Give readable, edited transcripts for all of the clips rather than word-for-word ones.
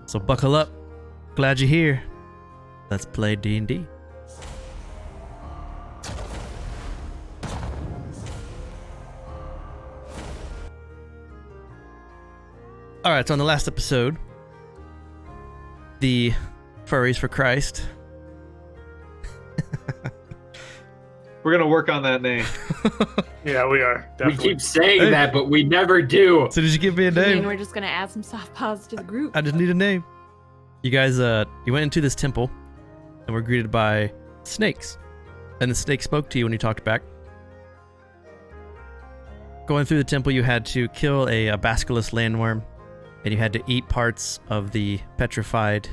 So buckle up. Glad you're here. Let's play D&D. Alright, so on the last episode, the Furries for Christ. We're going to work on that name. Yeah, we are. Definitely. We keep saying that, but we never do. So did you give me a You mean name? we're just gonna add some soft paws to the group? I just need a name. You guys, you went into this temple and were greeted by snakes. And the snake spoke to you when you talked back. Going through the temple, you had to kill a basilisk landworm, and you had to eat parts of the petrified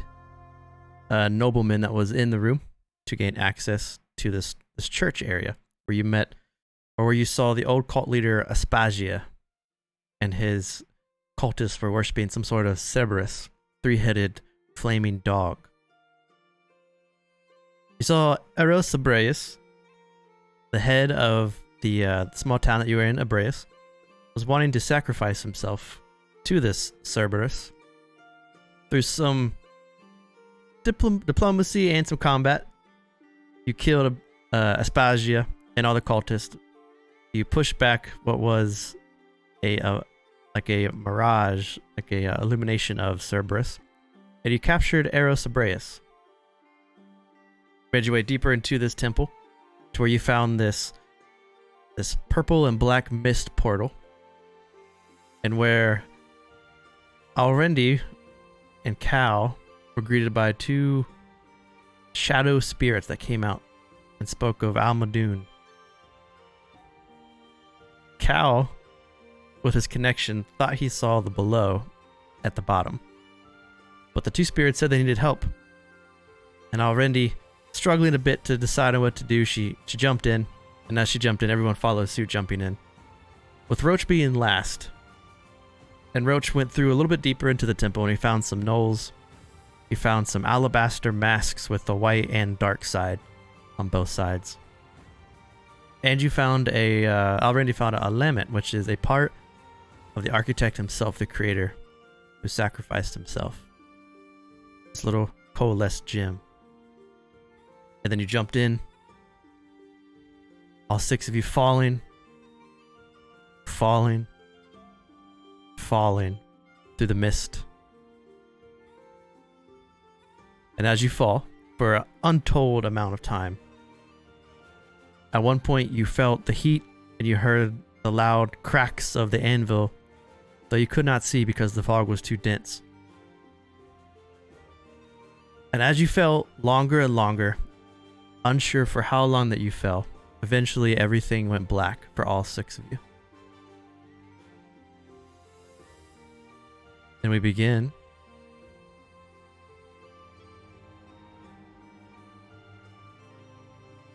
nobleman that was in the room to gain access to this church area where you met, or where you saw the old cult leader Aspasia and his cultists were worshipping some sort of Cerberus, three-headed flaming dog. You saw Eros Abreus, the head of the small town that you were in, Abreus, was wanting to sacrifice himself to this Cerberus. Through some diplomacy and some combat, you killed Aspasia and all the cultists. You pushed back what was a mirage, like a illumination of Cerberus, and you captured Eros Abreus. Made your way deeper into this temple, to where you found this purple and black mist portal, and where Alrendi and Cal were greeted by two shadow spirits that came out and spoke of Almadoon. Cal, with his connection, thought he saw the below at the bottom, but the two spirits said they needed help. And Alrendi, struggling a bit to decide on what to do, she jumped in, and as she jumped in, everyone followed suit, jumping in, with Roach being last. And Roach went through a little bit deeper into the temple, and he found some gnolls. He found some alabaster masks with the white and dark side on both sides. And you found Alrendi found a lament, which is a part of the architect himself, the creator, who sacrificed himself. This little coalesced gem. And then you jumped in. All six of you falling through the mist. And as you fall, for an untold amount of time, at one point you felt the heat and you heard the loud cracks of the anvil, though you could not see because the fog was too dense. And as you fell longer and longer, unsure for how long that you fell, eventually everything went black for all six of you. And we begin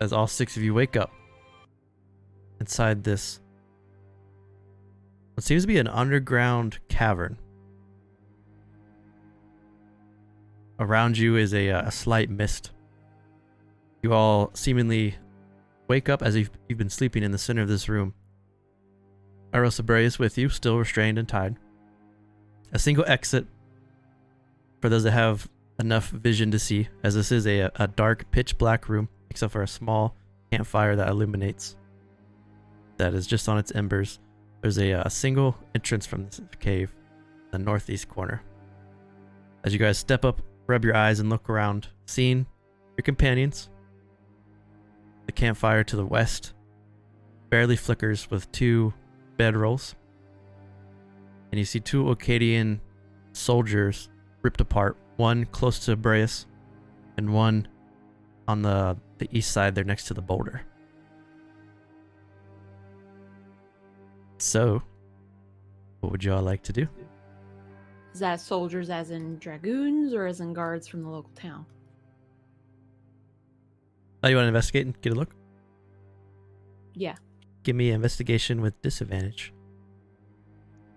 as all six of you wake up inside this, what seems to be an underground cavern. Around you is a slight mist. You all seemingly wake up as you've been sleeping in the center of this room. Eros Abreus with you, still restrained and tied. A single exit for those that have enough vision to see, as this is a dark, pitch black room, except for a small campfire that illuminates. That is just on its embers. There's a single entrance from this cave in the northeast corner. As you guys step up, rub your eyes, and look around, seeing your companions, the campfire to the west barely flickers with two bedrolls. And you see two Ulkadian soldiers ripped apart, one close to Abreus and one on the east side there next to the boulder. So, what would y'all like to do? Is that soldiers as in dragoons or as in guards from the local town? Oh, you want to investigate and get a look? Yeah. Give me an investigation with disadvantage.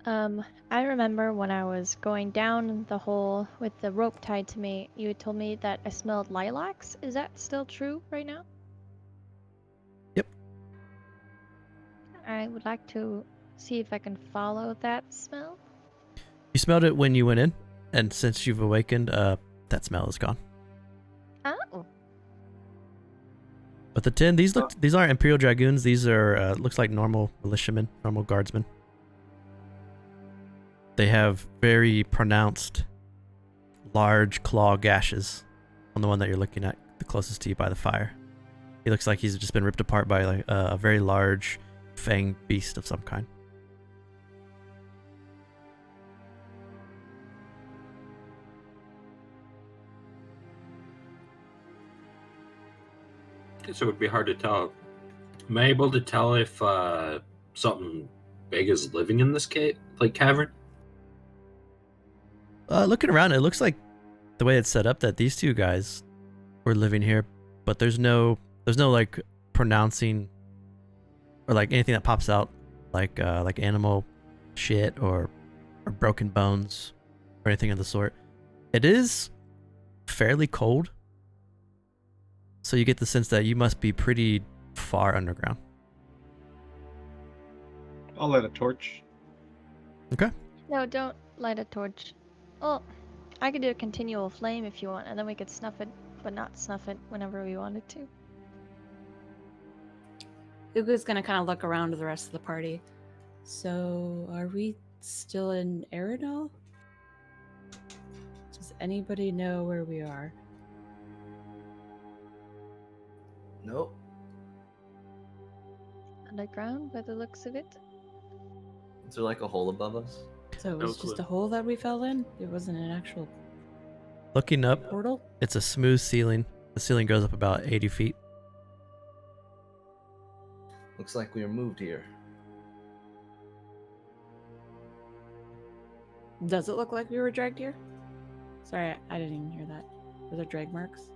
I remember when I was going down the hole with the rope tied to me, you had told me that I smelled lilacs. Is that still true right now? Yep. I would like to see if I can follow that smell. You smelled it when you went in, And since you've awakened, that smell is gone. Oh. But the 10, these aren't Imperial Dragoons. These are looks like normal militiamen, normal guardsmen. They have very pronounced, large claw gashes on the one that you're looking at, the closest to you by the fire. He looks like he's just been ripped apart by like a very large, fanged beast of some kind. So it would be hard to tell. Am I able to tell if something big is living in this cavern? Looking around, it looks like the way it's set up that these two guys were living here, but there's no like pronouncing or like anything that pops out like animal shit or broken bones or anything of the sort. It is fairly cold, so you get the sense that you must be pretty far underground. I'll light a torch. Okay. No, don't light a torch. Well, I could do a continual flame if you want, and then we could snuff it, but not snuff it whenever we wanted to. Uga's gonna kind of look around to the rest of the party. So, are we still in Erenel? Does anybody know where we are? Nope. Underground, by the looks of it. Is there like a hole above us? So it No was just clue. a hole that we fell in? It wasn't an actual Looking up, portal? it's a smooth ceiling. The ceiling goes up about 80 feet. Looks like we were moved here. Does it look like we were dragged here? Sorry, I didn't even hear that. Were there drag marks?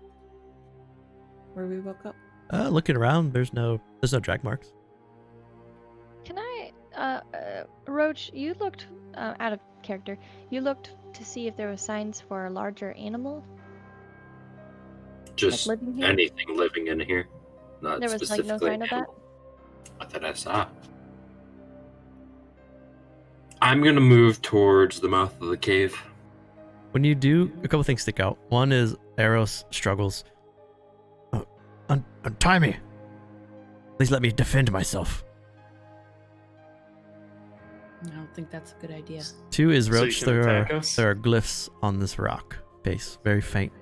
Where we woke up? Looking around, there's no drag marks. Can I, Roach, you looked, out of character, you looked to see if there were signs for a larger animal? Just living here? anything living in here. Not There was, like, no specifically sign of that? animal. Not that I saw. I'm gonna move towards the mouth of the cave. When you do, a couple things stick out. One is Eros struggles. Untie me. Please let me defend myself. I don't think that's a good idea. Two is So you Roach. can attack us? There are glyphs on this rock face, very faint,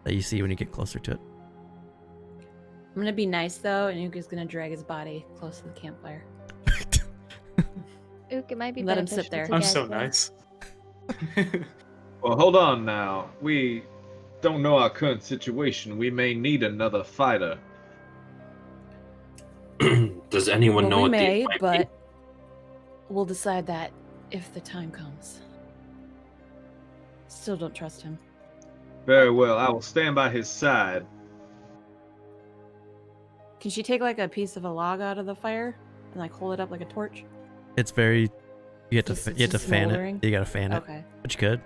that you see when you get closer to it. I'm gonna be nice though, and Uga's gonna drag his body close to the campfire. Ook, it might be Let him sit beneficial there. to I'm get, so nice. Well, hold on now. We don't know our current situation. We may need another fighter. Does anyone Well, know we what may, these might but be? we'll decide that if the time comes. Still don't trust him. Very well. I will stand by his side. Can she take like a piece of a log out of the fire and like hold it up like a torch? It's very. You have to It's you have to just fan smoldering? it. You gotta fan it, Okay. which you could.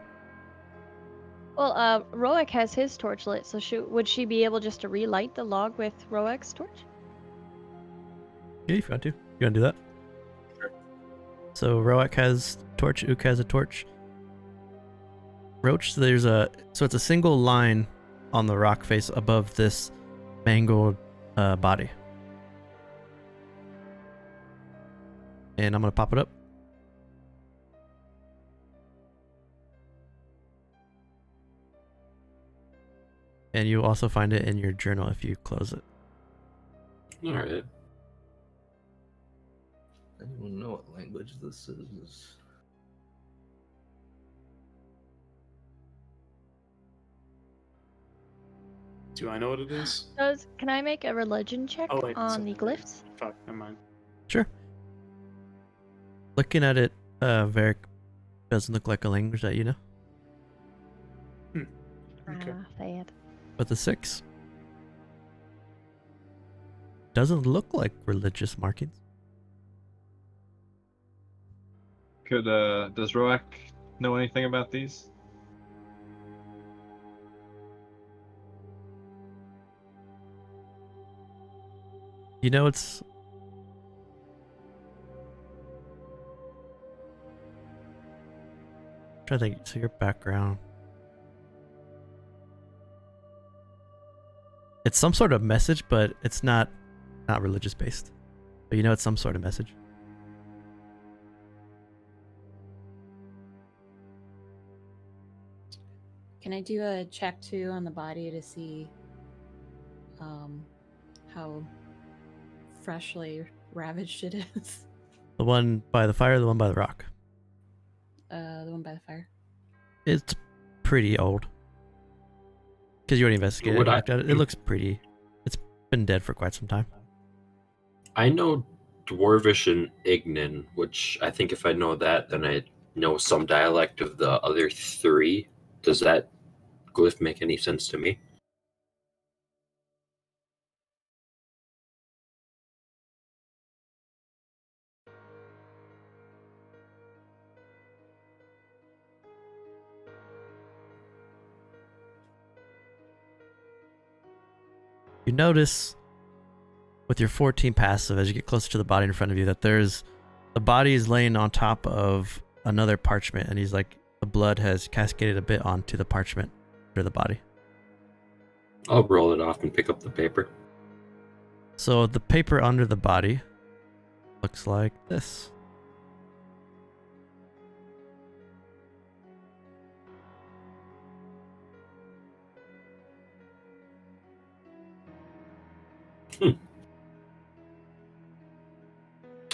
Well, Roek has his torch lit, so would she be able just to relight the log with Roek's torch? Yeah, if you want to. You want to do that? Sure. So Roak has torch. Ook has a torch. Roach, so it's a single line on the rock face above this mangled body. And I'm gonna pop it up. And you'll also find it in your journal if you close it. All right. Anyone know what language this is? Do I know what it is? Can I make a religion check Oh, wait, on so- the glyphs? Fuck, never mind. Sure. Looking at it, Varric doesn't look like a language that you know. Okay. Ah, sad. But the 6 doesn't look like religious markings. Does Roak know anything about these? You know, it's trying to think. So your background. It's some sort of message, but it's not religious based. But you know it's some sort of message. Can I do a check too on the body to see how freshly ravaged it is? The one by the fire, the one by the rock. The one by the fire. It's pretty old. Because you already investigated Would it. I- Looked at it. It looks pretty. It's been dead for quite some time. I know Dwarvish and Ignan, which I think if I know that, then I know some dialect of the other three. Does that glyph make any sense to me? You notice with your 14 passive as you get closer to the body in front of you that the body is laying on top of another parchment, and he's like, the blood has cascaded a bit onto the parchment under the body. I'll roll it off and pick up the paper. So the paper under the body looks like this.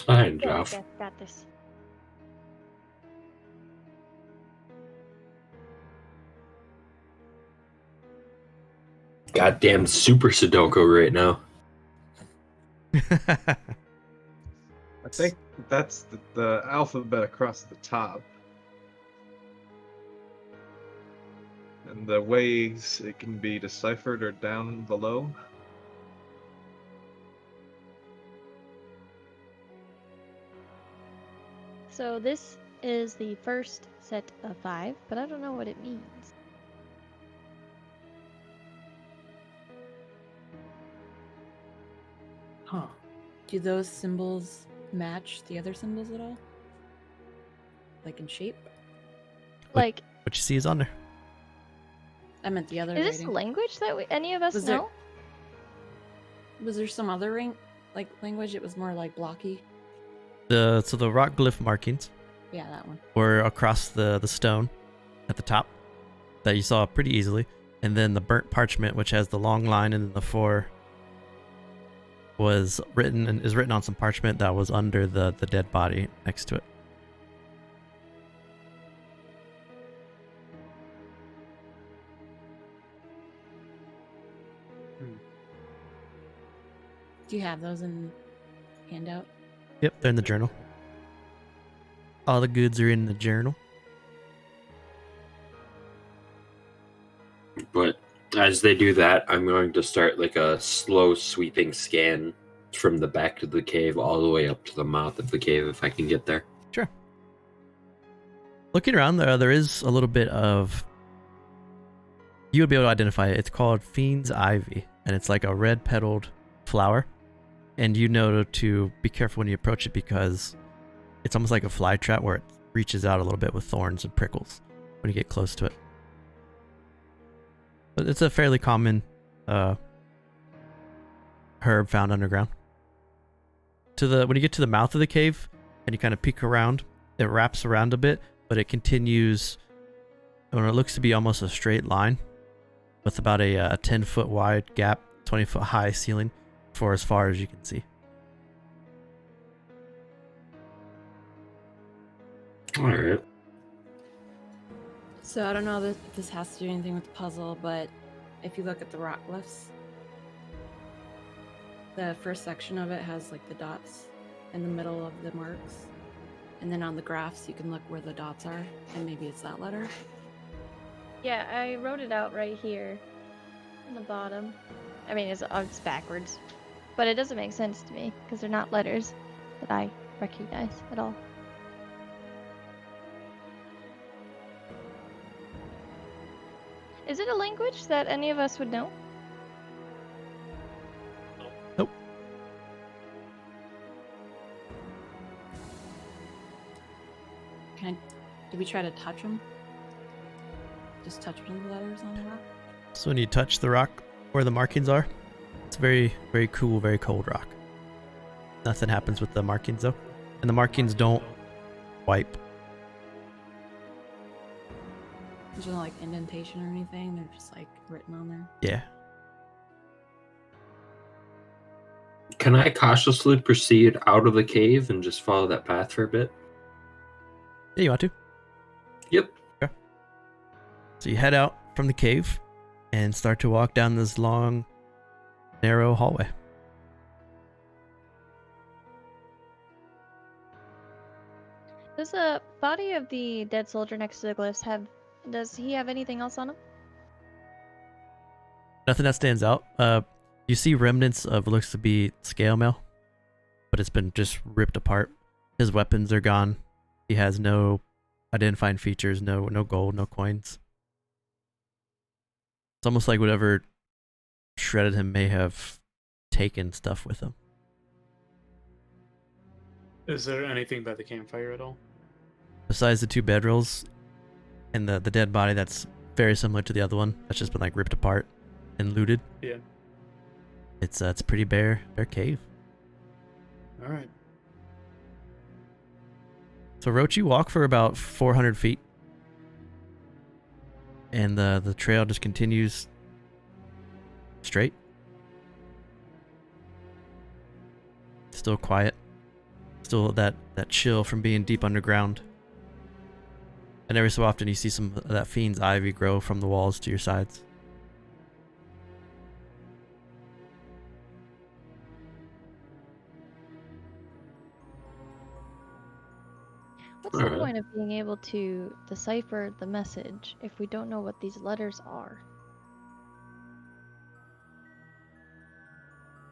Fine, Joff. Got this. Goddamn super Sudoku right now. I think that's the alphabet across the top. And the ways it can be deciphered are down below. So this is the first set of 5, but I don't know what it means. Huh. Do those symbols match the other symbols at all? Like in shape? Like, What you see is on there. I meant the other is this writing. language that any of us Was there- know? Was there some other language? It was more like blocky. So the rock glyph markings Yeah, that one. were across the stone at the top that you saw pretty easily, and then the burnt parchment, which has the long line and then the 4, was written and is written on some parchment that was under the dead body next to it. Do you have those in handout? Yep, they're in the journal. All the goods are in the journal. But as they do that, I'm going to start like a slow sweeping scan from the back of the cave all the way up to the mouth of the cave if I can get there. Sure. Looking around there is a little bit of... You would be able to identify it. It's called Fiend's Ivy, and it's like a red-petaled flower. And you know to be careful when you approach it because it's almost like a fly trap where it reaches out a little bit with thorns and prickles when you get close to it. But it's a fairly common herb found underground. When you get to the mouth of the cave and you kind of peek around, it wraps around a bit, but it continues when it looks to be almost a straight line with about a 10-foot wide gap, 20-foot high ceiling for as far as you can see. All right. So I don't know if this has to do anything with the puzzle, but if you look at the rock glyphs, the first section of it has like the dots in the middle of the marks. And then on the graphs, you can look where the dots are, and maybe it's that letter. Yeah, I wrote it out right here on the bottom. I mean, it's backwards, but it doesn't make sense to me because they're not letters that I recognize at all. Is it a language that any of us would know? Nope. Did we try to touch them? Just touch one of the letters on the rock? So when you touch the rock where the markings are. It's very, very cool, very cold rock. Nothing happens with the markings though. And the markings don't wipe. There's no like indentation or anything. They're just like written on there. Yeah. Can I cautiously proceed out of the cave and just follow that path for a bit? Yeah, you want to? Yep. Okay. So you head out from the cave and start to walk down this long, narrow hallway. Does the body of the dead soldier next to the glyphs have? Does he have anything else on him? Nothing that stands out. You see remnants of what looks to be scale mail, but it's been just ripped apart. His weapons are gone. He has no identifying features, no gold, no coins. It's almost like whatever shredded him may have taken stuff with him. Is there anything by the campfire at all? Besides the two bedrolls and the dead body that's very similar to the other one, that's just been like ripped apart and looted. Yeah. It's a pretty bare cave. All right. So Roach, you walk for about 400 feet. And the trail just continues straight. Still quiet. Still that chill from being deep underground. And every so often you see some of that fiend's ivy grow from the walls to your sides. What's the Alright. point of being able to decipher the message if we don't know what these letters are?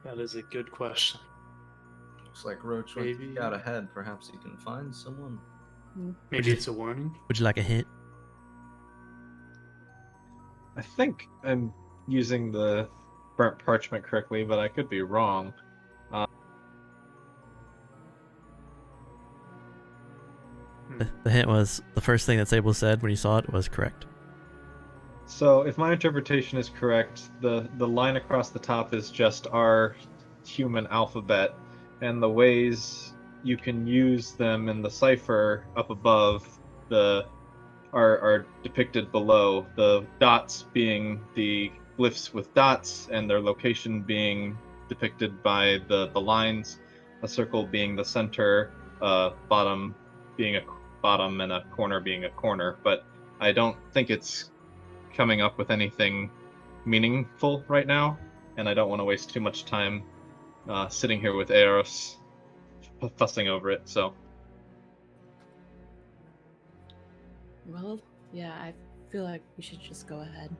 That is a good question. Looks like Roach went Maybe- out ahead. Perhaps he can find someone. Maybe it's a warning. Would you like a hint? I think I'm using the burnt parchment correctly, but I could be wrong. The hint was the first thing that Sable said when he saw it was correct. So, if my interpretation is correct, the line across the top is just our human alphabet, and the ways you can use them in the cipher up above are depicted below. The dots being the glyphs with dots, and their location being depicted by the lines. A circle being the center, bottom being a bottom, and a corner being a corner. But I don't think it's coming up with anything meaningful right now, and I don't want to waste too much time sitting here with Eros fussing over it. So Well, yeah, I feel like we should just go ahead.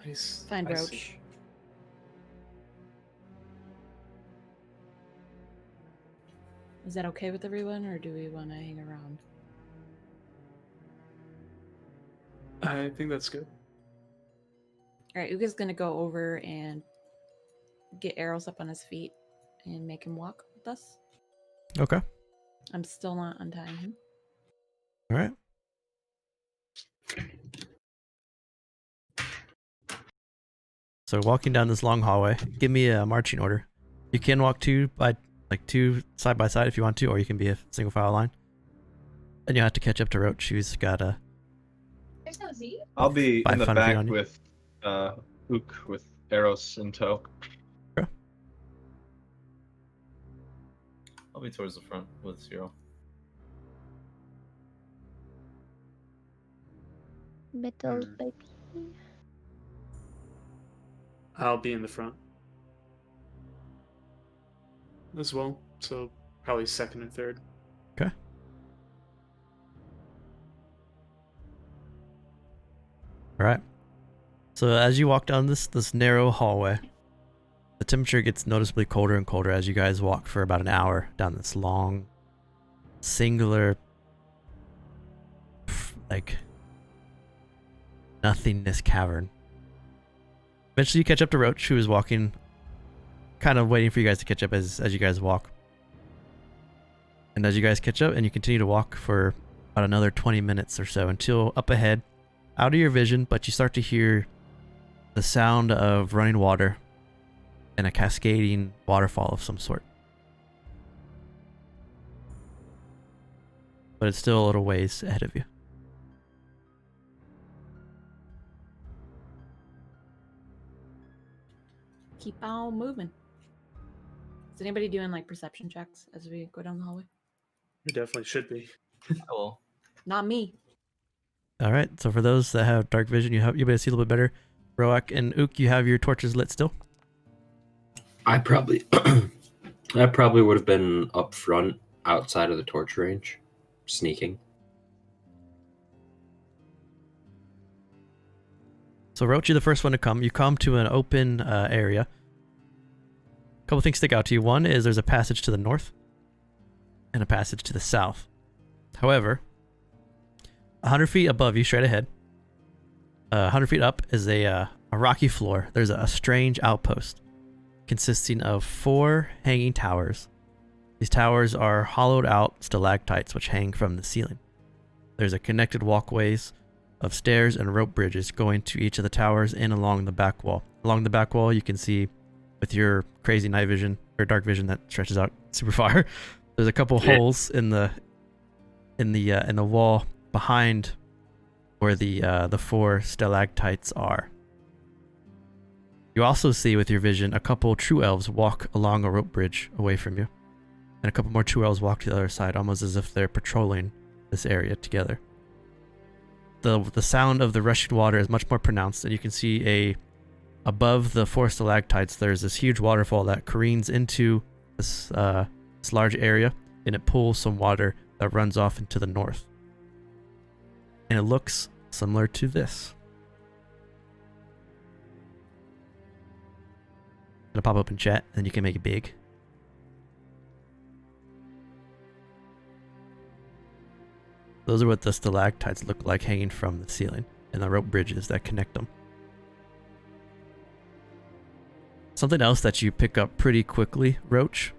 Nice. Find I see. Roach. Is that okay with everyone, or do we want to hang around? I think that's good. All right, Uga's gonna go over and get Eros up on his feet and make him walk with us. Okay. I'm still not untying him. All right. So walking down this long hallway, give me a marching order. You can walk two side by side if you want to, or you can be a single file line. And you'll have to catch up to Roach, who's got a. I'll be in the 500 feet back on you. with Ook with Eros in tow. I'll be towards the front with Zero. Middle Hmm. baby. I'll be in the front as well, so probably second and third. Okay. All right. So as you walk down this narrow hallway, the temperature gets noticeably colder and colder as you guys walk for about an hour down this long, singular, like, nothingness cavern. Eventually you catch up to Roach, who is walking, kind of waiting for you guys to catch up as you guys walk. And as you guys catch up and you continue to walk for about another 20 minutes or so until up ahead, out of your vision, but you start to hear the sound of running water and a cascading waterfall of some sort. But it's still a little ways ahead of you. Keep on moving. Is anybody doing like perception checks as we go down the hallway? You definitely should be. I will. Not me. All right, so for those that have dark vision, you'll be able to see a little bit better. Roak and Ook, you have your torches lit still? I probably would have been up front outside of the torch range, sneaking. So Roach, you're the first one to come. You come to an open area. A couple things stick out to you. One is there's a passage to the north and a passage to the south. However, 100 feet above you, straight ahead, 100 feet up is a rocky floor. There's a strange outpost consisting of 4 hanging towers. These towers are hollowed out stalactites which hang from the ceiling. There's a connected walkways of stairs and rope bridges going to each of the towers and along the back wall. Along the back wall, you can see with your crazy night vision or dark vision that stretches out super far. There's a couple holes in the wall behind where the 4 stalactites are. You also see with your vision a couple true elves walk along a rope bridge away from you, and a couple more true elves walk to the other side, almost as if they're patrolling this area together. The sound of the rushing water is much more pronounced, and you can see above the 4 stalactites there's this huge waterfall that careens into this large area, and it pulls some water that runs off into the north. And it looks similar to this. It'll pop up in chat, and you can make it big. Those are what the stalactites look like hanging from the ceiling, and the rope bridges that connect them. Something else that you pick up pretty quickly, Roach,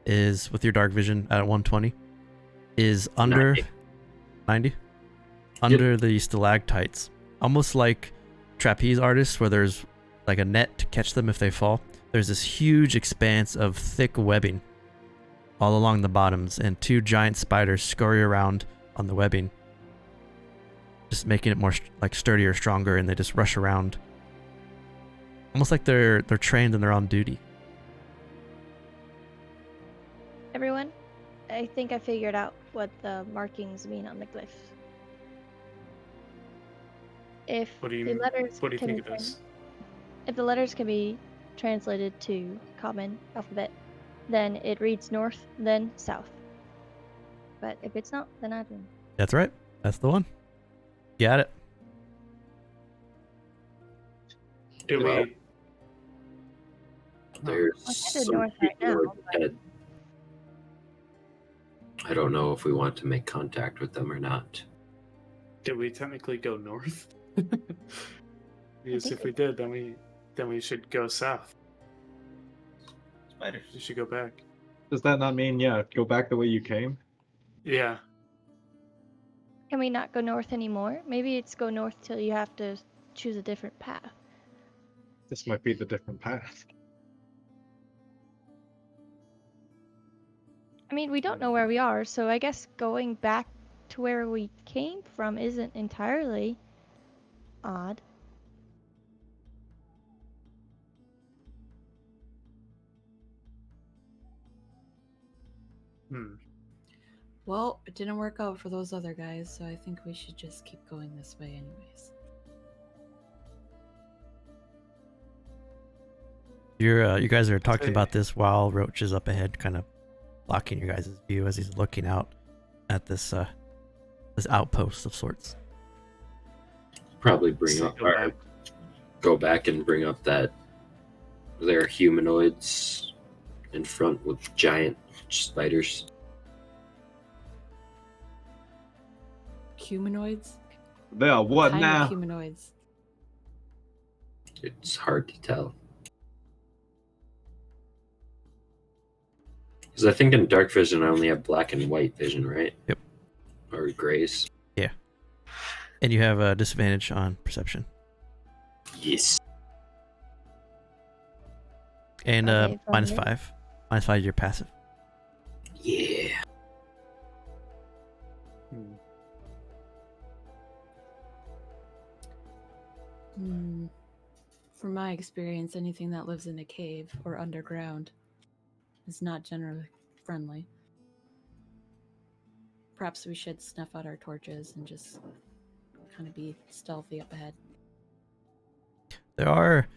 is with your dark vision at 120, is under 90? Under the stalactites, almost like trapeze artists where there's like a net to catch them if they fall. There's this huge expanse of thick webbing all along the bottoms, and 2 giant spiders scurry around on the webbing, just making it more like sturdier, stronger, and they just rush around almost like they're trained and they're on duty. Everyone, I think I figured out what the markings mean on the glyph. If What do you the letters think can it is? If the letters can be translated to common alphabet, then it reads north, then south. But if it's not, then I don't. That's right. That's the one. Got it. Do Well, we? There's I'm headed some north right people now, but- that I don't know if we want to make contact with them or not. Did we technically go north? Because think if we did, then we should go south. Spiders. We should go back. Does that not mean, go back the way you came? Yeah. Can we not go north anymore? Maybe it's go north till you have to choose a different path. This might be the different path. I mean, we don't know where we are, so I guess going back to where we came from isn't entirely odd. Well, it didn't work out for those other guys, so I think we should just keep going this way anyways. You guys are talking Hey. about this while Roach is up ahead, kind of blocking your guys' view as he's looking out at this outpost of sorts. Probably bring So up go or back. go back and bring up that there are humanoids in front with giant spiders. Humanoids? They are what Kind of now? humanoids. It's hard to tell. Because I think in dark vision I only have black and white vision, right? Yep. Or grays. And you have a disadvantage on perception. Yes. And Okay, from minus here. 5. Minus 5 your passive. Yeah. Hmm. From my experience, anything that lives in a cave or underground is not generally friendly. Perhaps we should snuff out our torches and just kind of be stealthy up ahead. There are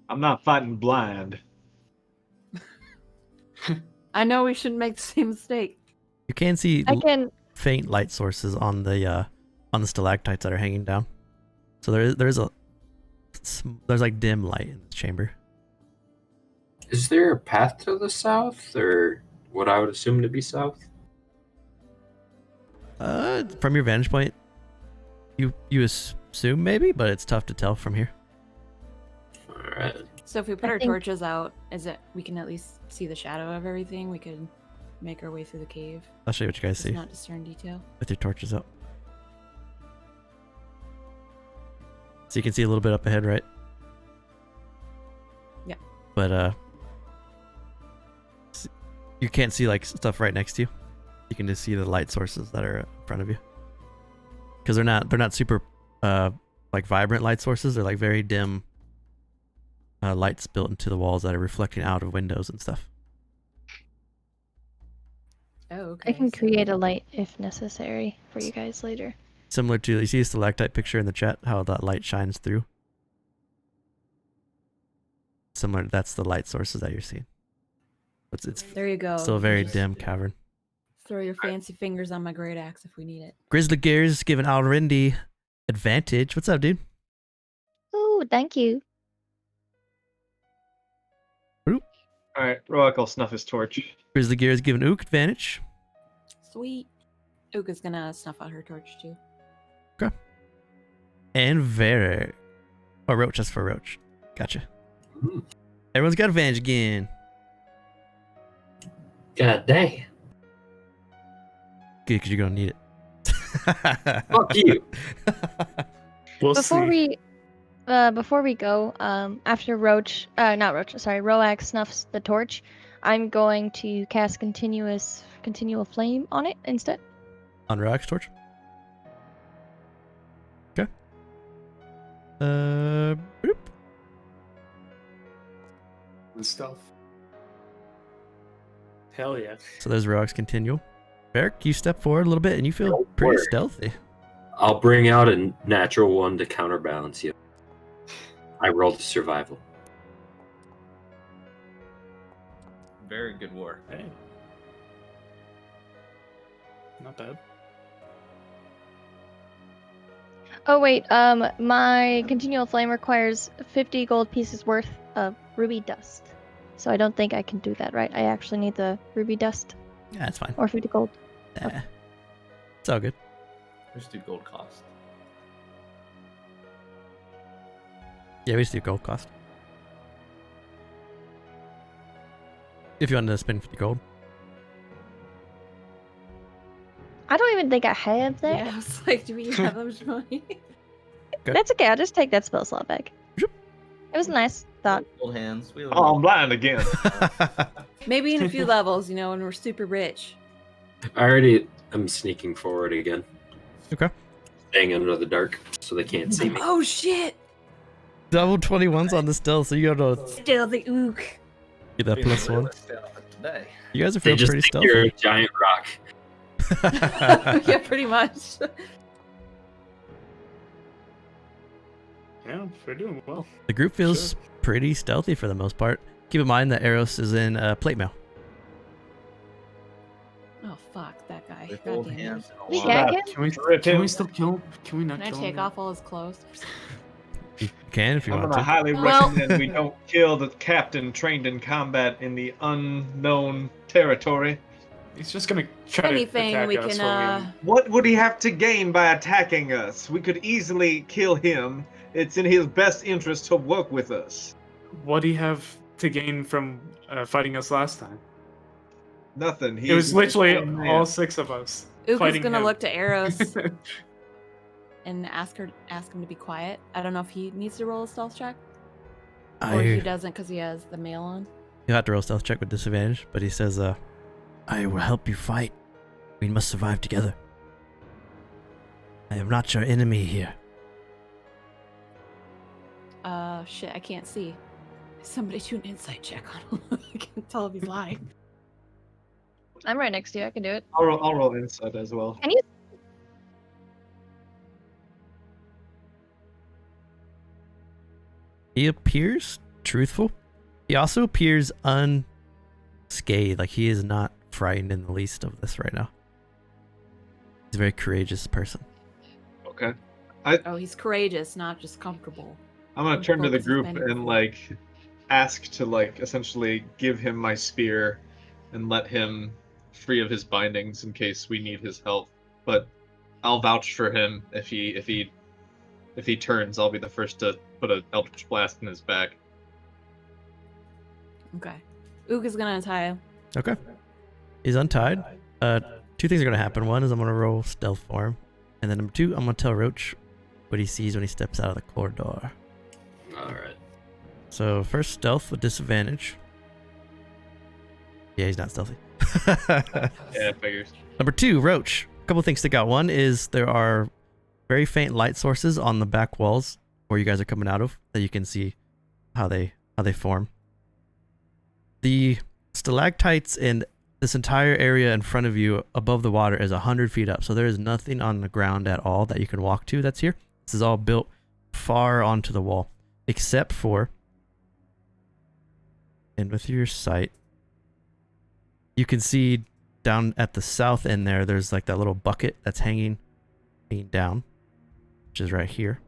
I'm not fighting blind. I know we shouldn't make the same mistake. you can see I can. faint light sources on the stalactites that are hanging down. So there's like dim light in the chamber. Is there a path to the south, or what I would assume to be south? From your vantage point, you assume maybe, but it's tough to tell from here. Alright. So if we put I our think- torches out, we can at least see the shadow of everything. We could make our way through the cave. I'll show you what you guys Just see not discern detail. with your torches out. So you can see a little bit up ahead, right? Yeah. But you can't see like stuff right next to you. You can just see the light sources that are in front of you. Because they're not super like vibrant light sources. They're like very dim lights built into the walls that are reflecting out of windows and stuff. Oh, okay. I can so- create a light if necessary for you guys later. Similar to, you see a stalactite picture in the chat, how that light shines through? Similar, that's the light sources that you're seeing. It's There you go. still a very Just dim cavern. Throw your fancy fingers on my great axe if we need it. Grizzly Gears giving Alrindi advantage. What's up, dude? Oh, thank you. All right, Roak will snuff his torch. Grizzly Gears giving Ook advantage. Sweet. Uka's gonna snuff out her torch too. And Vera. Oh, Roach, that's for Roach. Gotcha. Hmm. Everyone's got advantage again. God dang. Good, because you're going to need it. Fuck you. We'll Before see. before we go, after Roak snuffs the torch, I'm going to cast continual flame on it instead. On Rock's torch? Okay. Boop. And stuff. Hell yeah. So there's Rock's continual. Varric, you step forward a little bit and you feel Don't pretty worry. stealthy. I'll bring out a natural one to counterbalance you. I rolled a survival. Very good work. Hey. Not bad. Oh wait, my continual flame requires 50 gold pieces worth of ruby dust. So I don't think I can do that, right? I actually need the ruby dust Yeah, that's fine. or 50 gold. Yeah. It's all good. Just do gold cost. Yeah, we just do gold cost. If you wanted to spend 50 gold. I don't even think I have that. Yeah, I was like, do we have that much money? Okay. That's okay. I'll just take that spell slot back. Yep. It was a nice thought. Gold hands. We Oh, I'm blind again. Maybe in a few levels, when we're super rich. I already am sneaking forward again. Okay. Staying under the dark so they can't see me. Oh shit! Double 21s on the stealth, so you got to Still the ook. get that plus really one. Today. You guys are They feeling just pretty think you're a stealthy. giant rock. Yeah, pretty much. Yeah, we're doing well. The group feels pretty stealthy for the most part. Keep in mind that Eros is in plate mail. Oh fuck, that guy. With God gold damn it. hands and a We lot got of- him. Can we? Rip Can him. we still kill? Can we not Can I kill take him? off all his clothes? You can if you I'm want gonna to. highly Well- recommend we don't kill the captain trained in combat in the unknown territory. He's just gonna try Anything to attack we us can, when What would he have to gain by attacking us? We could easily kill him. It's in his best interest to work with us. What do you have to gain from fighting us last time? Nothing. It was literally a man. all 6 of us. Uka's fighting gonna him. look to Eros and ask him to be quiet. I don't know if he needs to roll a stealth check. Or he I doesn't because he has the mail on. you have to roll stealth check with disadvantage, but he says, I will help you fight. We must survive together. I am not your enemy here. Shit, I can't see. Somebody do an insight check on him. I can't tell if he's lying. I'm right next to you. I can do it. I'll roll insight as well. Can you? He appears truthful. He also appears unscathed, like he is not frightened in the least of this right now. He's a very courageous person. Okay. Oh, he's courageous, not just comfortable. I'm gonna turn to the Focus is group bending and forward. ask to essentially give him my spear and let him free of his bindings in case we need his help. But I'll vouch for him if he turns. I'll be the first to put an eldritch blast in his back. Okay. Ook is gonna untie him. Okay. He's untied. Two things are gonna happen. One is I'm gonna roll stealth for him, and then number two, I'm gonna tell Roach what he sees when he steps out of the corridor. All right. So first stealth with disadvantage. Yeah, he's not stealthy. Yeah, figures. Number two, Roach. A couple things stick out. One is there are very faint light sources on the back walls where you guys are coming out of that you can see how they form. The stalactites in this entire area in front of you above the water is 100 feet up, so there is nothing on the ground at all that you can walk to that's here. This is all built far onto the wall, except for, and with your sight, you can see down at the south end there's like that little bucket that's hanging down, which is right here.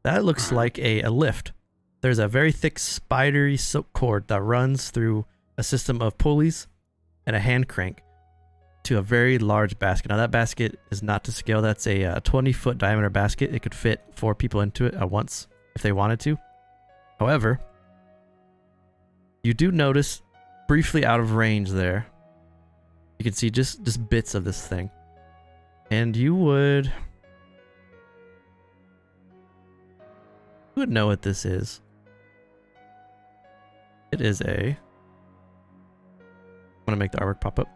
That looks like a lift. There's a very thick spidery silk cord that runs through a system of pulleys and a hand crank to a very large basket. Now that basket is not to scale. That's a 20-foot diameter basket. It could fit 4 people into it at once if they wanted to. However, you do notice briefly out of range there, you can see just bits of this thing. And you would know what this is. It is I'm gonna make the artwork pop up.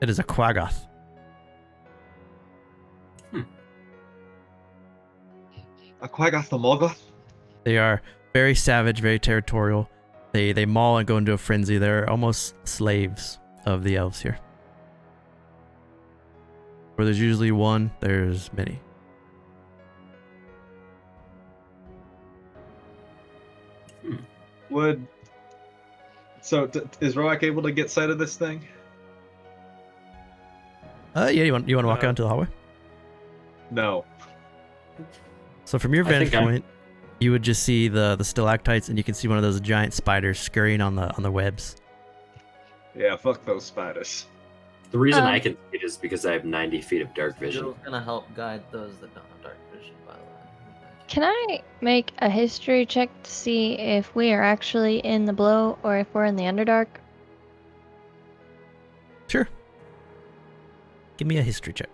It is a Quaggoth. A Quaggoth the Morgoth? They are very savage, very territorial. They maul and go into a frenzy. They're almost slaves of the elves here. Where there's usually one, there's many. Is Roak able to get sight of this thing? Yeah, you want to walk out into the hallway? No. So from your I think vantage point, you would just see the stalactites, and you can see one of those giant spiders scurrying on the webs. Yeah, fuck those spiders. The reason I can see it is because I have 90 feet of dark vision. Jill's gonna help guide those that don't have dark vision, by the way. Can I make a history check to see if we are actually in the blow or if we're in the Underdark? Sure. Give me a history check.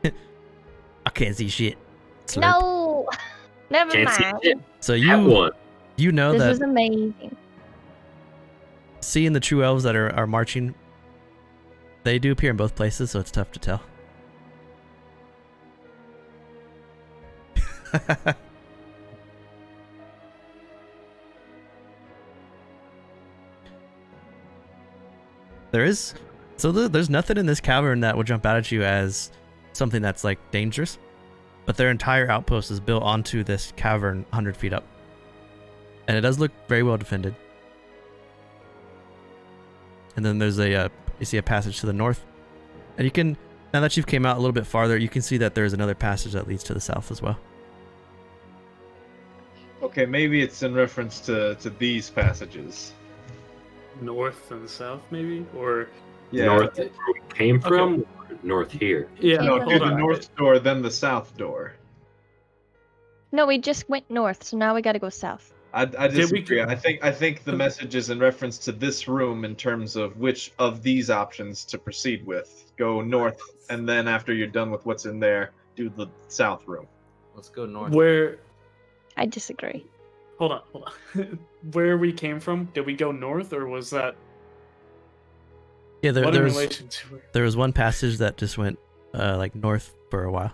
I can't see shit. Slurp. No! Never Can't see mind. it. So Have one. you know This that was amazing. seeing the true elves that are marching, they do appear in both places, so it's tough to tell. There's nothing in this cavern that would jump out at you as something that's like dangerous, but their entire outpost is built onto this cavern 100 feet up, and it does look very well defended. And then there's you see a passage to the north, and you can, now that you've came out a little bit farther, you can see that there's another passage that leads to the south as well. Okay, maybe it's in reference to these passages. North and south, maybe? Or Yeah. North where we came from, or north here. yeah, No, hold do the on. north door, then the south door. No, we just went north, so now we gotta go south. I we disagree. go- I think the message is in reference to this room in terms of which of these options to proceed with. Go north, and then after you're done with what's in there, do the south room. Let's go north. Where? I disagree. Hold on. Where we came from? Did we go north, or was that Yeah, what in there was relation to where? there was one passage that just went like north for a while.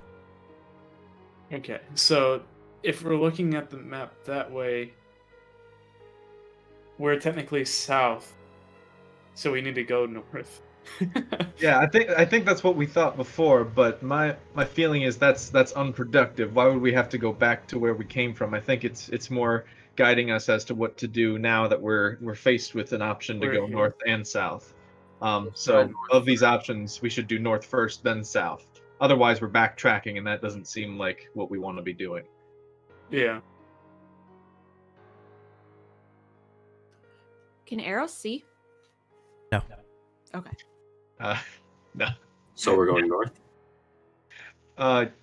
Okay, so if we're looking at the map that way, we're technically south, so we need to go north. Yeah, I think that's what we thought before, but my feeling is that's unproductive. Why would we have to go back to where we came from? I think it's more guiding us as to what to do now that we're faced with an option to We're go here. north and south. Try So north of these options, we should do north first, then south. Otherwise, we're backtracking, and that doesn't seem like what we want to be doing. Yeah. Can arrows see? No. Okay. No. So we're going north.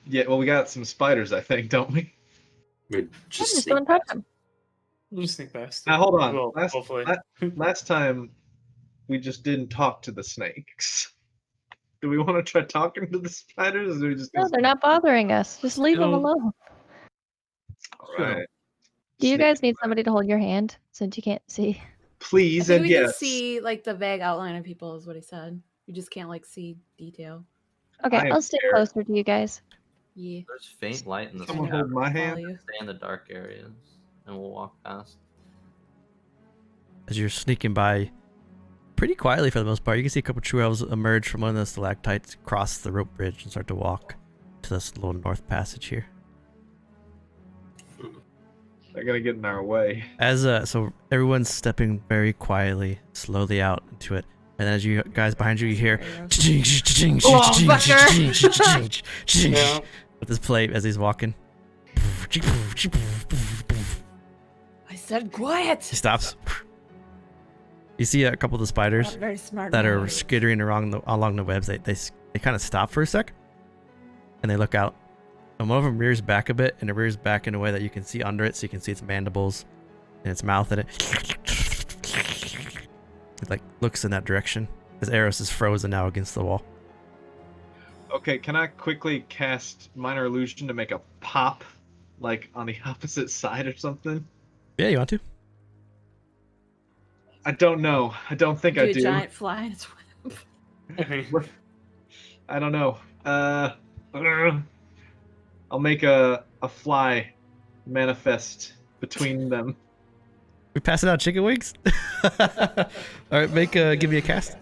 Yeah. Well, we got some spiders, I think, don't we? We I just just sneak don't touch past. them. We'll just think past it. Now hold on. Well, hopefully. Last time, we just didn't talk to the snakes. Do we want to try talking to the spiders? Or do we just No, they're not bothering us. Just leave them No. alone. All right. Do you Snake- guys need somebody to hold your hand since you can't see? I Please think and we can yes. see like the vague outline of people, is what he said. You just can't like see detail. Okay, I am I'll stay scared. closer to you guys. Yeah. There's faint light in the Someone sky. hold my Follow hand. you. Stay in the dark areas, and we'll walk past. As you're sneaking by, pretty quietly for the most part, you can see a couple true elves emerge from one of the stalactites, cross the rope bridge, and start to walk to this little north passage here. They're gonna get in our way. As so everyone's stepping very quietly, slowly out into it, and as you guys behind you, you hear Yeah. with this plate as he's walking. I said quiet. He stops. You see a couple of the spiders Not very smart. that are nowadays. skittering along the webs. They kind of stop for a sec, and they look out. And one of them rears back a bit, and it rears back in a way that you can see under it, so you can see its mandibles and its mouth in it. It like looks in that direction. As Eros is frozen now against the wall. Okay, can I quickly cast minor illusion to make a pop, like on the opposite side or something? Yeah, you want to? I don't know. I don't think Do I a do. giant fly in its web. I don't know. I'll make a fly manifest between them. We passing out chicken wings? All right, give me a cast.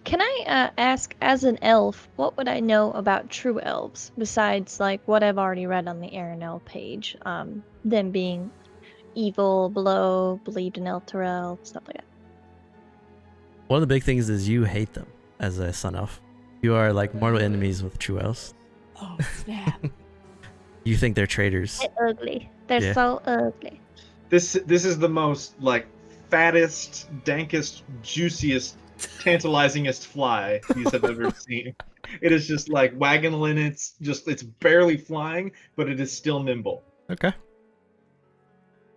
Can I ask, as an elf, what would I know about true elves besides like what I've already read on the Erenel page? Them being evil, below, believed in Elturel, stuff like that. One of the big things is you hate them as a son elf. You are like mortal enemies with true elves. Oh snap! You think they're traitors. They're ugly. They're Yeah. so ugly. This is the most like fattest, dankest, juiciest, tantalizingest fly these have ever seen. It is just like waggling. It's barely flying, but it is still nimble. Okay.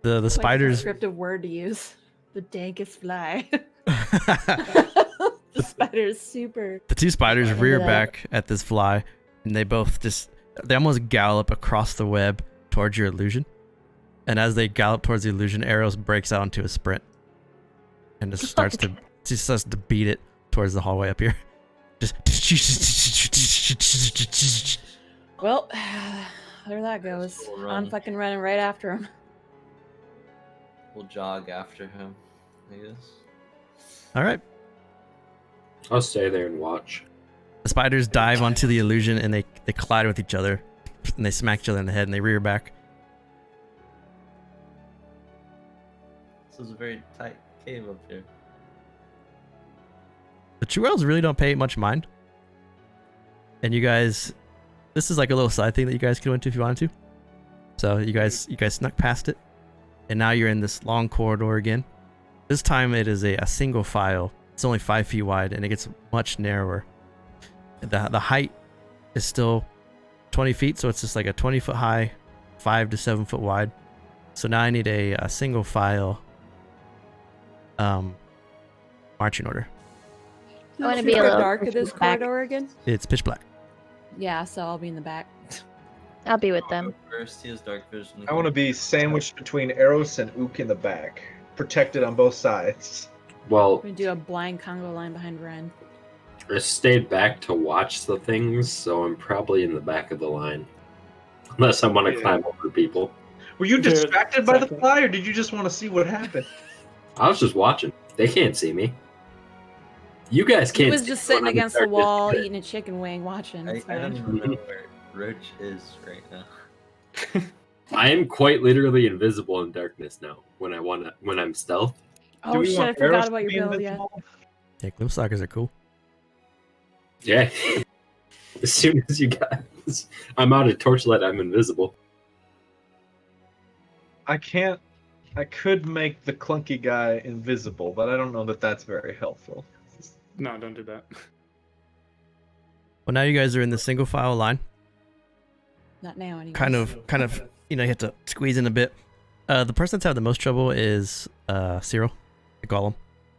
The Like a spiders. descriptive word to use. The dankest fly. The spider is super. The two spiders Into rear that. back at this fly, and they almost gallop across the web towards your illusion. And as they gallop towards the illusion, Eros breaks out into a sprint, and just starts to beat it towards the hallway up here. Just. Well, there that goes. We'll I'm run. fucking running right after him. We'll jog after him, I guess. All right. I'll stay there and watch. The spiders dive onto the illusion, and they collide with each other, and they smack each other in the head, and they rear back. This is a very tight cave up here. The true elves really don't pay much mind. And you guys, this is like a little side thing that you guys could go into if you wanted to. So you guys snuck past it, and now you're in this long corridor again. This time it is a single file. It's only 5 feet wide, and it gets much narrower. The height is still 20 feet, so it's just like a 20-foot high, 5 to 7 foot wide. So now I need a single file marching order. I want to Should be a we go little dark in this back. corridor again. It's pitch black. Yeah, so I'll be in the back. I'll be with them. Go first. He has dark vision. I want to be sandwiched between Eros and Ook in the back, protected on both sides. Well, We're gonna do a blind Congo line behind Ren. I stayed back to watch the things, so I'm probably in the back of the line. Unless I want to Yeah. climb over people. Were you Dude, distracted by the second. fly, or did you just want to see what happened? I was just watching. They can't see me. You guys He can't was see just me sitting when I'm against the darkness wall either. eating a chicken wing, watching. I It's don't fine. even know where Roach is right now. I am quite literally invisible in darkness now when I'm stealth. Do Oh we shit! I want Eros forgot to about be your build. Yeah. invisible? Yeah, gloom stalkers are cool. Yeah. As soon as you guys I'm out of torchlight, I'm invisible. I could make the clunky guy invisible, but I don't know that that's very helpful. No, don't do that. Well, now you guys are in the single file line. Not now anyway. Kind of, you know, you have to squeeze in a bit. The person that's having the most trouble is Cyril, the golem.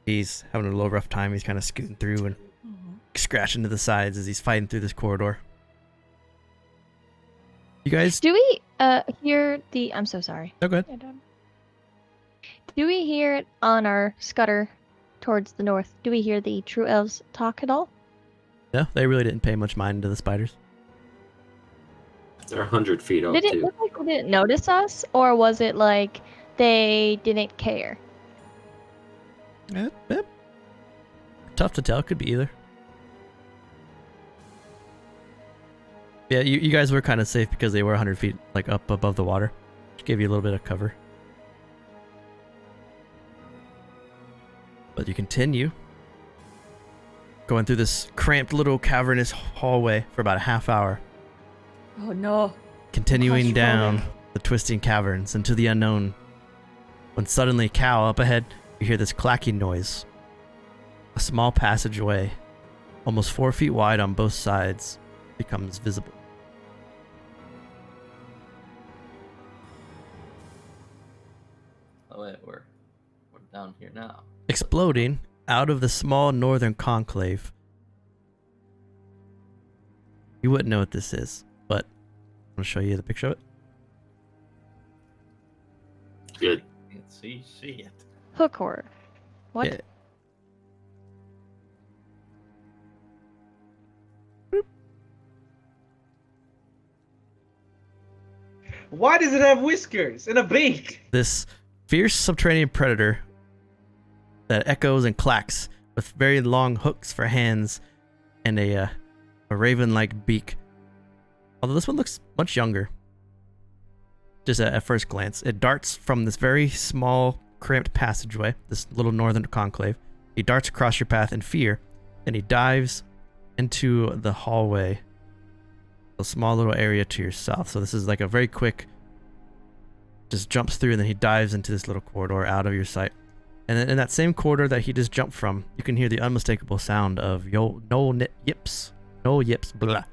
He's having a little rough time. He's kind of scooting through and scratching to the sides as he's fighting through this corridor. You guys, Do we hear the? I'm so sorry. oh, go ahead. I don't- Do we hear it on our scutter towards the north? Do we hear the true elves talk at all? No, they really didn't pay much mind to the spiders. They're 100 feet up Did it too. look like they didn't notice us, or was it like they didn't care? Tough to tell. Could be either. Yeah, you guys were kind of safe because they were 100 feet like up above the water, which gave you a little bit of cover. But you continue going through this cramped little cavernous hallway for about a half hour, Oh no. continuing down Claustrophobic. the twisting caverns into the unknown. When suddenly, Cal, up ahead, you hear this clacking noise. A small passageway, almost 4 feet wide on both sides, becomes visible. Oh wait, we're down here now. Exploding out of the small northern conclave. You wouldn't know what this is, but I'm going to show you the picture of it. Good. Can't see it. Hook horror. What? Yeah. Why does it have whiskers and a beak? This fierce subterranean predator that echoes and clacks with very long hooks for hands and a raven-like beak. Although this one looks much younger. Just at first glance. It darts from this very small, cramped passageway, this little northern conclave. He darts across your path in fear, and he dives into the hallway. A small little area to your south. So this is like a very quick, just jumps through, and then he dives into this little corridor out of your sight. And then in that same corridor that he just jumped from, you can hear the unmistakable sound of no yips, blah,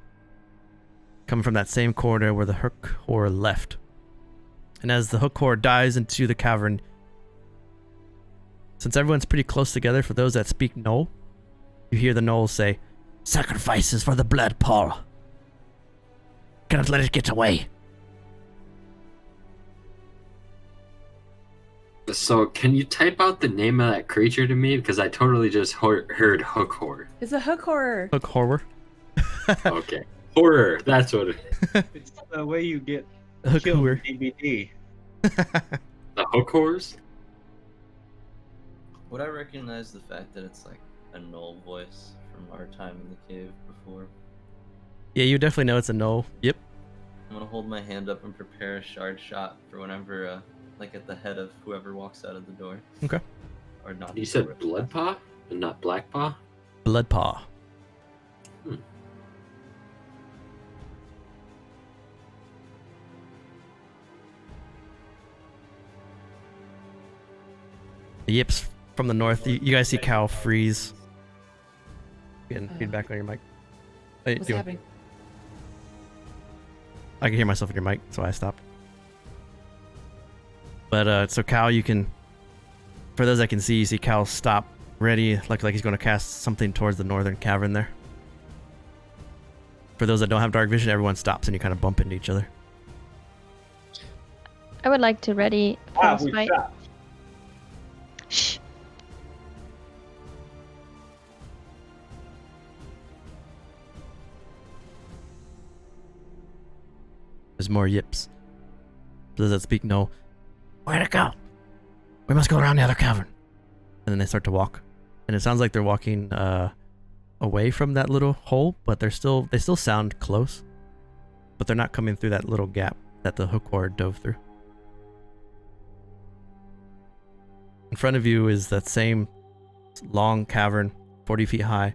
coming from that same corridor where the hook whore left. And as the hook whore dives into the cavern, since everyone's pretty close together, for those that speak Knoll, you hear the Knolls say, "Sacrifices for the blood, Paul. Cannot let it get away." So, can you type out the name of that creature to me? Because I totally just heard hook horror. It's a hook horror. Hook horror. Okay. Horror, that's what it is. It's the way you get Hook killed horror. in DVD. The hook horrors? Would I recognize the fact that it's like a null voice from our time in the cave before? Yeah, you definitely know it's a Knoll. Yep. I'm gonna hold my hand up and prepare a shard shot for whenever, like at the head of whoever walks out of the door. Okay. Or not. You said blood paw and not black paw? Blood paw. The yips from the north. You guys see Cal freeze. Getting feedback on your mic. Hey, What's doing? happening? I can hear myself in your mic, so I stopped. But so Cal, you can, for those that can see, you see Cal stop, ready, like he's going to cast something towards the northern cavern there. For those that don't have dark vision, everyone stops and you kind of bump into each other. I would like to ready We frostbite. shot. Shh. There's more yips. Does that speak no? Where'd it go? We must go around the other cavern. And then they start to walk. And it sounds like they're walking away from that little hole, but they still sound close. But they're not coming through that little gap that the hookworm dove through. In front of you is that same long cavern, 40 feet high.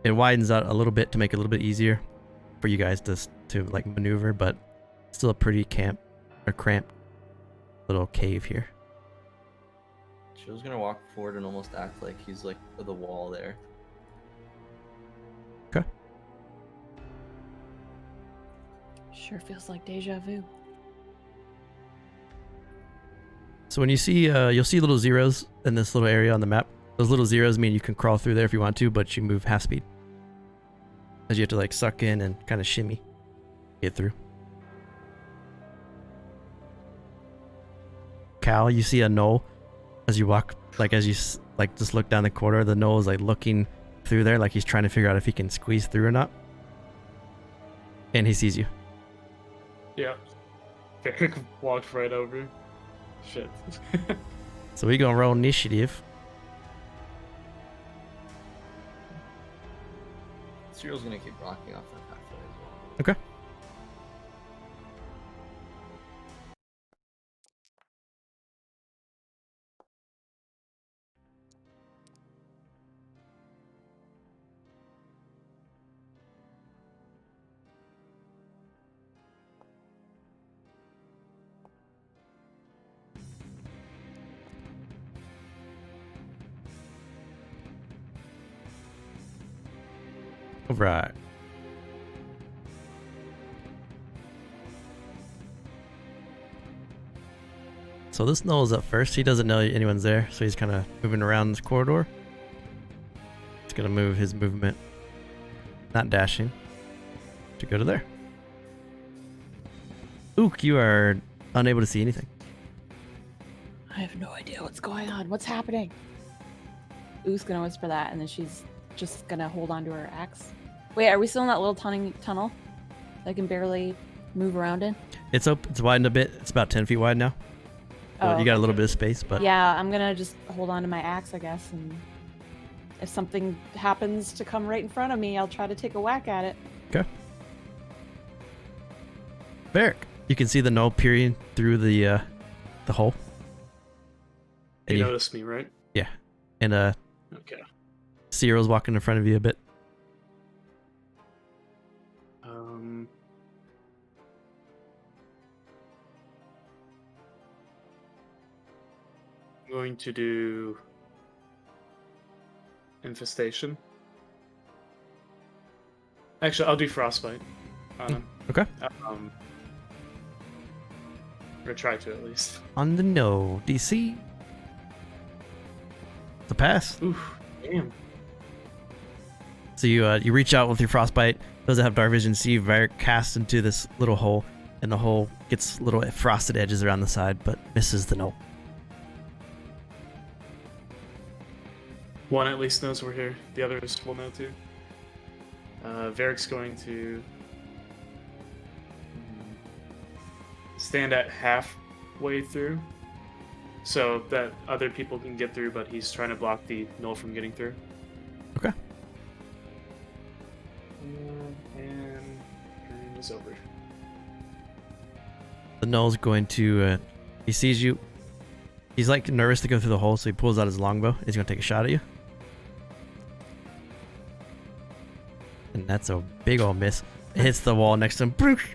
It widens out a little bit to make it a little bit easier for you guys to like maneuver, but still a pretty cramped little cave here. Joe's gonna walk forward and almost act like he's like the wall there. Okay. Sure feels like deja vu. So when you see, you'll see little zeros in this little area on the map. Those little zeros mean you can crawl through there if you want to, but you move half speed. As you have to like suck in and kind of shimmy, get through. Cal, you see a gnoll as you walk, like as you like just look down the corridor. The gnoll is like looking through there, like he's trying to figure out if he can squeeze through or not. And he sees you. Yeah. Varric walked right over. Shit. So we gonna roll initiative. Cyril's gonna keep rocking off that pathway as well. Okay. Right. So this gnoll is up first. He doesn't know anyone's there, so he's kind of moving around this corridor. He's gonna move his movement, not dashing, to go to there. Ook, you are unable to see anything. I have no idea what's going on. What's happening? Ook's gonna whisper that, and then she's just gonna hold on to her axe. Wait, are we still in that little tunnel that I can barely move around in? It's widened a bit. It's about 10 feet wide now. So you got a little bit of space, but yeah, I'm gonna just hold on to my axe, I guess, and if something happens to come right in front of me, I'll try to take a whack at it. Okay. Varric, you can see the gnoll peering through the hole. You And you, noticed me, right? yeah, and Okay. Cyril's walking in front of you a bit. I'm going to do infestation. Actually, I'll do frostbite on him. Okay. Or try to at least. On the no DC. The pass. Oof, damn. So you reach out with your frostbite. Doesn't have dark vision. See Varric cast into this little hole, and the hole gets little frosted edges around the side, but misses the gnoll. One at least knows we're here. The others will know too. Varric's going to stand at halfway through so that other people can get through, but he's trying to block the gnoll from getting through. Okay. And turn is over. The gnoll's going to. He sees you. He's like nervous to go through the hole, so he pulls out his longbow. He's gonna take a shot at you. And that's a big old miss. It hits the wall next to him. Broosh!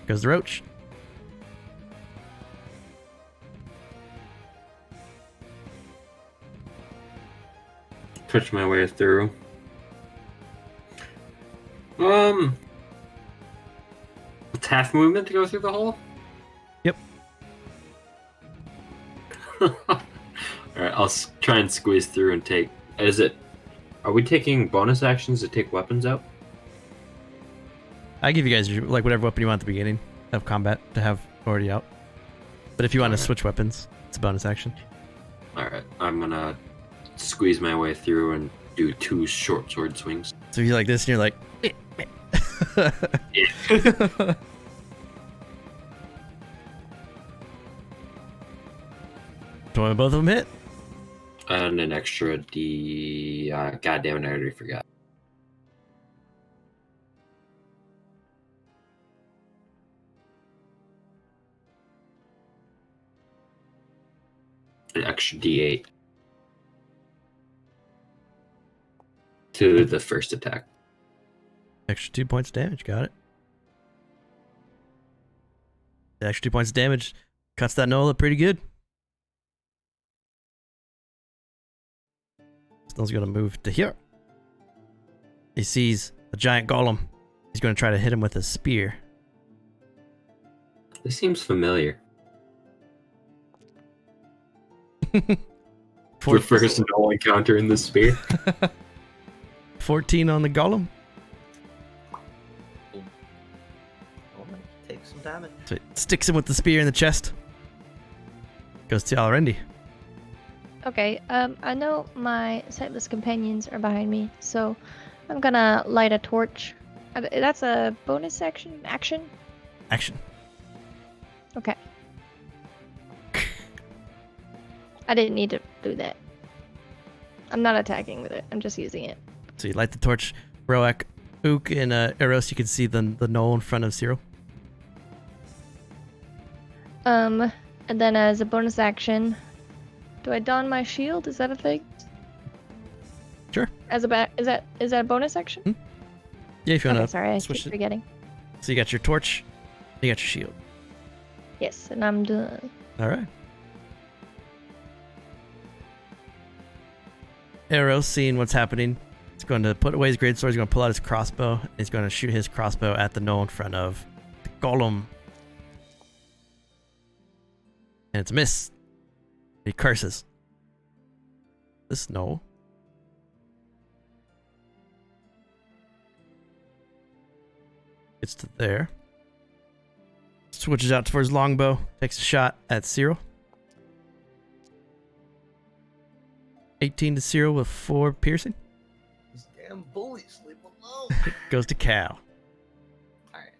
Goes the roach. Push my way through. It's half movement to go through the hole? Yep. Alright, I'll try and squeeze through and take... Are we taking bonus actions to take weapons out? I give you guys like whatever weapon you want at the beginning of combat to have already out. But if you want to Alright. switch weapons, it's a bonus action. Alright, I'm gonna squeeze my way through and do 2 short sword swings. So you're like this, and you're like. Yeah. Do both of them hit? And an extra D. God damn it, I already forgot. An extra D8 to the first attack. Extra 2 points of damage. Got it. The extra 2 points of damage cuts that Nola pretty good. Snow's gonna move to here. He sees a giant golem. He's gonna try to hit him with a spear. This seems familiar. For first no encounter in the spear. 14 on the golem. Oh, take some damage. So it sticks him with the spear in the chest. Goes to Alrendi. Okay, I know my sightless companions are behind me, so I'm gonna light a torch. That's a bonus action? Action? Action. Okay. I didn't need to do that. I'm not attacking with it, I'm just using it. So you light the torch. Roak, Ook, and Eros, you can see the knoll in front of Cyril. And then as a bonus action, do I don my shield? Is that a thing? Sure. As a is that a bonus action? Yeah, if you Okay, want to sorry, I keep switch it. forgetting. So you got your torch, you got your shield. Yes, and I'm done. All right. Eros, seeing what's happening, he's going to put away his greatsword. He's going to pull out his crossbow. And he's going to shoot his crossbow at the knoll in front of the golem. And it's a miss. He curses. This knoll. Gets to there. Switches out for his longbow. Takes a shot at Cyril. 18 to Cyril with 4 piercing. These damn bullies, leave them alone. Goes to Cal. Alright.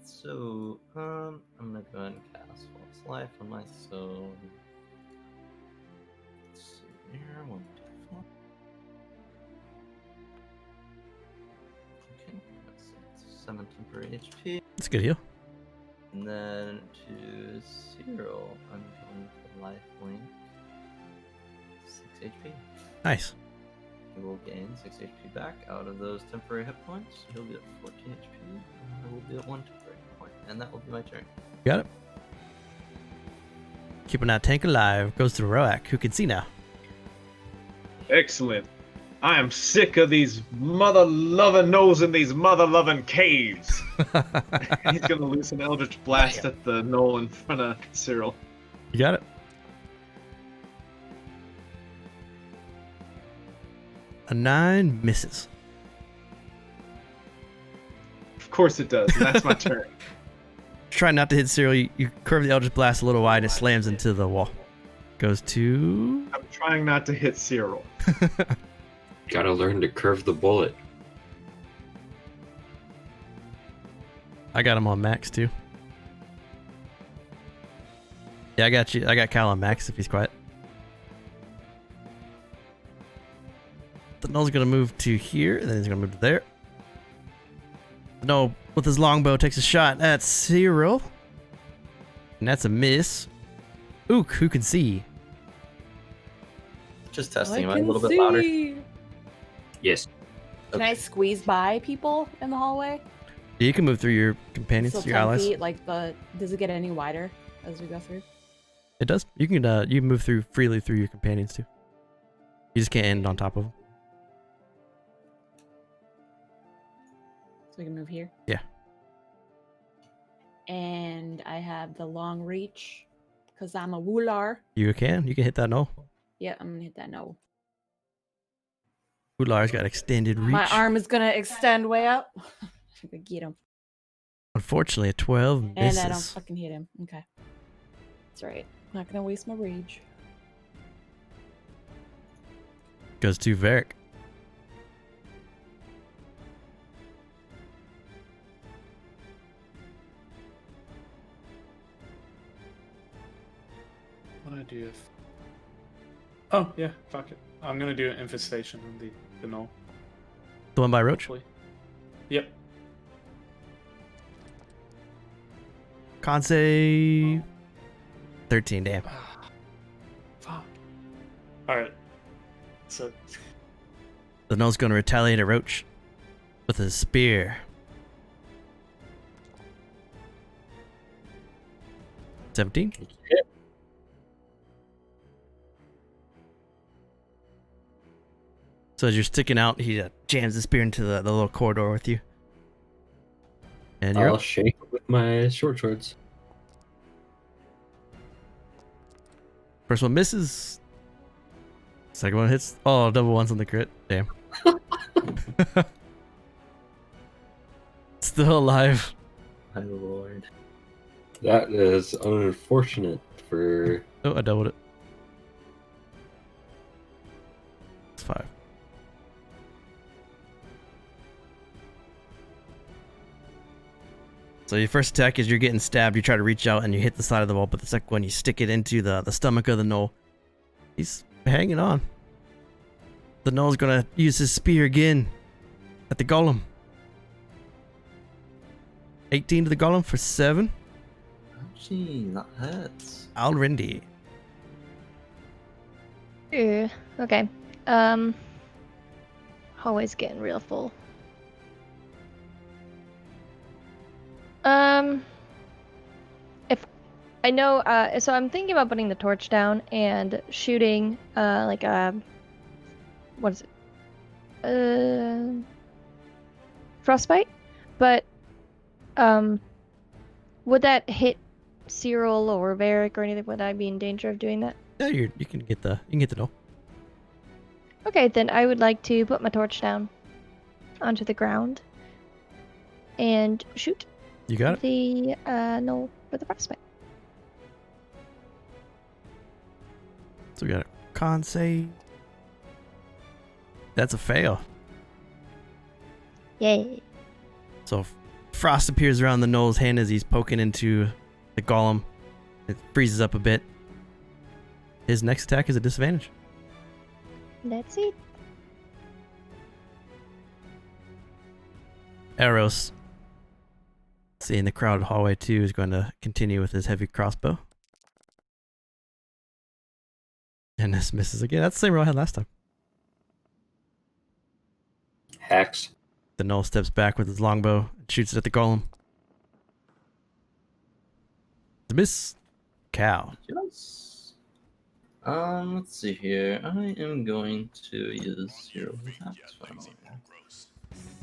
So, I'm gonna go ahead and cast False Life on my soul. Let's see here. 1, 2, 4. Okay, that's 7 temporary HP. That's a good heal. And then to Cyril, I'm going to life link 6 HP. Nice. He will gain 6 HP back out of those temporary hit points. He'll be at 14 HP, and I will be at 1 temporary hit point. And that will be my turn. Got it. Keeping that tank alive. Goes to Roak, who can see now. Excellent. I am sick of these mother-loving nose in these mother-loving caves. He's gonna loose an Eldritch Blast at the knoll in front of Cyril. You got it. A 9 misses. Of course it does, and that's my turn. Try not to hit Cyril. You curve the Eldritch Blast a little wide and it slams into the wall. Goes to... I'm trying not to hit Cyril. Gotta learn to curve the bullet. I got him on max too. Yeah, I got you. I got Cal on max if he's quiet. The Null's gonna move to here, and then he's gonna move to there. The Null, with his longbow, takes a shot at Cyril. And that's a miss. Ook, who can see? Just testing. Am I a little bit louder? Yes. Can I squeeze by people in the hallway? You can move through your companions, So your 10 allies. feet, like does it get any wider as we go through? It does. You can move through freely through your companions too. You just can't end on top of them. So we can move here? Yeah. And I have the long reach because I'm a Woolar. You can hit that Null. Yeah, I'm gonna hit that no. Ular's got extended reach. My arm is gonna extend way up. I could get him. Unfortunately, a 12 misses. And I don't fucking hit him. Okay. That's right. Not gonna waste my rage. Goes to Varric. What do I do if... Oh, yeah, fuck it. I'm gonna do an infestation on the null. The one by Roach? Hopefully. Yep. Con save. 13, damn. Fuck. Alright. So... The Null's going to retaliate at Roach with his spear. 17? Yeah. So as you're sticking out, he jams the spear into the little corridor with you. And you're I'll up. shake it with my short swords. First one misses. Second one hits. Oh, double ones on the crit. Damn. Still alive. My lord. That is unfortunate for... Oh, I doubled it. It's 5. So your first attack is you're getting stabbed, you try to reach out and you hit the side of the wall, but the second one you stick it into the stomach of the Gnoll. He's hanging on. The Gnoll's gonna use his spear again at the Golem. 18 to the Golem for 7. Gee, that hurts. Already. Ew, okay. Always getting real full. If I know, so I'm thinking about putting the torch down and shooting, like a, what is it? Frostbite, but, would that hit Cyril or Varric or anything? Would I be in danger of doing that? Yeah, you can get the Gnoll. Okay, then I would like to put my torch down onto the ground and shoot You got it. the Gnoll for the frostbite. So we got a con save. That's a fail. Yay. So frost appears around the Gnoll's hand as he's poking into the Golem. It freezes up a bit. His next attack is a disadvantage. That's it. Eros, seeing the crowded hallway too, is going to continue with his heavy crossbow. And this misses again. That's the same roll I had last time. Hacks. The Gnoll steps back with his longbow and shoots it at the Golem. The miss. Cow. Yes. Let's see here. I am going to use Cyril's attacks for a moment.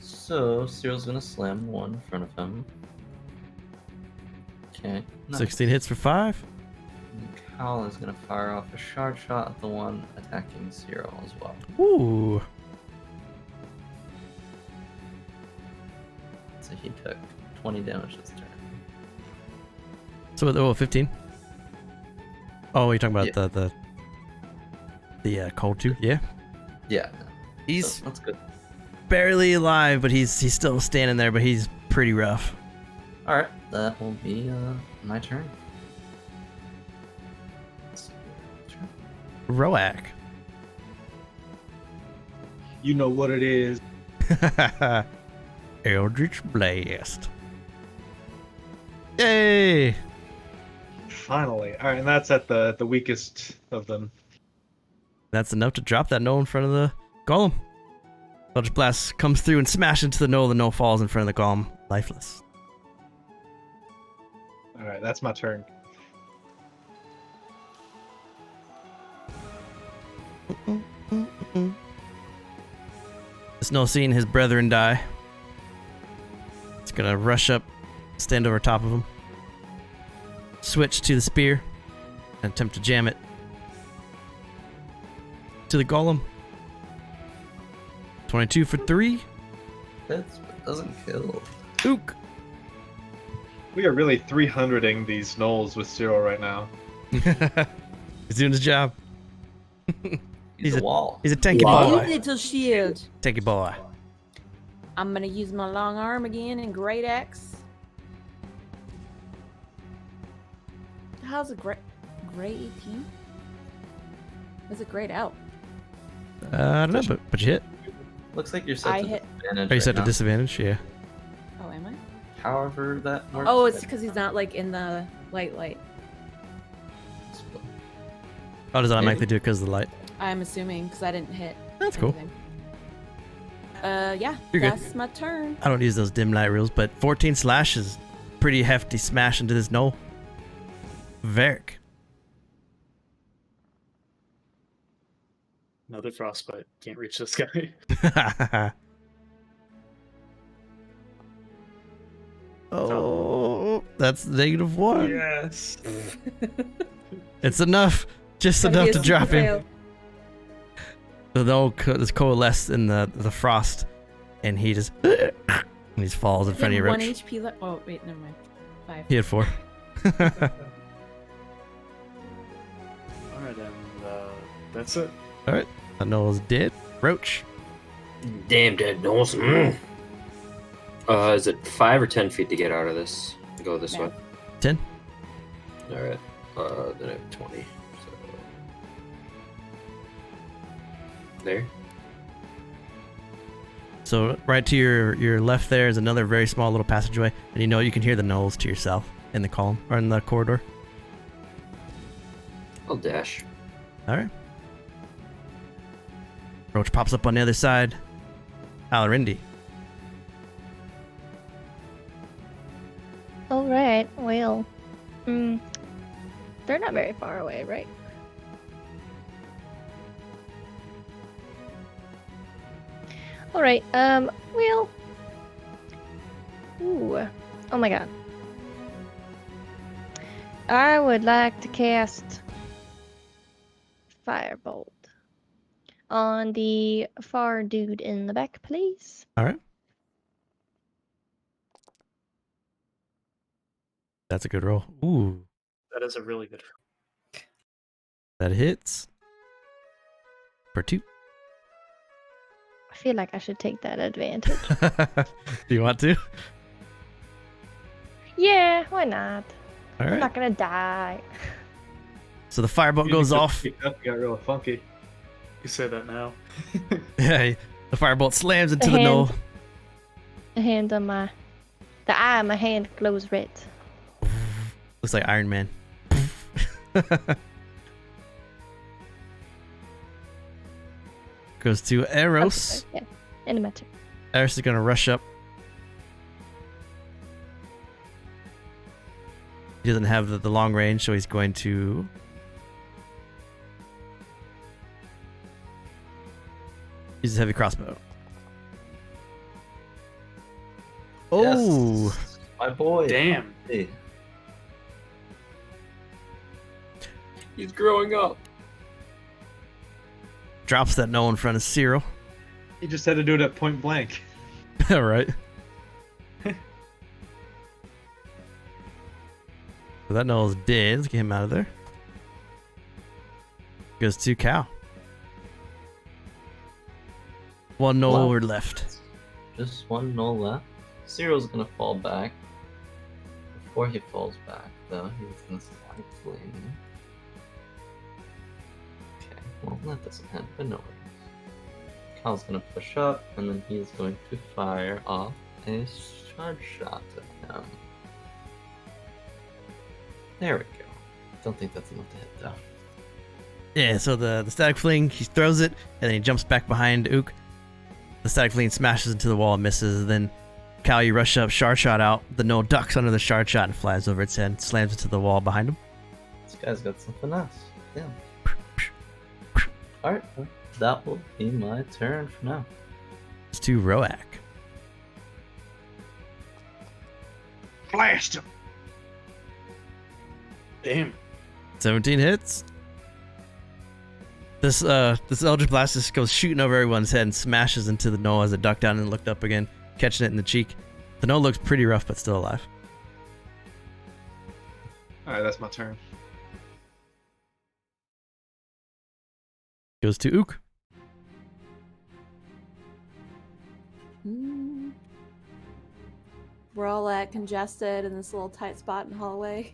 So, Cyril's gonna slam one in front of him. Okay. Nice. 16 hits for 5. And Cal is gonna fire off a shard shot at the one attacking Cyril as well. Ooh. So he took 20 damage this turn. So, 15. Oh, you're talking about the cold too? Yeah. Yeah. He's So, that's good. barely alive, but he's still standing there, but he's pretty rough. Alright, that will be my turn. Let's see. Turn. Roak. You know what it is. Eldritch Blast. Yay! Finally. Alright, and that's at the weakest of them. That's enough to drop that Gnoll in front of the Golem. Eldritch Blast comes through and smashes into the Gnoll. The Gnoll falls in front of the Golem, lifeless. Alright, that's my turn. The Gnoll, seeing his brethren die, it's gonna rush up, stand over top of him, switch to the spear, and attempt to jam it to the Golem. 22 for 3. Hits, but doesn't kill. Ook. We are really 300ing these gnolls with Cyril right now. He's doing his job. He's a wall. He's a tanky Wow. You boy. little shield. Tanky boy. I'm gonna use my long arm again and great axe. How's a great 18? What's a great out? I don't know, but you hit. Looks like you're set to hit. disadvantage. Are you set right to now. disadvantage? Yeah. Oh, am I? However that works. Oh, it's because he's not like in the light. Oh, does that Maybe. automatically do it because of the light? I'm assuming because I didn't hit. That's cool. anything. Yeah, You're good. that's my turn. I don't use those dim light rules, but 14 slash is pretty hefty smash into this gnoll. Varric. Another frostbite. Can't reach this guy. Oh, that's -1. Yes. It's enough. Just Gotta be enough a to super drop him. fail. The gnoll is coalesced in the frost, and he just and he falls in He front of had you, 1 Roach. HP left. Oh, wait, never mind. 5. He had 4. Alright, and that's it. Alright, the gnoll's dead. Roach. Damn dead gnolls. Is it 5 or 10 feet to get out of this? Go this No. way. 10. Alright. Then I have 20. So... There. So right to your left there is another very small little passageway, and you can hear the gnolls to yourself in the column or in the corridor. I'll dash. All right. Roach pops up on the other side. Alrindi. All right. Well, they're not very far away, right? All right. Well. Ooh. Oh my god. I would like to cast Firebolt on the far dude in the back, please. All right. That's a good roll. Ooh, That is a really good. that hits. For 2. I feel like I should take that advantage. Do you want to? Yeah, why not? All I'm right. not gonna die. So the firebolt goes off. You got real funky. You say that now. Yeah, the firebolt slams into The the hand. gnoll. The hand on my, the eye on my hand glows red. Looks like Iron Man. Goes to Eros. Okay, yeah, end of my turn. Eros is gonna rush up. He doesn't have the long range, so he's going to use his heavy crossbow. Oh, Yes, my boy. Damn. Hey, He's growing up. drops that no in front of Cyril. He just had to do it at point blank. All right. So that Noel's dead. Let's get him out of there. Goes to Cow. One Noel Wow. left. just one null left. Cyril's gonna fall back. Before he falls back, though, he's gonna slide flame. Okay, well that doesn't happen, but no worries. Cal's gonna push up, and then he's going to fire off a charge shot at him. There we go. Don't think that's enough to hit though. Yeah, so the static fling, he throws it, and then he jumps back behind Ook. The static fling smashes into the wall and misses. Then Cal, you rush up, shard shot out. The Noel ducks under the shard shot and flies over its head, slams into the wall behind him. This guy's got some finesse. Yeah. Alright, well, that will be my turn for now. It's to Roak. Blast him! Damn. 17 hits. This Eldritch Blast just goes shooting over everyone's head and smashes into the Noel as it ducked down and looked up again, catching it in the cheek. The Noel looks pretty rough, but still alive. All right, that's my turn. Goes to Ook. We're all congested in this little tight spot in the hallway.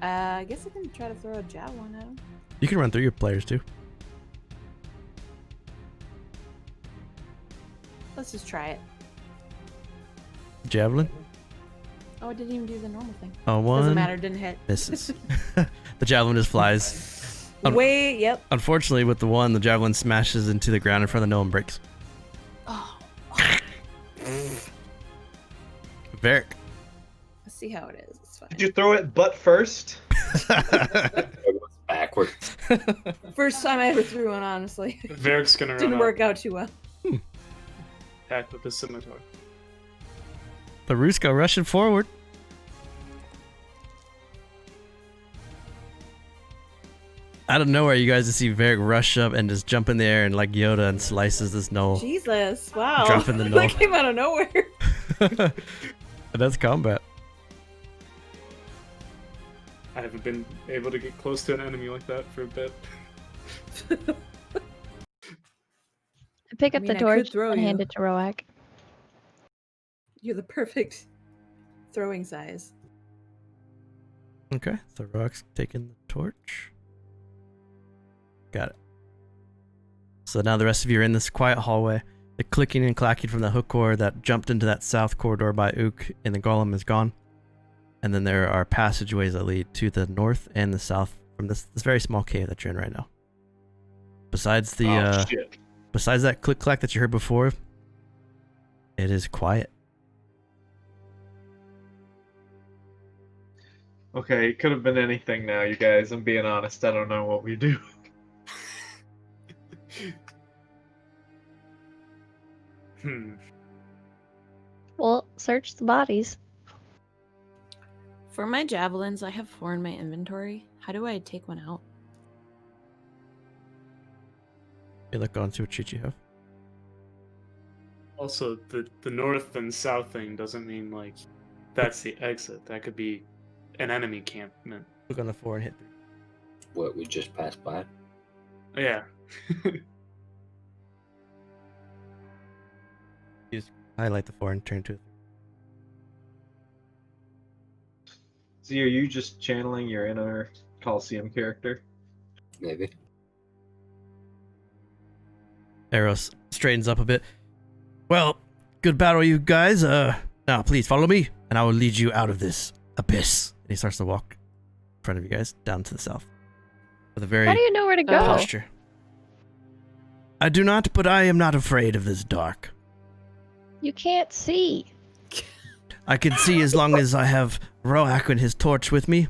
I guess I can try to throw a javelin at him. You can run through your players too. Let's just try it. Javelin. Oh, I didn't even do the normal thing. On one. Doesn't matter, didn't hit. Misses. The javelin just flies. Wait, yep. Unfortunately, with the one, the javelin smashes into the ground in front of no one breaks. Oh. Varric. Let's see how it is. It's fine. Did you throw it butt first? It goes backwards. First time I ever threw one, honestly. Varric's gonna run Didn't up, work out too well. attack with the scimitar. The Roots go rushing forward. Out of nowhere, you guys just see Varric rush up and just jump in the air and like Yoda and slices this gnoll. Jesus, wow. Dropping the That gnoll. came out of nowhere. That's combat. I haven't been able to get close to an enemy like that for a bit. I pick up mean, the I could torch throw and you. hand it to Roak. You're the perfect throwing size. Okay, the Rock's taking the torch. Got it. So now the rest of you are in this quiet hallway. The clicking and clacking from the hook core that jumped into that south corridor by Ook in the golem is gone. And then there are passageways that lead to the north and the south from this very small cave that you're in right now. Besides the Shit. besides that click clack that you heard before, it is quiet. Okay, it could have been anything now, you guys. I'm being honest. I don't know what we do. Well, search the bodies. For my javelins, I have 4 in my inventory. How do I take one out? You look on, see what sheet you have. Also, the north and south thing doesn't mean like that's the exit. That could be an enemy campment. Look on the 4 and hit 3. What, we just passed by? Yeah. Highlight the 4 and turn to it. Z, are you just channeling your inner Coliseum character? Maybe. Eros straightens up a bit. Well, good battle, you guys. Now please follow me, and I will lead you out of this abyss. And he starts to walk in front of you guys down to the south with a very How do you know where to go? posture. I do not, but I am not afraid of this dark. You can't see. I can see as long as I have Roak and his torch with me.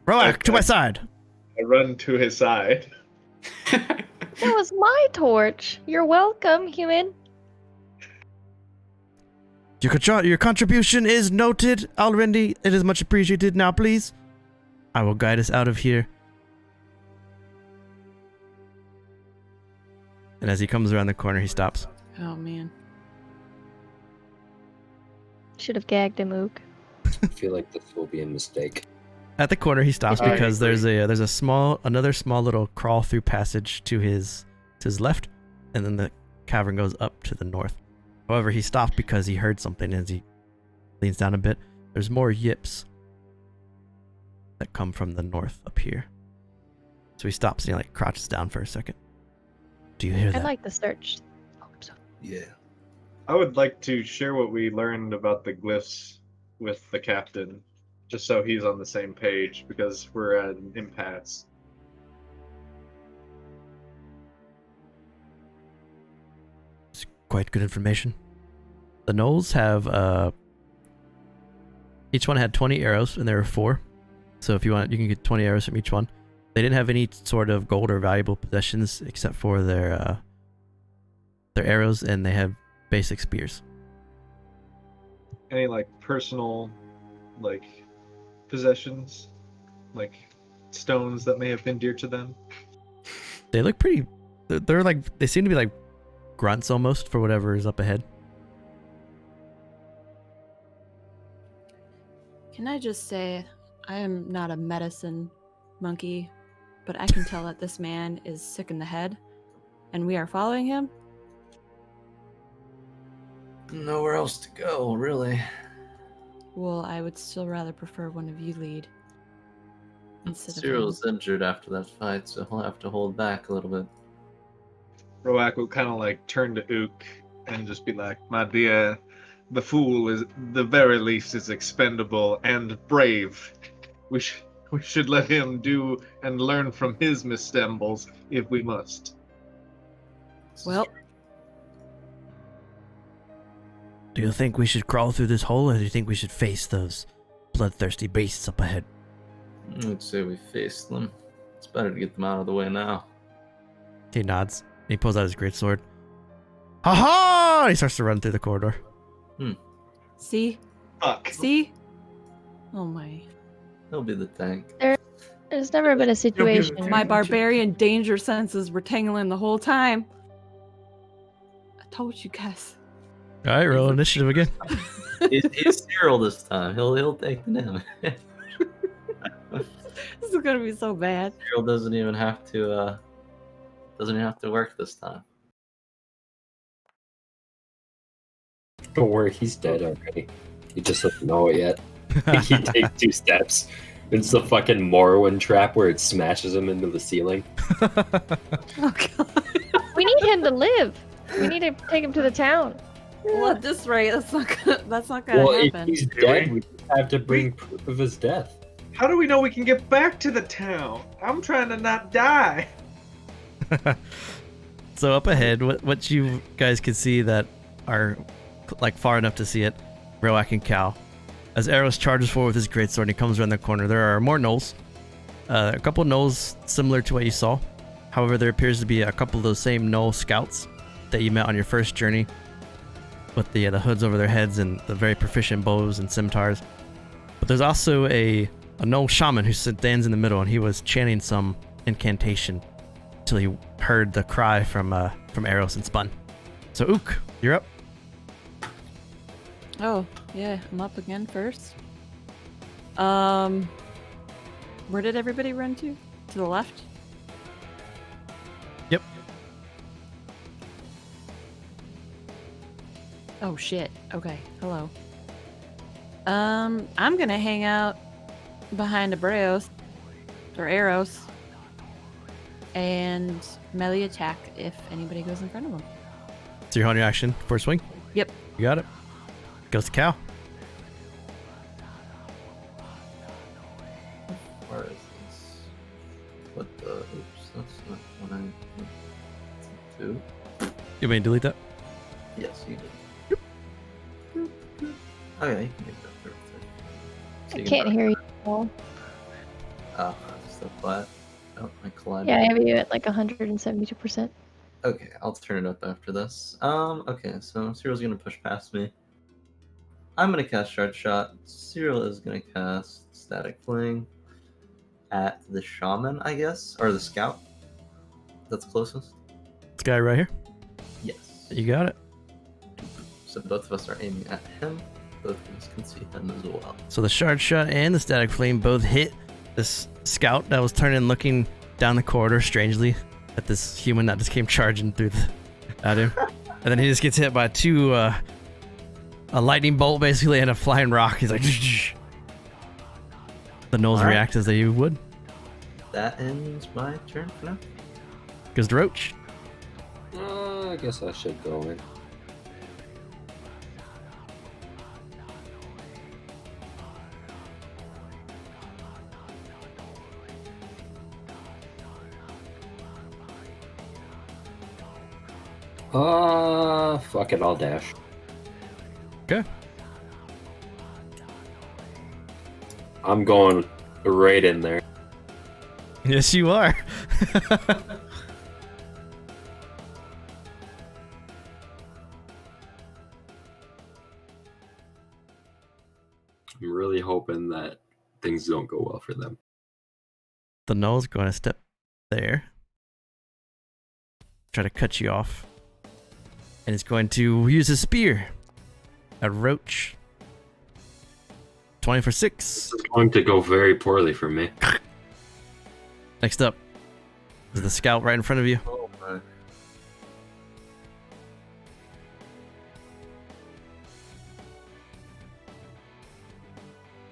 Roak, to my side. I run to his side. That was my torch. You're welcome, human. Your contribution is noted, Alrendi. It is much appreciated. Now, please, I will guide us out of here. And as he comes around the corner, he stops. Oh, man. Should have gagged him, Ook. I feel like this will be a mistake. At the corner, he stops I because agree. there's another small little crawl through passage to his left, and then the cavern goes up to the north. However, he stopped because he heard something as he leans down a bit. There's more yips that come from the north up here. So he stops and he like crouches down for a second. Do you hear I'd that? like to search. Oh, I'm sorry. Yeah. I would like to share what we learned about the glyphs with the captain, just so he's on the same page, because we're at an impasse. It's quite good information. The gnolls have each one had 20 arrows, and there were 4. So if you want, you can get 20 arrows from each one. They didn't have any sort of gold or valuable possessions except for their arrows, and they have basic spears. Any like personal, like possessions, like stones that may have been dear to them? They look pretty. They're like, they seem to be like grunts almost for whatever is up ahead. Can I just say, I am not a medicine monkey, but I can tell that this man is sick in the head, and we are following him. Nowhere else to go, really. Well, I would still rather prefer one of you lead instead of him. Cyril's injured after that fight, so he'll have to hold back a little bit. Roak will kind of like turn to Ook and just be like, "My dear, the fool is, the very least, is expendable and brave. We should let him do and learn from his misstembles if we must." Well, Do you think we should crawl through this hole, or do you think we should face those bloodthirsty beasts up ahead? I'd say we face them. It's better to get them out of the way now. He nods. He pulls out his greatsword. Ha ha! He starts to run through the corridor. see? Fuck. See? Oh my. He'll be the tank. There's never been a situation. My barbarian danger senses were tingling the whole time. I told you guys. All right, roll initiative again. He's Cyril this time. He'll take the damage. This is gonna be so bad. Cyril doesn't even have to work this time. Don't worry, he's dead already. He just doesn't know it yet. He takes 2 steps. It's the fucking Morrowind trap where it smashes him into the ceiling. Oh god. We need him to live. We need to take him to the town. Well, at this rate, that's not gonna Well, if happen. he's dead, we just have to bring proof of his death. How do we know we can get back to the town? I'm trying to not die. So up ahead, what you guys can see that are like far enough to see it, Roak and Cal. As Eros charges forward with his greatsword and he comes around the corner, there are more gnolls. A couple gnolls similar to what you saw. However, there appears to be a couple of those same gnoll scouts that you met on your first journey, with the hoods over their heads and the very proficient bows and scimitars. But there's also a gnoll shaman who stands in the middle, and he was chanting some incantation until he heard the cry from Eros and spun. So Ook, you're up. Oh, yeah, I'm up again first. Where did everybody run to? To the left? Yep. Oh shit. Okay, hello. I'm gonna hang out behind Brews or Eros and melee attack if anybody goes in front of them. So you're on your action for a swing? Yep. You got it. Goes to Cal. Where is this? What the? Oops, that's not what I. 2. You may delete that. Yes, you did. Okay, you can make that third. So I you can't can hear you. Paul. Oh, still flat. Oh, I collided. Yeah, I have you at like 172%. Okay, I'll turn it up after this. Okay, so Cyril's gonna push past me. I'm gonna cast Shard Shot. Cyril is gonna cast Static Fling at the Shaman, I guess, or the Scout. That's closest. This guy right here. Yes. You got it. So both of us are aiming at him. Both of us can see him as well. So the shard shot and the static flame both hit this scout that was turning looking down the corridor strangely at this human that just came charging through at him. And then he just gets hit by a lightning bolt basically and a flying rock. He's like, the gnolls Alright. react as they would. That ends my turn for now. Goes to Roach. I guess I should go in. Fuck it, I'll dash. Okay. I'm going right in there. Yes, you are. I'm really hoping that things don't go well for them. The gnolls going to step there. Try to cut you off. And it's going to use a spear at Roach. 20 for 6. This is going to go very poorly for me. Next up is the scout right in front of you. Oh my.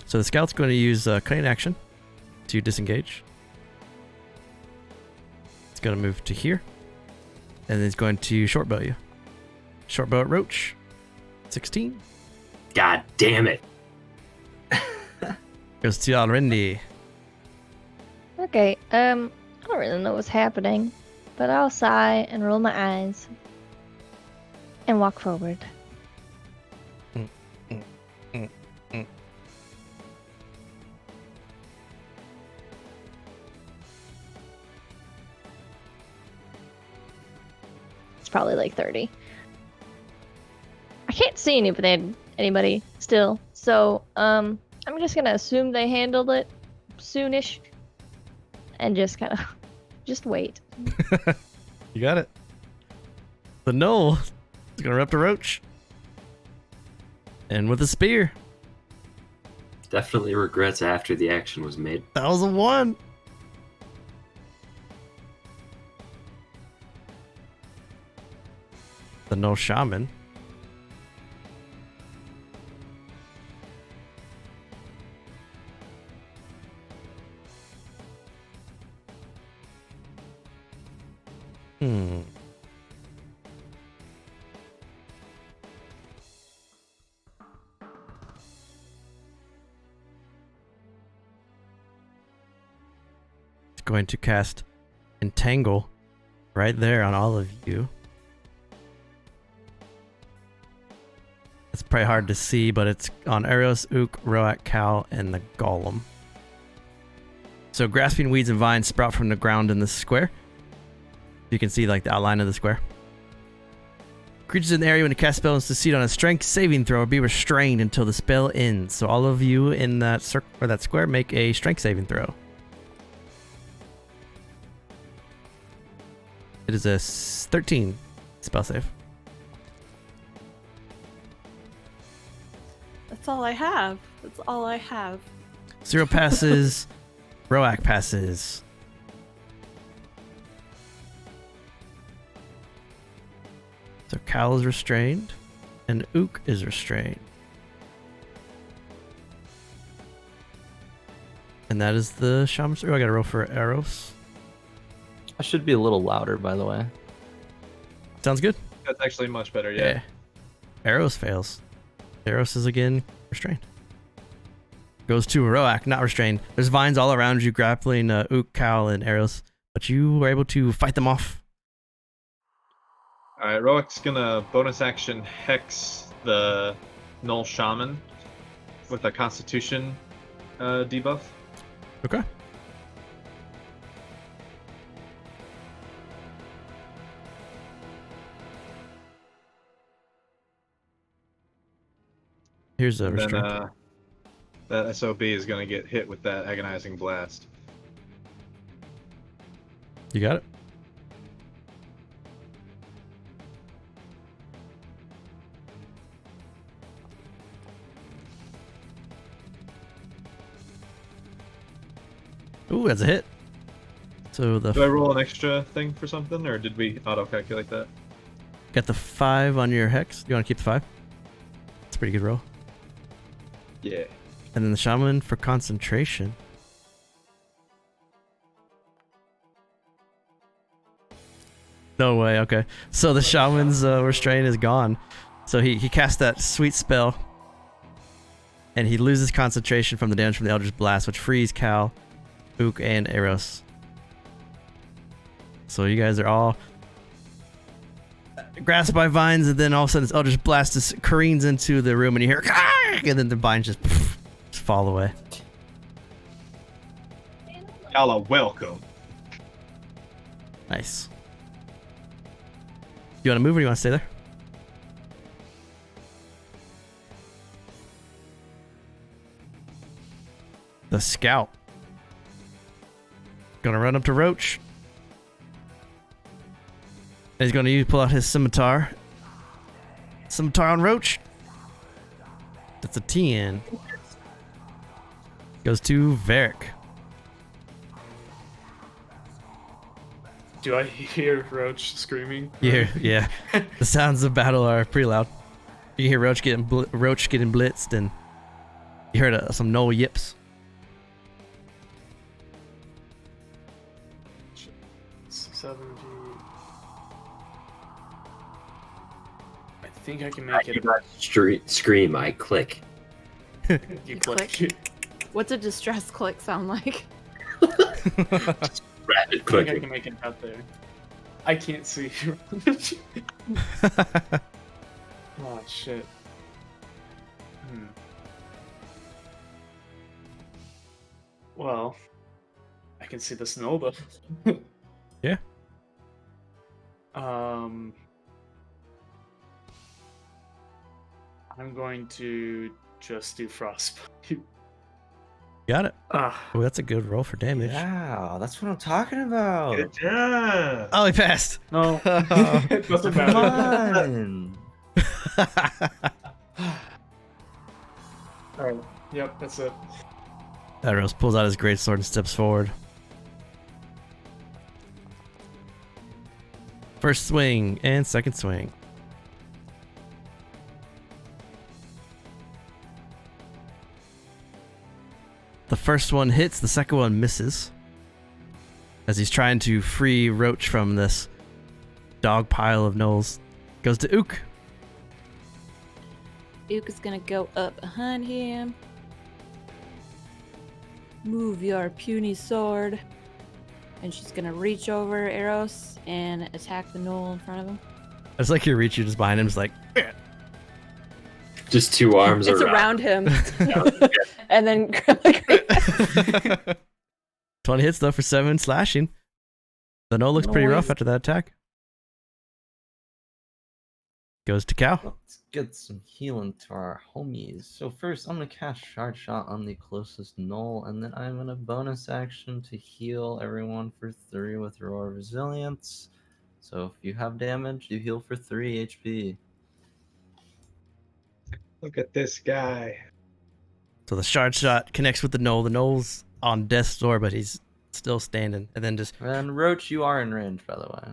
So the scout's going to use cutting action to disengage. It's going to move to here. And it's going to short bow you. Short bow at Roach. 16. God damn it. Goes to Alrendi. Okay, I don't really know what's happening, but I'll sigh and roll my eyes and walk forward. It's probably like 30. I can't see anybody still, so I'm just gonna assume they handled it soonish and just kind of just wait. You got it. The Knoll is going to rip the Roach. And with a spear. Definitely regrets after the action was made. That was a 1. The Knoll Shaman. It's going to cast Entangle right there on all of you. It's probably hard to see, but it's on Eros, Ook, Roak, Cal, and the Golem. So grasping weeds and vines sprout from the ground in this square. You can see like the outline of the square. Creatures in the area when it casts spell and succeed on a strength saving throw or be restrained until the spell ends. So all of you in that circle or that square make a strength saving throw. It is a 13 spell save. That's all I have. That's all I have. Zero passes. Roak passes. So Cal is restrained, and Ook is restrained. And that is the Shaman's. Oh, I gotta roll for Eros. I should be a little louder, by the way. Sounds good. That's actually much better, yeah. Eros fails. Eros is again restrained. Goes to Roak, not restrained. There's vines all around you grappling Ook, Cal, and Eros, but you were able to fight them off. Alright, Roak's gonna bonus action hex the Knoll Shaman with a Constitution debuff. Okay. Here's a And restraint. then that SOB is gonna get hit with that Agonizing Blast. You got it. Ooh, that's a hit. So the Do I roll an extra thing for something, or did we auto-calculate that? got the 5 on your hex. You want to keep the 5? It's a pretty good roll. Yeah. And then the shaman for concentration. No way. Okay. So the shaman's restraint is gone. So he casts that sweet spell, and he loses concentration from the damage from the Eldritch Blast, which frees Cal, Ook, and Eros. So you guys are all grasped by vines, and then all of a sudden this Eldritch Blast just careens into the room, and you hear, and then the vines just fall away. Y'all are welcome. Nice. You want to move, or you want to stay there? The scout. Gonna run up to Roach. And he's gonna pull out his scimitar. Scimitar on Roach. That's a 10. Goes to Varric. Do I hear Roach screaming? Yeah. The sounds of battle are pretty loud. You hear Roach getting blitzed, and you heard some Knoll yips. 70. I think I can make I it. do not scream, I click. You click. click. What's a distress click sound like? Rapid I think I clicking. can make it out there. I can't see. Oh shit. Well, I can see the snow though. Yeah. I'm going to just do frostbite. Got it. Ah, Oh, that's a good roll for damage. Yeah, that's what I'm talking about. Good job. Oh, he passed. no. It doesn't Come matter. on. Alright. Yep, that's it. Adros pulls out his greatsword and steps forward. First swing and second swing. The first one hits, the second one misses. As he's trying to free Roach from this dog pile of gnolls. Goes to Ook. Ook is gonna go up behind him. Move your puny sword. And she's gonna reach over Eros and attack the gnoll in front of him. It's like you reach, you just behind him, it's like, Just two arms It's around him. And then like 20 hits though for 7 slashing. The gnoll looks pretty rough Noise. after that attack. Goes to Cow. Let's get some healing to our homies. So first, I'm gonna cast Shard Shot on the closest gnoll, and then I'm gonna bonus action to heal everyone for 3 with Roar Resilience. So if you have damage, you heal for 3 HP. Look at this guy. So the shard shot connects with the gnoll. The gnoll's on death's door, but he's still standing. And then just And Roach, you are in range, by the way.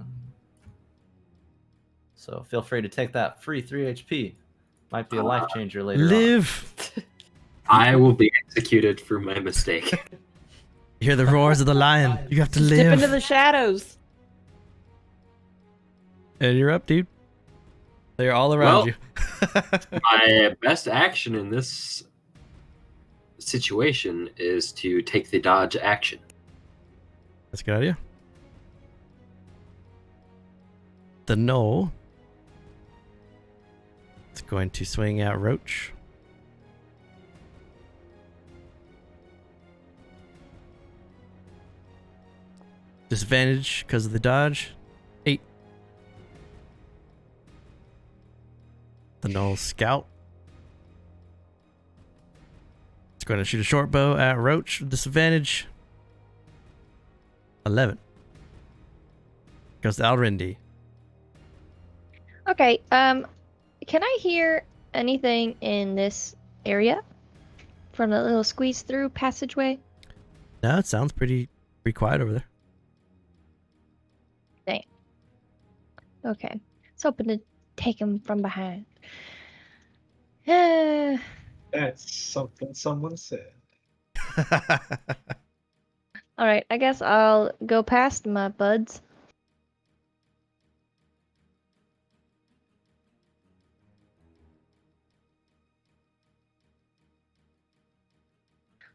So feel free to take that free 3 HP. Might be a life changer later on. live. I will be executed for my mistake. You hear the roars of the lion. You have to dip live. into the shadows. And you're up, dude. They're all around Well, you. My best action in this situation is to take the dodge action. That's a good idea. The gnoll is going to swing at Roach. Disadvantage because of the dodge. 8. The gnoll scout. It's going to shoot a short bow at Roach with disadvantage. 11. Goes to Alrendi. Okay, can I hear anything in this area from the little squeeze through passageway? No, it sounds pretty quiet over there. Dang. Okay. I was hoping to take him from behind. That's something someone said. Alright, I guess I'll go past my buds.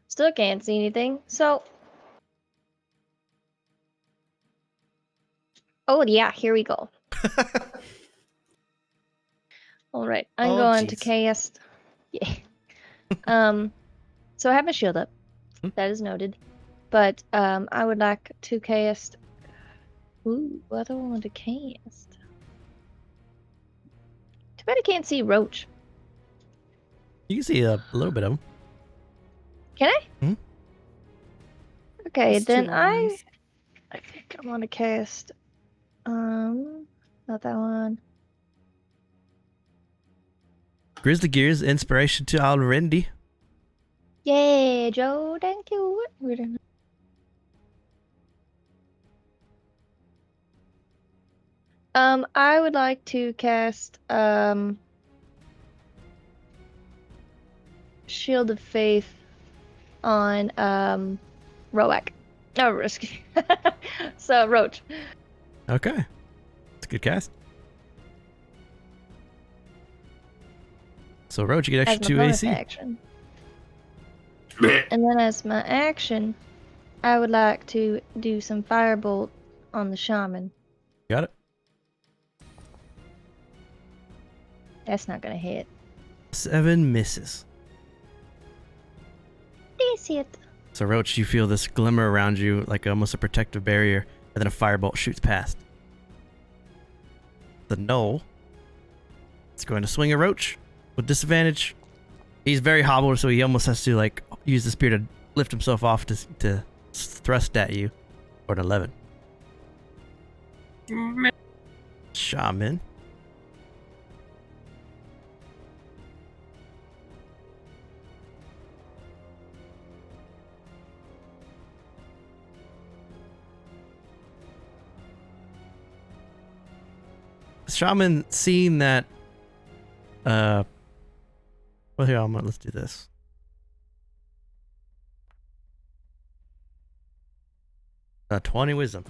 Still can't see anything, so... Oh yeah, here we go. Alright, I'm Oh, going to jeez. cast... Yeah. So I have my shield up. That is noted. But, I would like to cast... Ooh, what do I want to cast? Too bad I can't see Roach. You can see a little bit of him. Can I? Hmm? Okay, It's then two I arms. think I want to cast not that one. Grizzly Gears, inspiration to Alrendi. Yay, Joe, thank you. I would like to cast Shield of Faith on Roak. No, risk. So Roach. Okay. It's a good cast. So Roach, you get As extra my 2 bonus AC. action. And then as my action, I would like to do some firebolt on the shaman. Got it. That's not gonna hit. 7 misses. That's it. So Roach, you feel this glimmer around you, like almost a protective barrier, and then a firebolt shoots past. The Knoll is going to swing a Roach with disadvantage. He's very hobbled, so he almost has to like use the spear to lift himself off to thrust at you. For an 11. Shaman. Shaman, seeing that, well, here, let's do this. A 20 wisdom.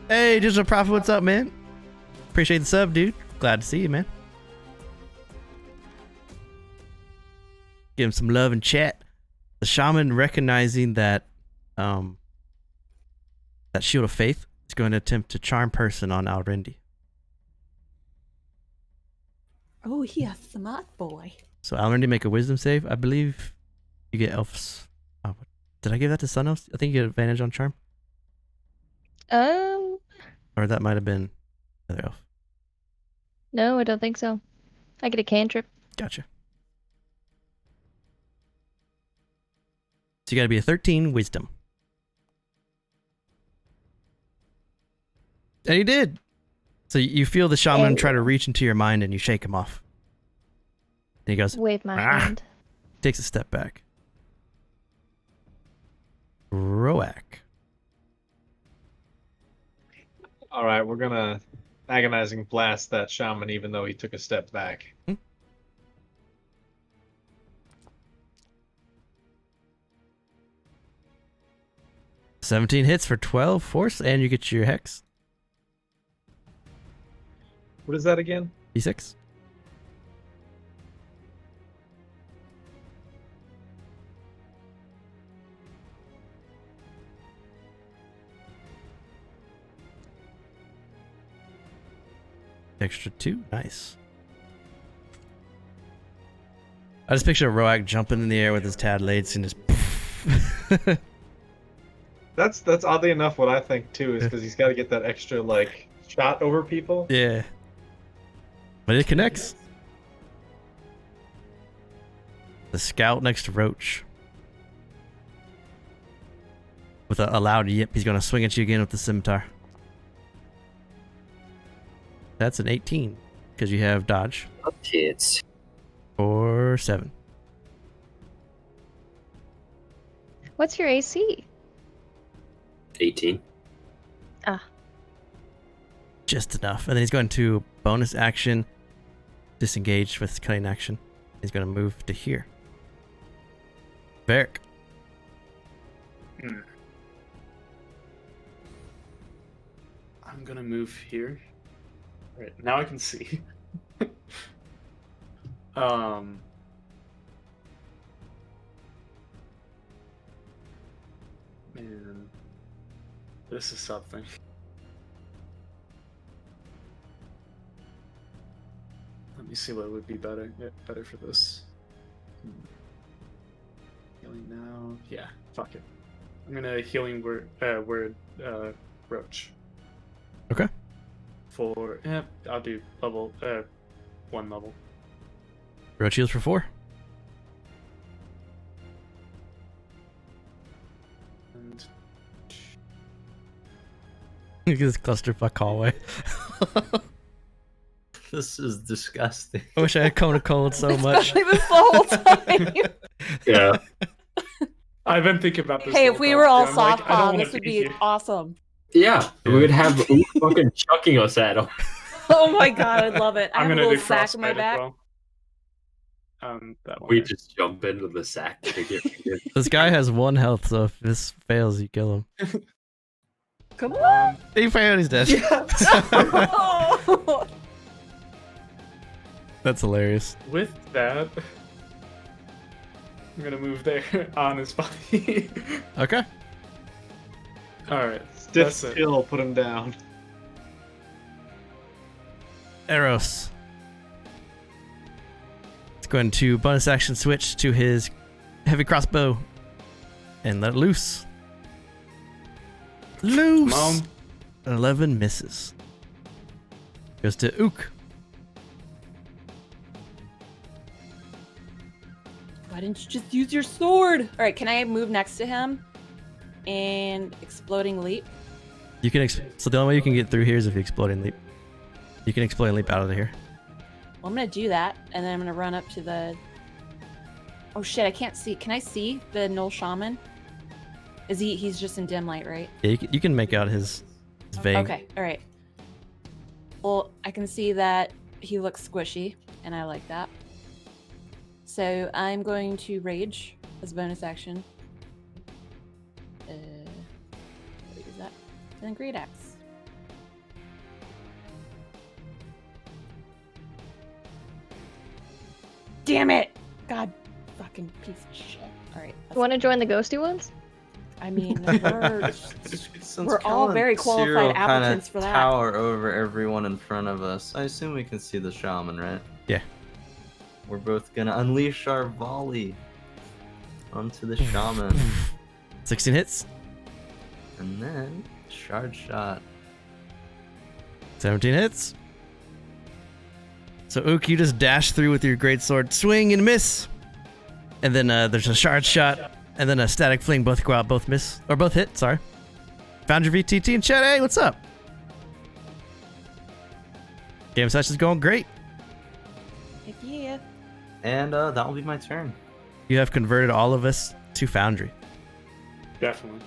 Hey, Digital Prophet, what's up, man? Appreciate the sub, dude. Glad to see you, man. Give him some love and chat. The shaman, recognizing that, that Shield of Faith, is going to attempt to charm person on Alrendi. Oh, he a smart boy. So Alrendi, make a wisdom save. I believe you get elves. Oh, did I give that to Sun Elves? I think you get advantage on charm. Or that might have been other elf. No, I don't think so. I get a cantrip. Gotcha. So you gotta be a 13 wisdom. And he did. So you feel the shaman try to reach into your mind and you shake him off. And he goes, Wave my hand. Takes a step back. Roak. Alright, we're gonna agonizing blast that shaman even though he took a step back. 17 hits for 12 force, and you get your hex. What is that again? D6. Extra 2. Nice. I just picture Roak jumping in the air with his tad blades and just That's oddly enough what I think too, is because he's got to get that extra like shot over people. Yeah. But it connects. The scout next to Roach. With a loud yip, he's going to swing at you again with the scimitar. That's an 18, because you have dodge. Up tits. Or 7. What's your AC? 18. Ah. Just enough. And then he's going to bonus action, disengage with cutting action. He's going to move to here. Varric. I'm gonna move here. Alright, now I can see. Man, this is something. Let me see what would be better. Yeah, better for this. Healing now. Yeah, fuck it. I'm gonna healing word Roach. Okay. For I'll do level 1 level. Roach heals for 4. And Look at this clusterfuck hallway. This is disgusting. I wish I had Cone of Cold so much. Especially this the whole time. Yeah. I've been thinking about this. Hey, the if we whole were time, all too. I'm like, soft I don't paw, wanna this would be be here. awesome. Yeah. We would have Ook fucking chucking us at him. Oh my god, I love it. I I'm have a gonna do little sack in my frostbite as back. well. That one. We there. just jump into the sack to get rid This guy has 1 health, so if this fails, you kill him. Come on. He failed, he's dead. Oh. That's hilarious. With that, I'm gonna move there on his body. Okay. All right. Stiff That's it. skill, put him down. Eros. It's going to bonus action switch to his heavy crossbow and let it loose. Loose! Mom. 11 misses. Goes to Ook. Why didn't you just use your sword? All right, can I move next to him and exploding leap? You can so the only way you can get through here is if you explode and leap. You can explode and leap out of here. Well, I'm gonna do that, and then I'm gonna run up to the. Oh shit! I can't see. Can I see the Knoll Shaman? Is he? He's just in dim light, right? Yeah, you can make out his vague. Okay. All right. Well, I can see that he looks squishy, and I like that. So I'm going to rage as a bonus action. What is that? And then great axe. Damn it! God, fucking piece of shit. All right. You want to join the ghosty ones? I mean, we're Since We're all Cal very and qualified Cyril kinda applicants for that. Tower over everyone in front of us. I assume we can see the shaman, right? Yeah. We're both gonna unleash our volley onto the shaman, 16 hits. and then shard shot. 17 hits. So Ook, you just dash through with your greatsword, swing and miss. And then there's a shard shot, and then a static fling. Both go out, both miss, or both hit. Sorry. Foundry VTT and chat. Hey, what's up? Game session's going great. Heck yeah. And that will be my turn. You have converted all of us to Foundry. Definitely.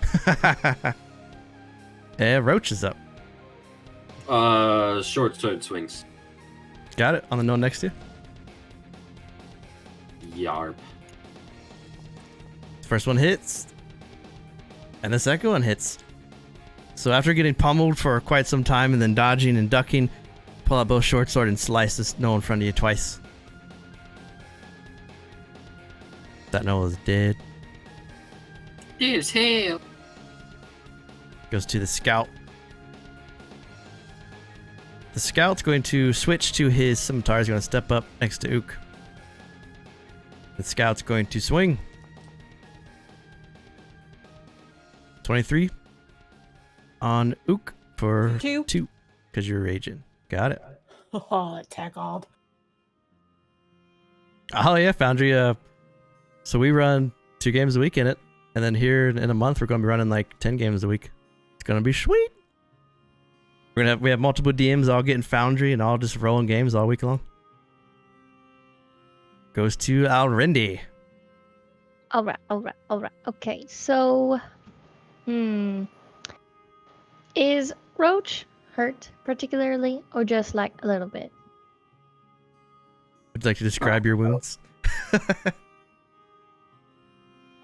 And Roach is up. Short sword swings. Got it on the note next to you. Yarp. First one hits, and the second one hits. So after getting pummeled for quite some time and then dodging and ducking, pull out both short sword and slice this Noah in front of you twice. That Noah is dead. Dead as hell. Goes to the scout. The scout's going to switch to his scimitar. He's going to step up next to Ook. The scout's going to swing. 23 on Ook for 2 because you're raging. Got it. Oh, attack ob. Oh yeah, Foundry. So we run 2 games a week in it, and then here in a month we're going to be running like 10 games a week. It's going to be sweet. We have multiple DMs all getting Foundry and all just rolling games all week long. Goes to Alrendi. All right. Okay, so, is Roach hurt particularly, or just like a little bit? Would you like to describe your wounds?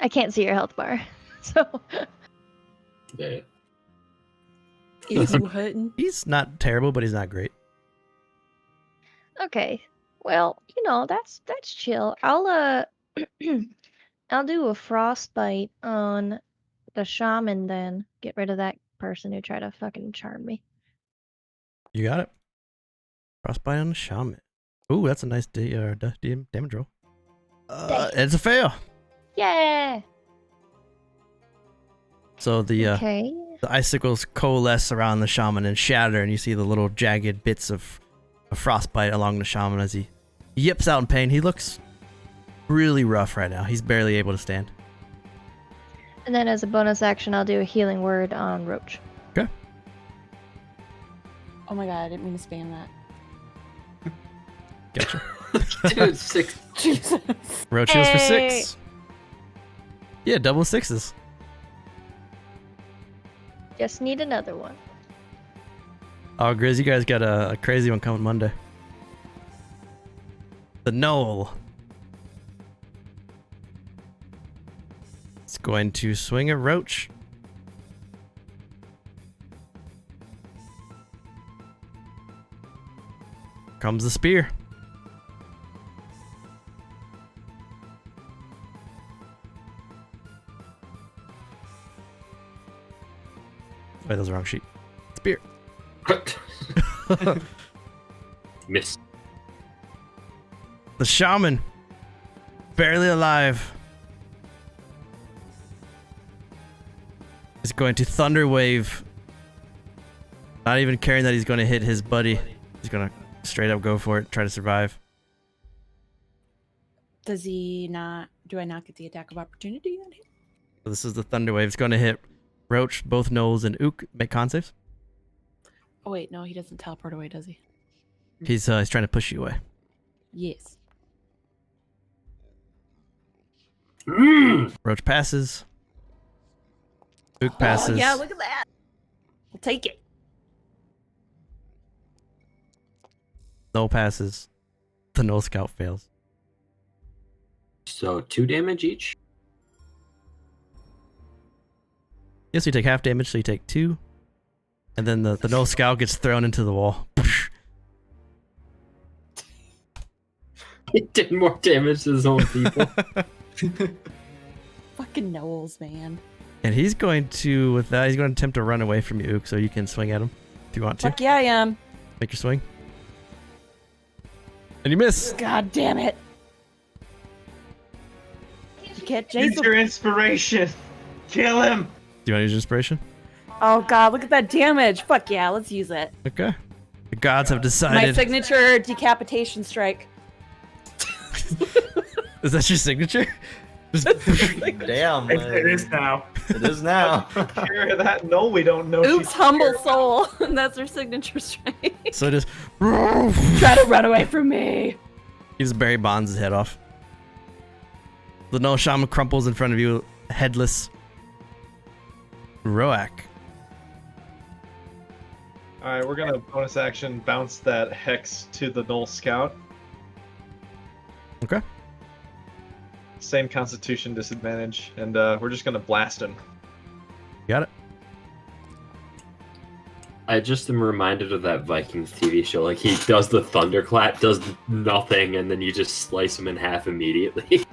I can't see your health bar, so. Yeah. Is you hurting? He's not terrible, but he's not great. Okay, well, that's chill. I'll I'll do a frostbite on the shaman, then get rid of that person who tried to fucking charm me. You got it. Frostbite on the shaman. Ooh, that's a nice damage roll. It's a fail. Yeah. So the Okay. the icicles coalesce around the shaman and shatter, and you see the little jagged bits of frostbite along the shaman as he yips out in pain. He looks really rough right now. He's barely able to stand. And then as a bonus action, I'll do a healing word on Roach. Okay. Oh my god, I didn't mean to spam that. Gotcha. Dude, 6. Jesus. Roach heals for Hey. 6. Yeah, double sixes. Just need another one. Oh, Grizz, you guys got a crazy one coming Monday. The Knoll. It's going to swing at Roach. Comes the spear. Wait, that was the wrong sheet. Spear. Miss. The shaman. Barely alive. Is going to Thunder Wave. Not even caring that he's going to hit his buddy. He's going to straight up go for it, try to survive. Does he not? Do I not get the attack of opportunity on him? So this is the Thunder Wave. It's going to hit Roach, both Knowles, and Ook. Make con saves. Oh wait, no, he doesn't teleport away, does he? He's trying to push you away. Yes. Roach passes. Ook passes. Oh, yeah, look at that. We'll take it. Knoll passes. The Knoll Scout fails. So 2 damage each? Yes, you take half damage, so you take 2. And then the Knoll Scout gets thrown into the wall. He did more damage to his own people. Fucking Knowles, man. And he's going to, with that, he's going to attempt to run away from you, Ook, so you can swing at him if you want to. Fuck yeah, I am. Make your swing. And you miss. God damn it. You can't chase Use him. your inspiration. Kill him. Do you want to use your inspiration? Oh god, look at that damage. Fuck yeah, let's use it. Okay. The gods have My decided. signature decapitation strike. Is that your signature? Just Damn. It is now. It is now. Hear that? No, we don't know. Oops, she's humble here. soul. That's her signature strike. so just Try to run away from me. he just Barry Bonds his head off. The Knoll Shaman crumples in front of you, headless. Roak. Alright, we're gonna bonus action bounce that hex to the Knoll Scout. Okay. Same constitution disadvantage, and we're just gonna blast him. Got it. I just am reminded of that Vikings TV show. Like, he does the thunderclap, does nothing, and then you just slice him in half immediately.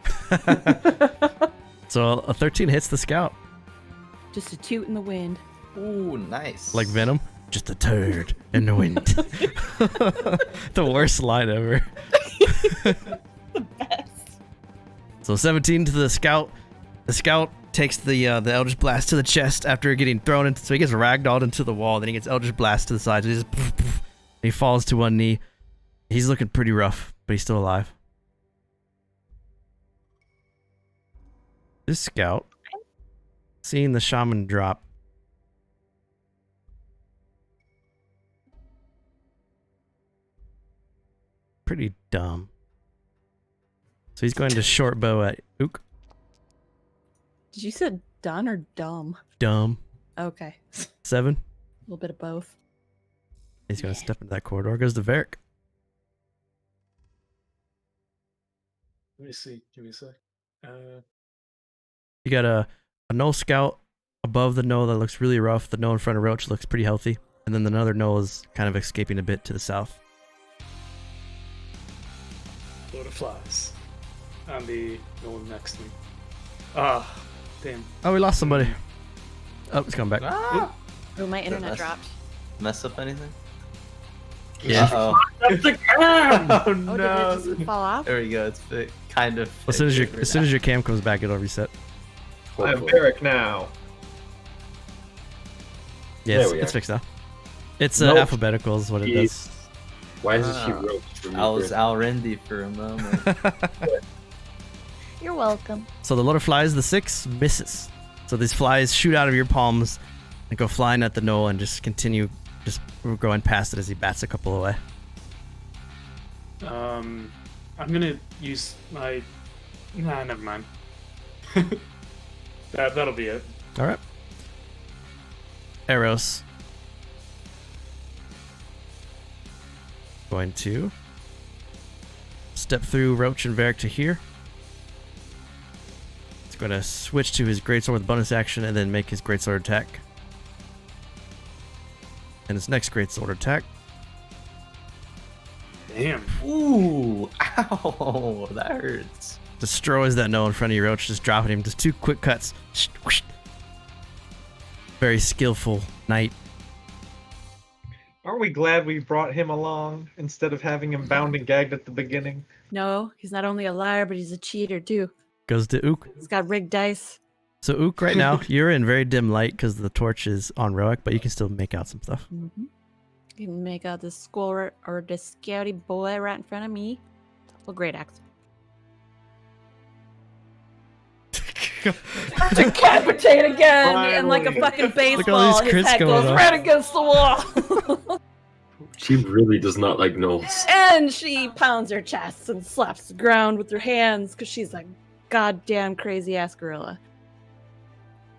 So a 13 hits the scout. Just a toot in the wind. Ooh, nice. Like Venom. Just a turd in the wind. The worst line ever. The best. So 17 to the scout. The scout takes the Eldritch Blast to the chest after getting thrown into. So he gets ragdolled into the wall. Then he gets Eldritch Blast to the side. So he just he falls to one knee. He's looking pretty rough, but he's still alive. This scout, seeing the shaman drop, pretty dumb. So he's going to short bow at Ook. Did you say done or dumb? Dumb. Okay. 7. A little bit of both. He's going to step into that corridor. Goes to Varric. Let me see. Give me a sec. You got a Knoll Scout above the Knoll that looks really rough. The Knoll in front of Roach looks pretty healthy. And then another Knoll is kind of escaping a bit to the south. Load of flies. On the one next to me. Ah, damn. Oh, we lost somebody. Oh, it's coming back. Ah! Oh, my internet Goodness. dropped. Mess up anything? Yeah. Uh-oh. That's the cam! Oh Oh, no. did it just fall off? There we go. It's kind of. As soon as your cam comes back, it'll reset. I'm Hopefully. Varric now. Yeah, There we it's are. fixed now. It's Nope. alphabetical is what it does. Why is she Ah. roped from I was your- Alrendi for a moment. You're welcome. So the load of flies, the 6 misses. So these flies shoot out of your palms and go flying at the Knoll and just continue just going past it as he bats a couple away. I'm gonna use my. Nah, never mind. That'll be it. All right. Eros. Going to step through Roach and Varric to here. He's going to switch to his greatsword with bonus action and then make his greatsword attack. And his next greatsword attack. Damn. Ooh, ow, that hurts. Destroys that gnoll in front of you, Roach, just dropping him. Just 2 quick cuts. Very skillful knight. Aren't we glad we brought him along instead of having him bound and gagged at the beginning? No, he's not only a liar, but he's a cheater too. Goes to Ook. He's got rigged dice. So Ook, right now, you're in very dim light because the torch is on Roic, but you can still make out some stuff. Mm-hmm. You can make out this skull or this scouty boy right in front of me. Well, great axe. Decapitate again, and like a fucking baseball, these his crits head going goes off. right against the wall. She really does not like gnolls. And she pounds her chest and slaps the ground with her hands because she's a goddamn crazy ass gorilla.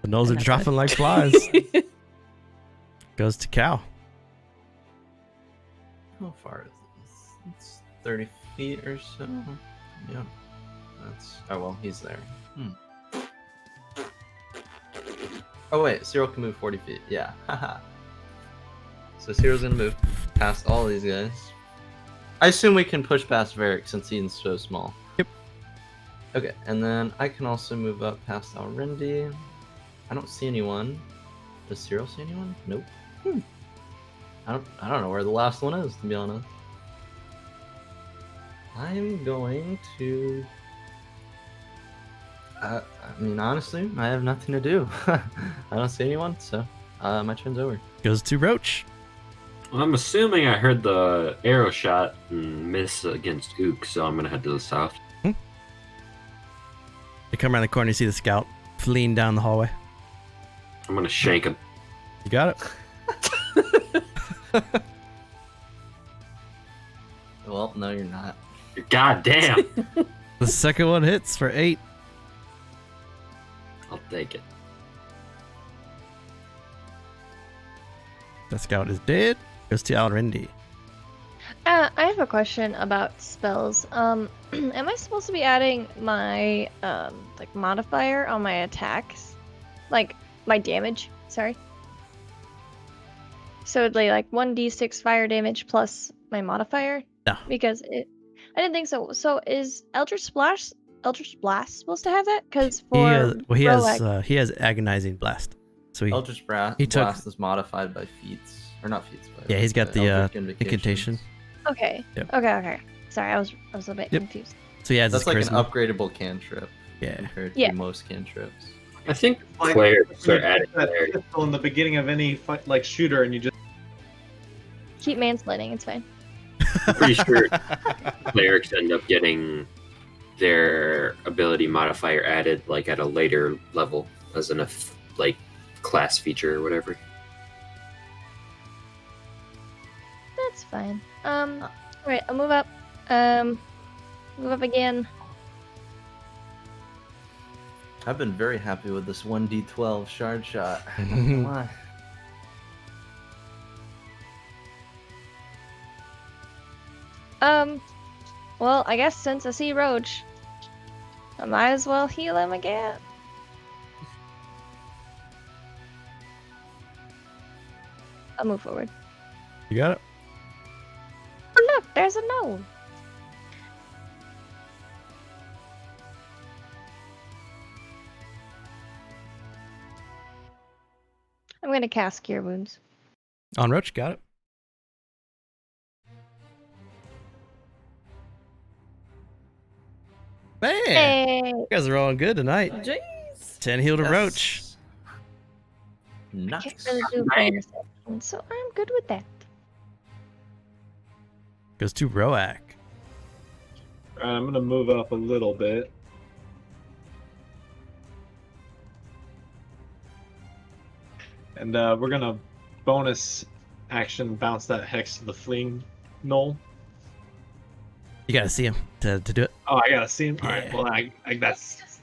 The gnolls are And that's dropping it. like flies. Goes to Cow. How far is this? It's 30 feet or so. Yeah. That's. Oh, well, he's there. Oh, wait. Cyril can move 40 feet. Yeah. Haha. So Cyril's going to move past all these guys. I assume we can push past Varric since he's so small. Yep. Okay, and then I can also move up past Alrendi. I don't see anyone. Does Cyril see anyone? Nope. I don't know where the last one is, to be honest. I'm going to... I mean, honestly, I have nothing to do. I don't see anyone, so my turn's over. Goes to Roach. Well, I'm assuming I heard the arrow shot and miss against Ook, so I'm gonna head to the south. You come around the corner, you see the scout fleeing down the hallway. I'm gonna shank him. You got it. Well, no, you're not. God damn! The second one hits for 8. I'll take it. The scout is dead. Goes to Alrendi. I have a question about spells. Am I supposed to be adding my like modifier on my attacks, like my damage? Sorry. So like 1d6 fire damage plus my modifier. No. Because I didn't think so. So is Eldritch Blast supposed to have that? Because for he has agonizing blast. So Eldritch Blast is modified by feats. Or not feats, but yeah, he's got the incantation. Okay. Yep. Okay. Sorry, I was a bit confused. So yeah, that's like an upgradable cantrip. Yeah. Compared to most cantrips. I think Like, players are you adding put that their... pistol in the beginning of any fight, like shooter, and you just Keep mansplaining. It's fine. I'm pretty sure clerics end up getting their ability modifier added like at a later level as an like class feature or whatever. That's fine. Alright, I'll move up. Move up again. I've been very happy with this 1d12 shard shot. I'm not gonna lie. Well, I guess since I see Roach, I might as well heal him again. I'll move forward. You got it. Oh look, there's a gnome. I'm gonna cast Cure Wounds. On Roach, got it. Man, Hey! you guys are rolling good tonight. Jeez. 10 heal to Yes. Roach. I Nice. can't really do bonus action, so I'm good with that. Goes to Roak. I'm gonna move up a little bit. And we're gonna bonus action bounce that hex to the fleeing gnoll. You gotta see him to do it. Oh, I gotta see him. All Yeah. right. Well, I that's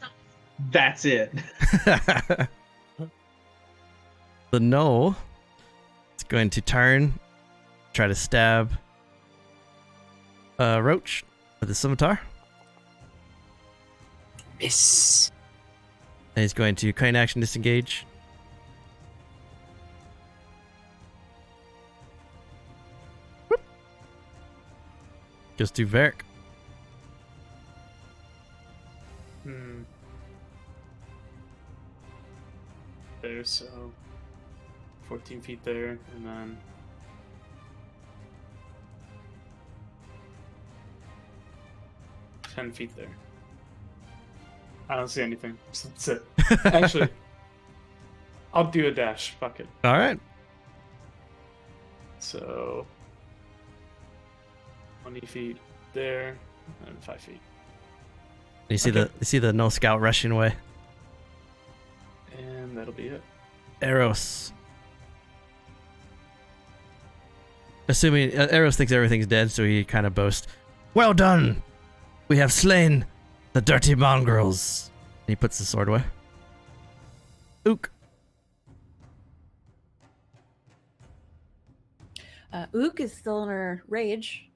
That's it. The gnoll is going to turn, try to stab Roach with the scimitar. Miss. And he's going to kite action disengage. Whoop. Goes to Varric. There, so 14 feet there, and then ten feet there. I don't see anything. So that's it. Actually, I'll do a dash. Fuck it. All right. So 20 feet there, and 5 feet. You see the gnoll scout rushing away. And that'll be it. Eros. Assuming Eros thinks everything's dead, so he kind of boasts, "Well done! We have slain the dirty mongrels." And he puts the sword away. Ook. Ook is still in her rage,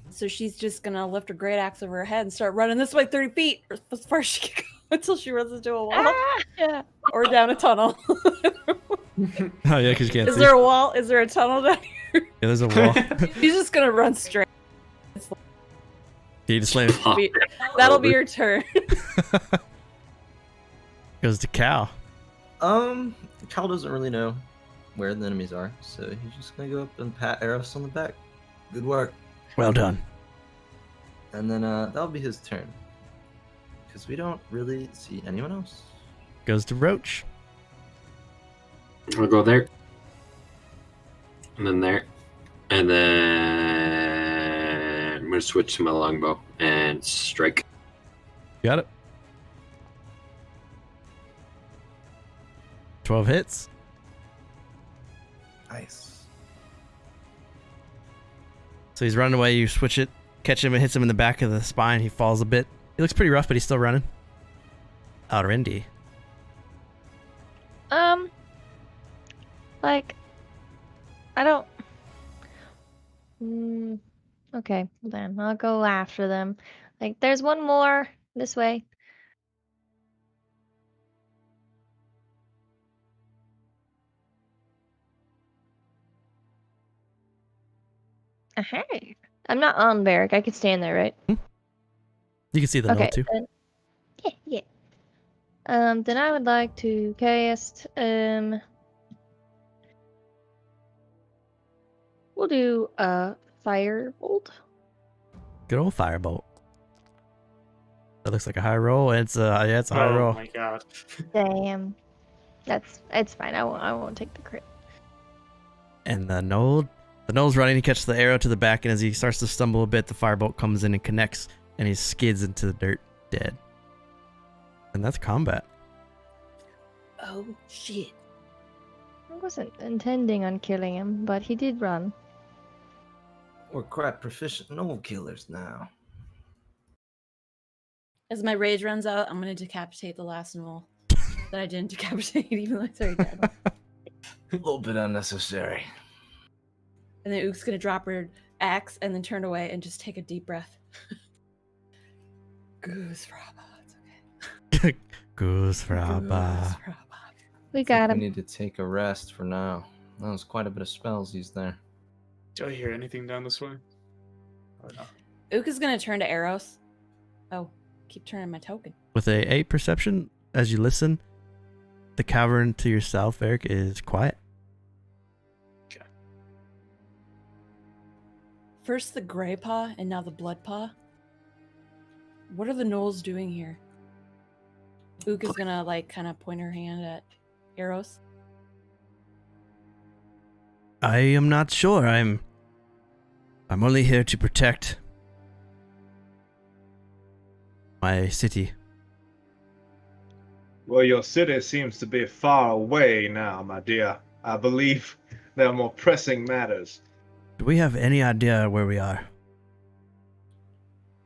so she's just gonna lift her great axe over her head and start running this way 30 feet or as far as she can go until she runs into a wall Yeah. or down a tunnel. Oh yeah, because you can't Is see. there a wall? Is there a tunnel down here? Yeah, there's a wall. She's just gonna run straight. He just slam. That'll be your turn. Goes to Cal. Cal doesn't really know where the enemies are, so he's just gonna go up and pat Eros on the back. Good work. Well done. And then that'll be his turn. Because we don't really see anyone else. Goes to Roach. I'll go there. And then there. And then I'm gonna switch to my longbow and strike. Got it. 12 hits. Nice. So he's running away. You switch it, catch him, and hits him in the back of the spine. He falls a bit. He looks pretty rough, but he's still running. Outer Indy. Like, I don't. Okay, then I'll go after them. Like, there's one more this way. Hey, I'm not on Varric. I could stand there, right? You can see the Okay. gnoll too. Then, yeah. Then I would like to cast. We'll do a firebolt. Good old firebolt. That looks like a high roll. It's a high Oh roll. my god. Damn. It's fine. I won't take the crit. And the gnoll's running. He catches the arrow to the back, and as he starts to stumble a bit, the firebolt comes in and connects, and he skids into the dirt, dead. And that's combat. Oh shit. I wasn't intending on killing him, but he did run. We're quite proficient gnoll killers now. As my rage runs out, I'm gonna decapitate the last gnoll that I didn't decapitate, even though it's already dead. A little bit unnecessary. And then Ook's gonna drop her axe and then turn away and just take a deep breath. Goose Fraba, it's okay. Goose Fraba. Goose Fraba. We got We him. need to take a rest for now. That was quite a bit of spells used there. Do I hear anything down this way? Or no? Ook is gonna turn to Eros. Oh, keep turning my token. With a 8 perception, as you listen, the cavern to your south, Varric, is quiet. First the gray paw and now the blood paw. What are the gnolls doing here? Ook is gonna like kind of point her hand at Eros. I am not sure. I'm only here to protect my city. Well, your city seems to be far away now, my dear. I believe there are more pressing matters. Do we have any idea where we are?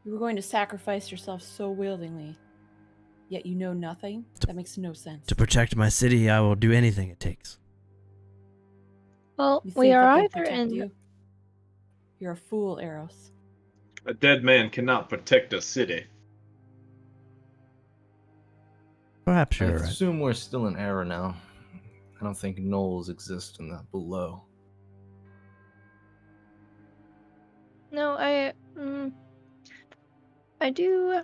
You were going to sacrifice yourself so willingly. yet you know nothing? That makes no sense. To protect my city, I will do anything it takes. Well, You we think are that they'll either protect in. you? You're a fool, Eros. A dead man cannot protect a city. Perhaps I you're right. assume we're still in Erenel. I don't think gnolls exist in that below. No, I do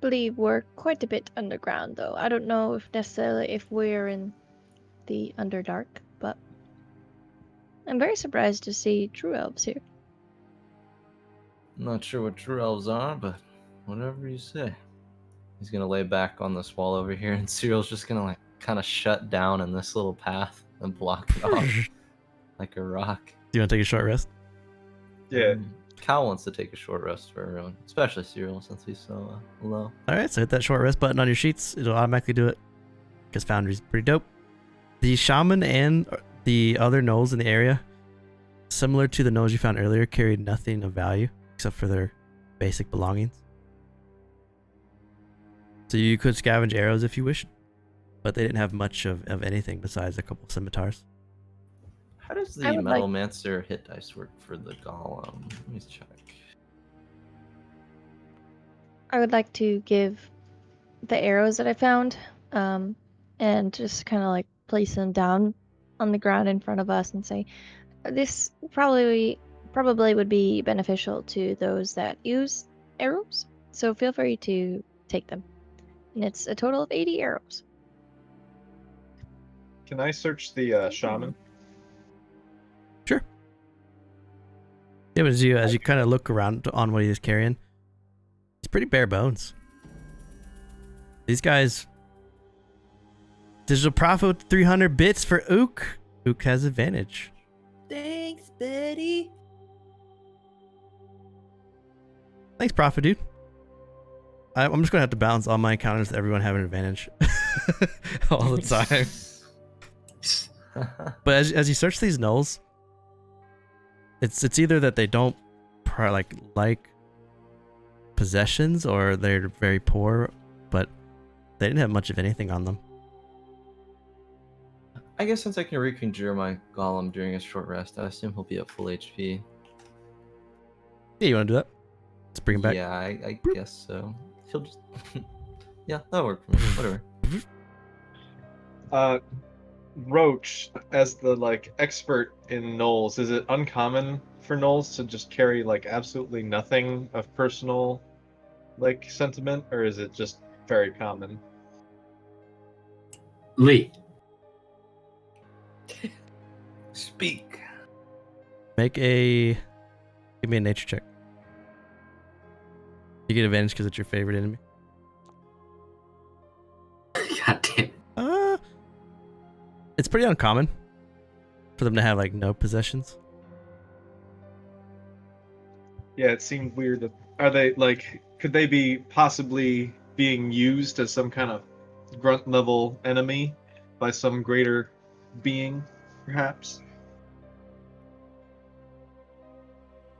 believe we're quite a bit underground, though. I don't know if necessarily if we're in the Underdark, but I'm very surprised to see true elves here. I'm not sure what true elves are, but whatever you say. He's gonna lay back on this wall over here, and Cyril's just gonna like kind of shut down in this little path and block it off like a rock. Do you want to take a short rest? Yeah. Cal wants to take a short rest for everyone, especially Cyril since he's so low. Alright, so hit that short rest button on your sheets. It'll automatically do it. Because Foundry's pretty dope. The shaman and the other gnolls in the area, similar to the gnolls you found earlier, carried nothing of value except for their basic belongings. So you could scavenge arrows if you wished, but they didn't have much of anything besides a couple scimitars. How does the I would like- Metalmancer hit dice work for the Golem? Let me check. I would like to give the arrows that I found, and just kind of like place them down on the ground in front of us and say, this probably would be beneficial to those that use arrows. So feel free to take them. And it's a total of 80 arrows. Can I search the shaman? Sure. Yeah, but as you kind of look around on what he's carrying, it's pretty bare bones. These guys, digital profit 300 bits for Ook. Ook has advantage. Thanks, Betty. Thanks, Profit Dude. I'm just gonna have to balance all my encounters with everyone having an advantage all the time. But as you search these gnolls, it's either that they don't like possessions or they're very poor, but they didn't have much of anything on them. I guess since I can reconjure my Golem during a short rest, I assume he'll be at full HP. Yeah, you want to do that? Let's bring him back. Yeah, I guess so. He'll just... yeah, that'll work for me. Whatever. Roach, as the expert in gnolls, is it uncommon for gnolls to just carry absolutely nothing of personal sentiment, or is it just very common? Lee. Speak. Give me a nature check. You get advantage because it's your favorite enemy. God damn. It's pretty uncommon for them to have no possessions. Yeah, it seemed weird. That, are they could they be possibly being used as some kind of grunt level enemy by some greater being, perhaps?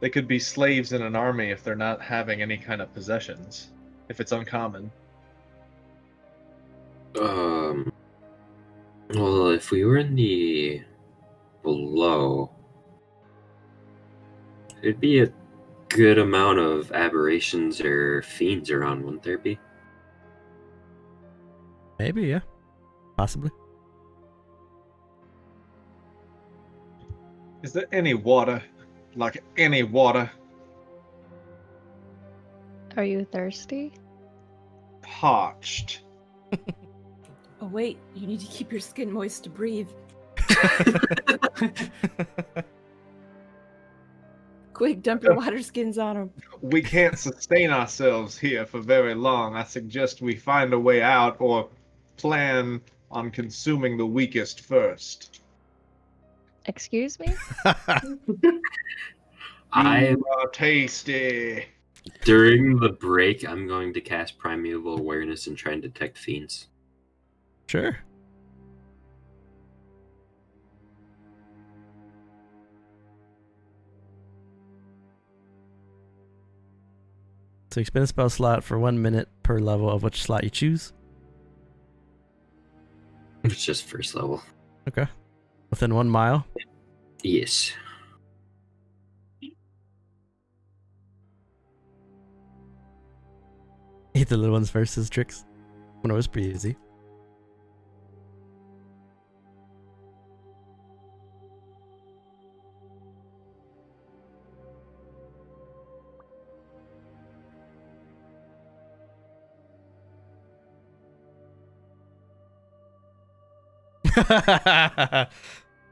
They could be slaves in an army if they're not having any kind of possessions, if it's uncommon. Well, if we were in the below, it'd be a good amount of aberrations or fiends around, wouldn't there be? Maybe, yeah. Possibly. Is there any water? Like any water? Are you thirsty? Parched. Oh wait, you need to keep your skin moist to breathe. Quick, dump your water skins on them. We can't sustain ourselves here for very long. I suggest we find a way out or plan on consuming the weakest first. Excuse me? You are tasty. During the break, I'm going to cast Primeval Awareness and try and detect fiends. Sure. So you spend a spell slot for 1 minute per level of which slot you choose. It's just first level. Okay. Within 1 mile. Yes. Eat the little ones versus tricks. When it was pretty easy.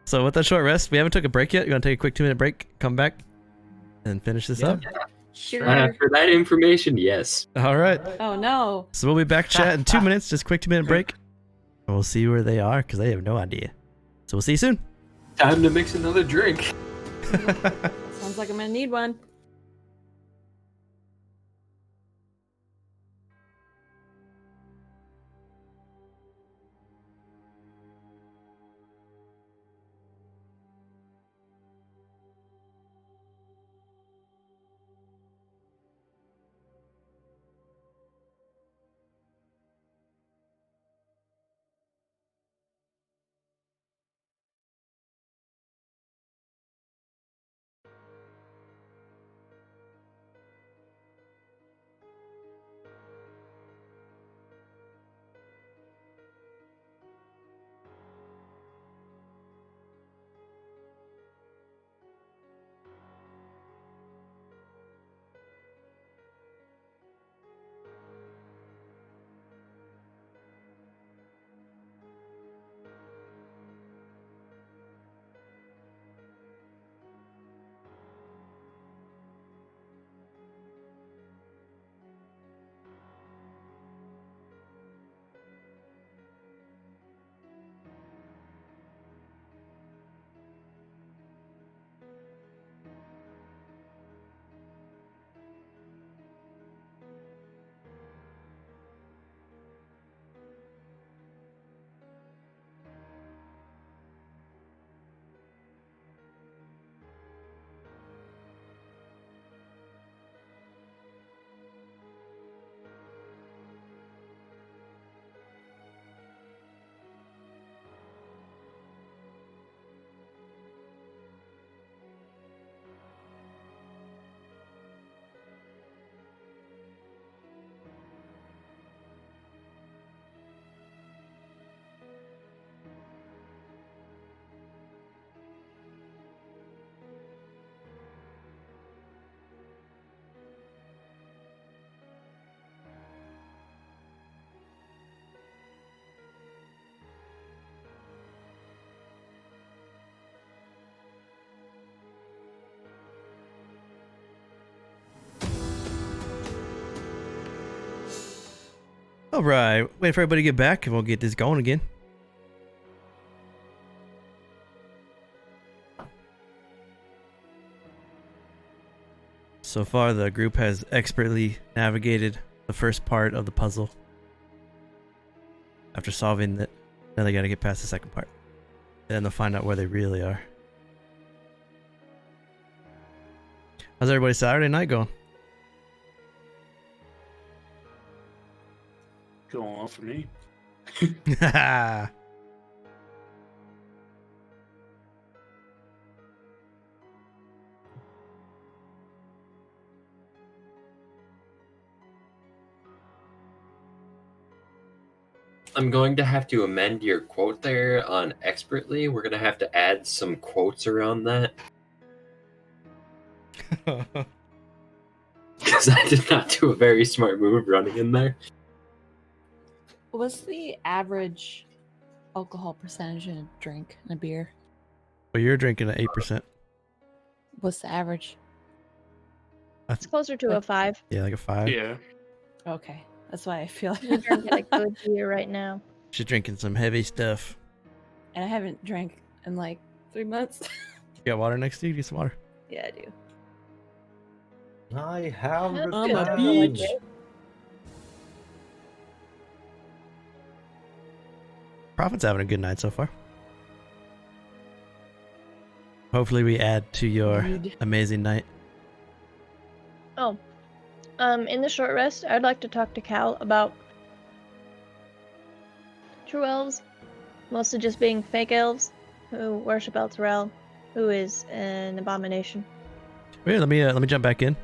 So with that short rest, we haven't took a break yet. You want to take a quick 2-minute break, come back, and finish this up? Sure. For that information, yes. All right. Oh no. So we'll be back chat in 2 minutes. Just quick 2-minute break. And we'll see where they are because they have no idea. So we'll see you soon. Time to mix another drink. Sounds like I'm gonna need one. All right. Wait for everybody to get back and we'll get this going again. So far, the group has expertly navigated the first part of the puzzle. After solving it, now they gotta get past the second part. And then they'll find out where they really are. How's everybody's Saturday night going? Going on for me. I'm going to have to amend your quote there on expertly. We're going to have to add some quotes around that. Because I did not do a very smart move running in there. What's the average alcohol percentage in a drink in a beer? Well, you're drinking at 8%. What's the average? It's closer to a 5. Yeah, like a 5. Yeah. Okay, that's why I feel. You're drinking a good beer right now. She's drinking some heavy stuff. And I haven't drank in like 3 months. You got water next to you? Get some water. Yeah, I do. I have That's I'm good. a I feel like beach. it. Prophet's having a good night so far. Hopefully we add to your Indeed. amazing night. Oh. In the short rest, I'd like to talk to Cal about True Elves Mostly just being fake elves who worship Elturel, who is an abomination. Wait, let me jump back in,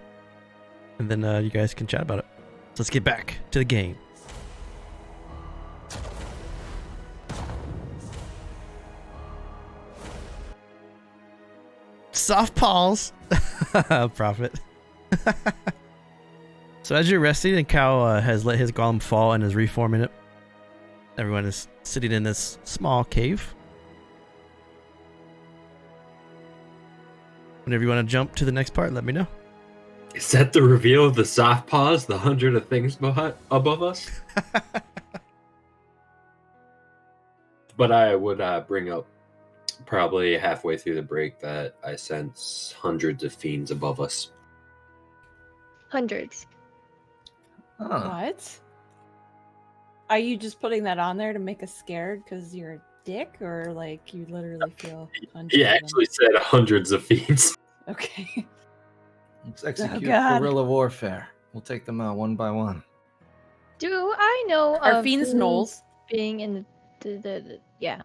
and then you guys can chat about it. So let's get back to the game. Soft paws, Prophet. So as you're resting and Cal has let his golem fall and is reforming it, everyone is sitting in this small cave. Whenever you want to jump to the next part, let me know. Is that the reveal of the soft paws, the 100 of things above us? But I would bring up probably halfway through the break that I sense hundreds of fiends above us. Hundreds. Huh. What? Are you just putting that on there to make us scared because you're a dick, or like you literally feel hundreds He of them? actually said hundreds of fiends. Okay. Let's execute God. guerrilla warfare. We'll take them out one by one. Do I know Are of fiends fiends gnolls? being in the yeah?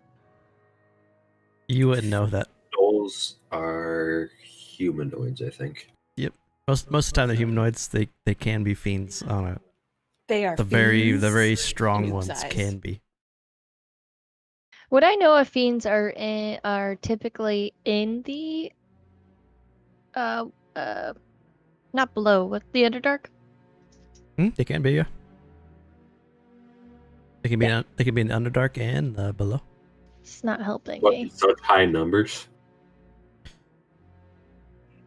You wouldn't know that. Those are humanoids, I think. Most of the time, the humanoids they can be fiends. On it. They are The very fiends. strong Cube ones size. can be. Would I know if fiends are typically in the not below, what, the Underdark? They can be, yeah. They can be they can be in the Underdark and below. It's not helping What, me. such high numbers?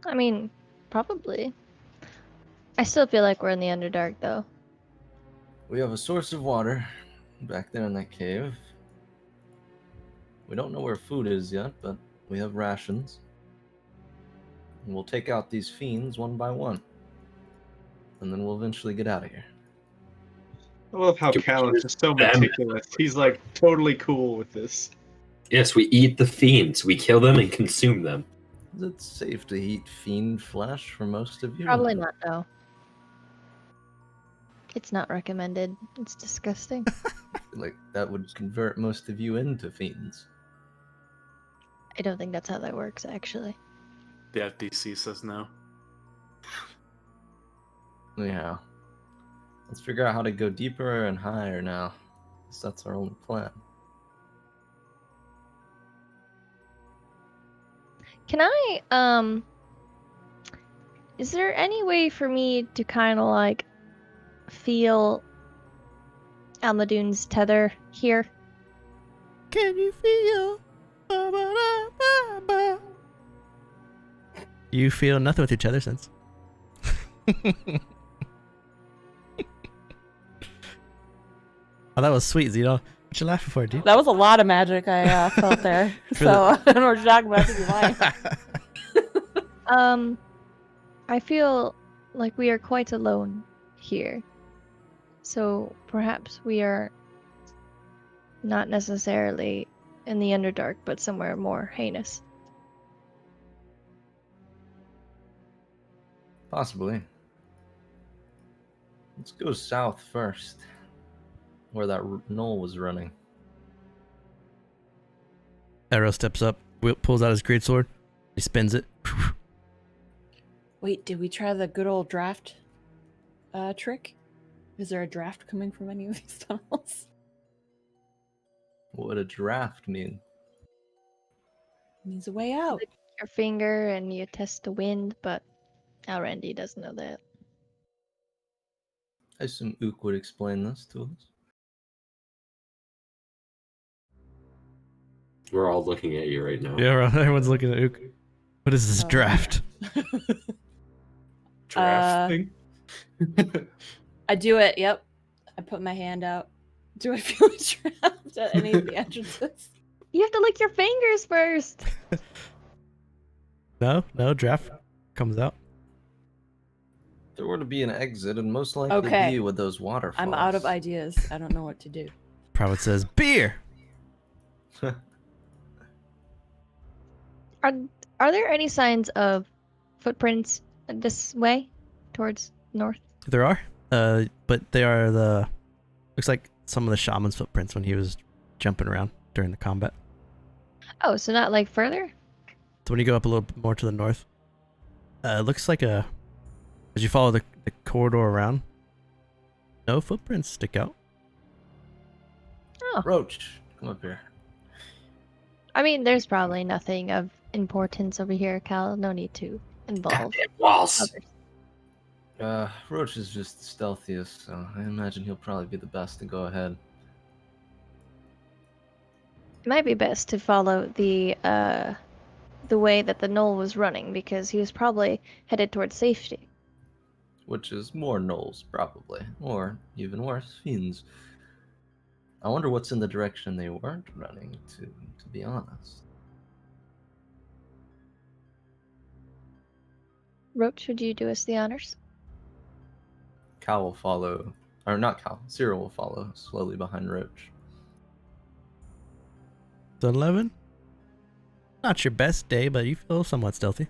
I mean, probably. I still feel like we're in the Underdark, though. We have a source of water back there in that cave. We don't know where food is yet, but we have rations. And we'll take out these fiends one by one. And then we'll eventually get out of here. I love how Can we Cal is use just so them? meticulous. He's like totally cool with this. Yes, we eat the fiends. We kill them and consume them. Is it safe to eat fiend flesh for most of you? Probably not, though. It's not recommended. It's disgusting. Like, that would convert most of you into fiends. I don't think that's how that works, actually. The FDC says no. Yeah. Let's figure out how to go deeper and higher now. 'Cause that's our only plan. Can I, is there any way for me to kind of like feel Almadoon's tether here? Can you feel? Ba-ba-da-ba-ba? You feel nothing with each other since. Oh, that was sweet, Zito. What you laughing for, dude? That was a lot of magic I felt there. So I don't know what you're talking about. If you lying. I feel like we are quite alone here. So perhaps we are not necessarily in the Underdark, but somewhere more heinous. Possibly. Let's go south first. Where that knoll was running. Arrow steps up, pulls out his greatsword, he spins it. Wait, did we try the good old draft trick? Is there a draft coming from any of these tunnels? What would a draft mean? Means a way out. Your finger and you test the wind, but Randy doesn't know that. I assume Ook would explain this to us. We're all looking at you right now. Yeah, everyone's looking at Ook. What is this Oh. draft? Giraffe thing? I do it, yep. I put my hand out. Do I feel trapped at any of the entrances? You have to lick your fingers first. No, draft comes out. There were to be an exit, and most likely Okay. be with those waterfalls. I'm out of ideas. I don't know what to do. Prophet says, beer! Are there any signs of footprints this way, towards north? There are, but they are looks like some of the shaman's footprints when he was jumping around during the combat. Oh, so not like further? So when you go up a little bit more to the north, it looks like as you follow the corridor around, no footprints stick out. Oh. Roach, come up here. I mean, there's probably nothing of importance over here, Cal. No need to involve Goddamn walls. others. Roach is just the stealthiest, so I imagine he'll probably be the best to go ahead. It might be best to follow the way that the knoll was running, because he was probably headed towards safety. Which is more gnolls, probably. Or, even worse, fiends. I wonder what's in the direction they weren't running, to be honest. Roach, would you do us the honors? Cal will follow, or not Cal, Cyril will follow slowly behind Roach. It's 11. Not your best day, but you feel somewhat stealthy.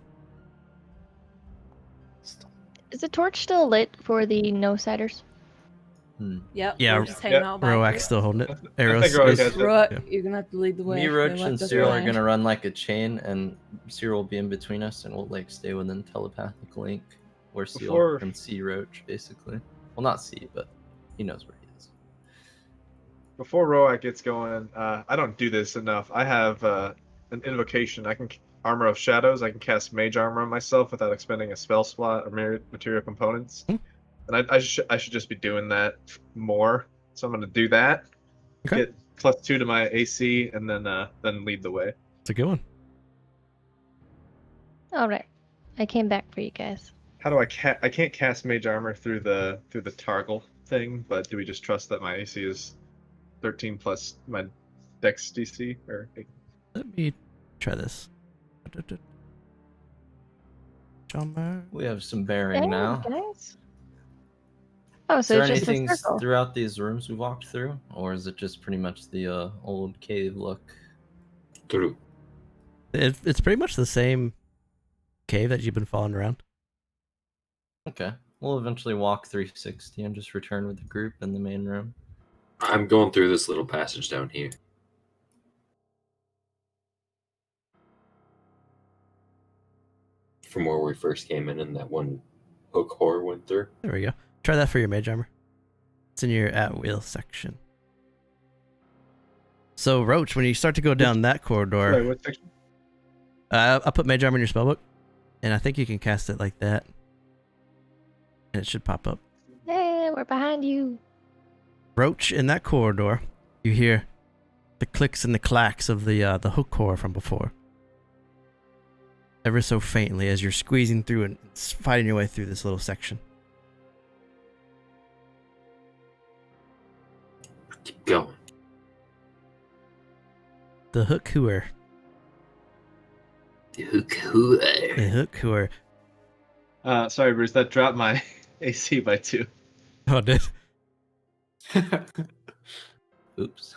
Is the torch still lit for the no-siders? Yep. Yeah, We're just hanging out back Roak's here. still holding it. I Eros think Roak is- has it. Roak, Yeah. you're gonna have to lead the way. Me, They Roach, left and us Cyril are behind. gonna run like a chain, and Cyril will be in between us, and we'll like stay within telepathic link, where Cyril Before- can see Roach, basically. Well, not see, but he knows where he is. Before Roak gets going, I don't do this enough. I have an invocation. I can Armor of Shadows. I can cast Mage Armor on myself without expending a spell slot or material components. Hmm. And I should just be doing that more. So I'm going to do that. Okay. Get +2 to my AC, and then lead the way. It's a good one. All right, I came back for you guys. How do I can't cast Mage Armor through the Targle thing, but do we just trust that my AC is 13 plus my Dex DC or? Let me try this. Drummer. We have some bearing Hey, now. guys. Oh, Is so there it's just a anything circle. throughout these rooms we walked through, or is it just pretty much the old cave look? True. It's pretty much the same cave that you've been following around. Okay, we'll eventually walk 360 and just return with the group in the main room. I'm going through this little passage down here. From where we first came in and that one hook whore went through. There we go. Try that for your mage armor. It's in your at will section. So Roach, when you start to go down that corridor, Wait, what section? I'll put mage armor in your spellbook, and I think you can cast it like that, and it should pop up. Hey, we're behind you. Roach, in that corridor, you hear the clicks and the clacks of the hook core from before. Ever so faintly as you're squeezing through and fighting your way through this little section. Keep going. The hook hooer. The hook whore. The hook hooer. Sorry, Bruce. That dropped my AC by 2. Oh, it did. Oops.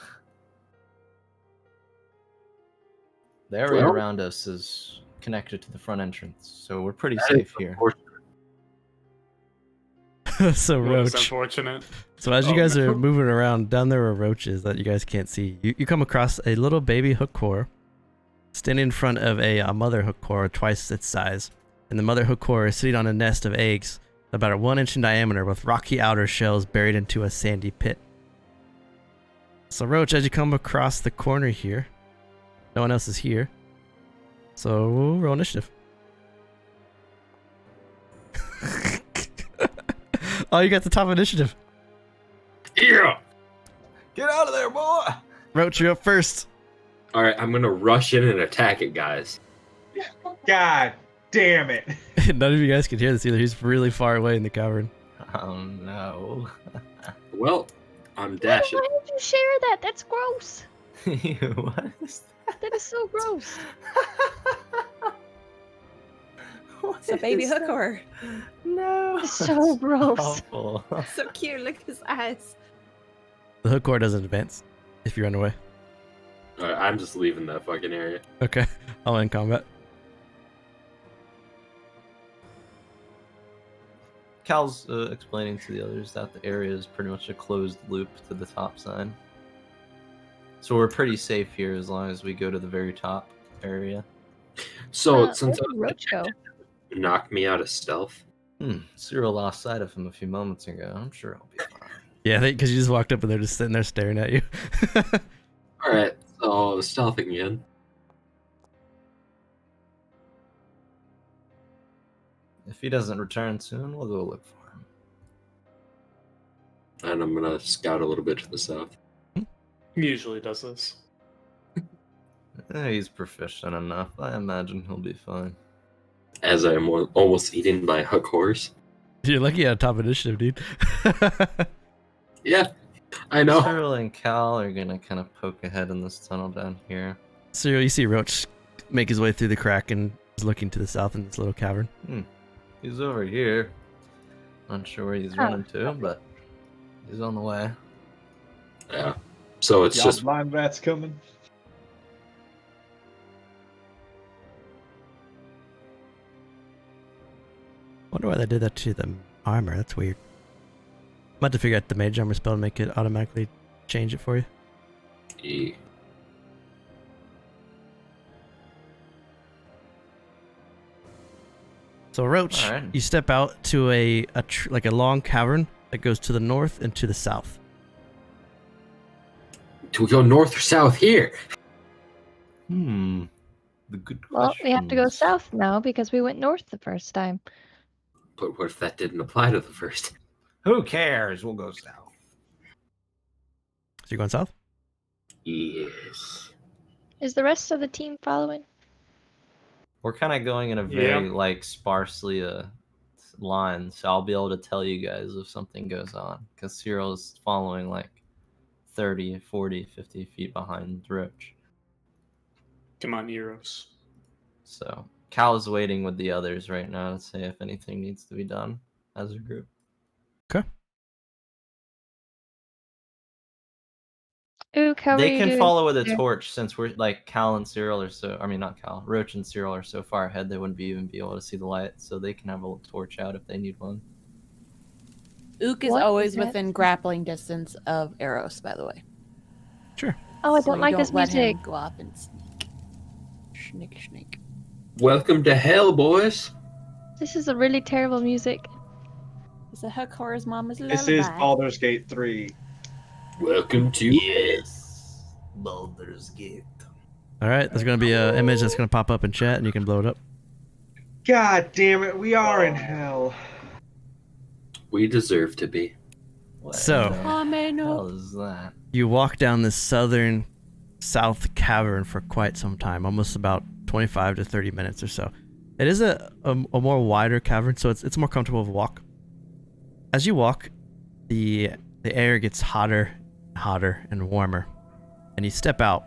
The area Well- around us is connected to the front entrance, so we're pretty That safe is here. unfortunate. So Well, it's Roach. unfortunate. So as you Oh, guys no. are moving around, down there are roaches that you guys can't see. You come across a little baby hook core standing in front of a mother hook core twice its size. And the mother hook core is sitting on a nest of eggs about 1 inch in diameter with rocky outer shells buried into a sandy pit. So Roach, as you come across the corner here, no one else is here. So roll initiative. Oh, you got the top initiative. Yeah! Get out of there, boy! Roach, you're up first. Alright, I'm gonna rush in and attack it, guys. God damn it! None of you guys can hear this either. He's really far away in the cavern. Oh no. Well, I'm dashing. Why did you share that? That's gross. What is That is so gross. that? It's a baby hook or No. It's so gross. Awful. so cute. Look at his eyes. The hook core doesn't advance if you run away. Alright, I'm just leaving that fucking area. Okay, I'll end combat. Cal's explaining to the others that the area is pretty much a closed loop to the top side. So we're pretty safe here as long as we go to the very top area. So since where did Roach go? knock me out of stealth. Cyril lost sight of him a few moments ago. I'm sure he'll be fine. Yeah, because you just walked up and they're just sitting there staring at you. All right, so stealth again. If he doesn't return soon, we'll go look for him. And I'm gonna scout a little bit to the south. He usually does this. He's proficient enough. I imagine he'll be fine. As I am almost eaten by a hook horse. You're lucky you had top initiative, dude. Yeah, I know. Cyril and Cal are gonna kind of poke ahead in this tunnel down here. Cyril, you see Roach make his way through the crack and is looking to the south in this little cavern. He's over here. Not sure where he's running to, but he's on the way. Yeah. So it's Y'all just blind rats coming. Wonder why they did that to the armor. That's weird. I'm about to figure out the mage armor spell and make it automatically change it for you. E. So Roach, Alright. you step out to a long cavern that goes to the north and to the south. Do we go north or south here? The good question. Well, we have to go south now because we went north the first time. But what if that didn't apply to the first? Who cares? We'll go south. So you're going south? Yes. Is the rest of the team following? We're kind of going in a very sparsely line, so I'll be able to tell you guys if something goes on. Because Cyril's following like 30, 40, 50 feet behind Roach. Come on, Eros. So Cal is waiting with the others right now to say if anything needs to be done as a group. Okay. Ook, how They are you can doing follow with a there? torch since we're like Cal and Cyril are so. I mean, not Cal. Roach and Cyril are so far ahead they wouldn't even be able to see the light, so they can have a torch out if they need one. Ook is What always is that? within grappling distance of Eros, by the way. Sure. Oh, I So don't you like this let music. him go off and sneak. Sneak. Welcome to hell, boys. This is a really terrible music. It's a hook horror's mama's lullaby. This is Baldur's Gate 3. Welcome to Yes, Baldur's Gate. All right. There's going to be an image that's going to pop up in chat and you can blow it up. God damn it, we are in hell. We deserve to be. What So- the hell is that? You walk down this southern south cavern for quite some time, almost about 25 to 30 minutes or so. It is a more wider cavern, so it's more comfortable to walk. As you walk, the air gets hotter and warmer, and you step out.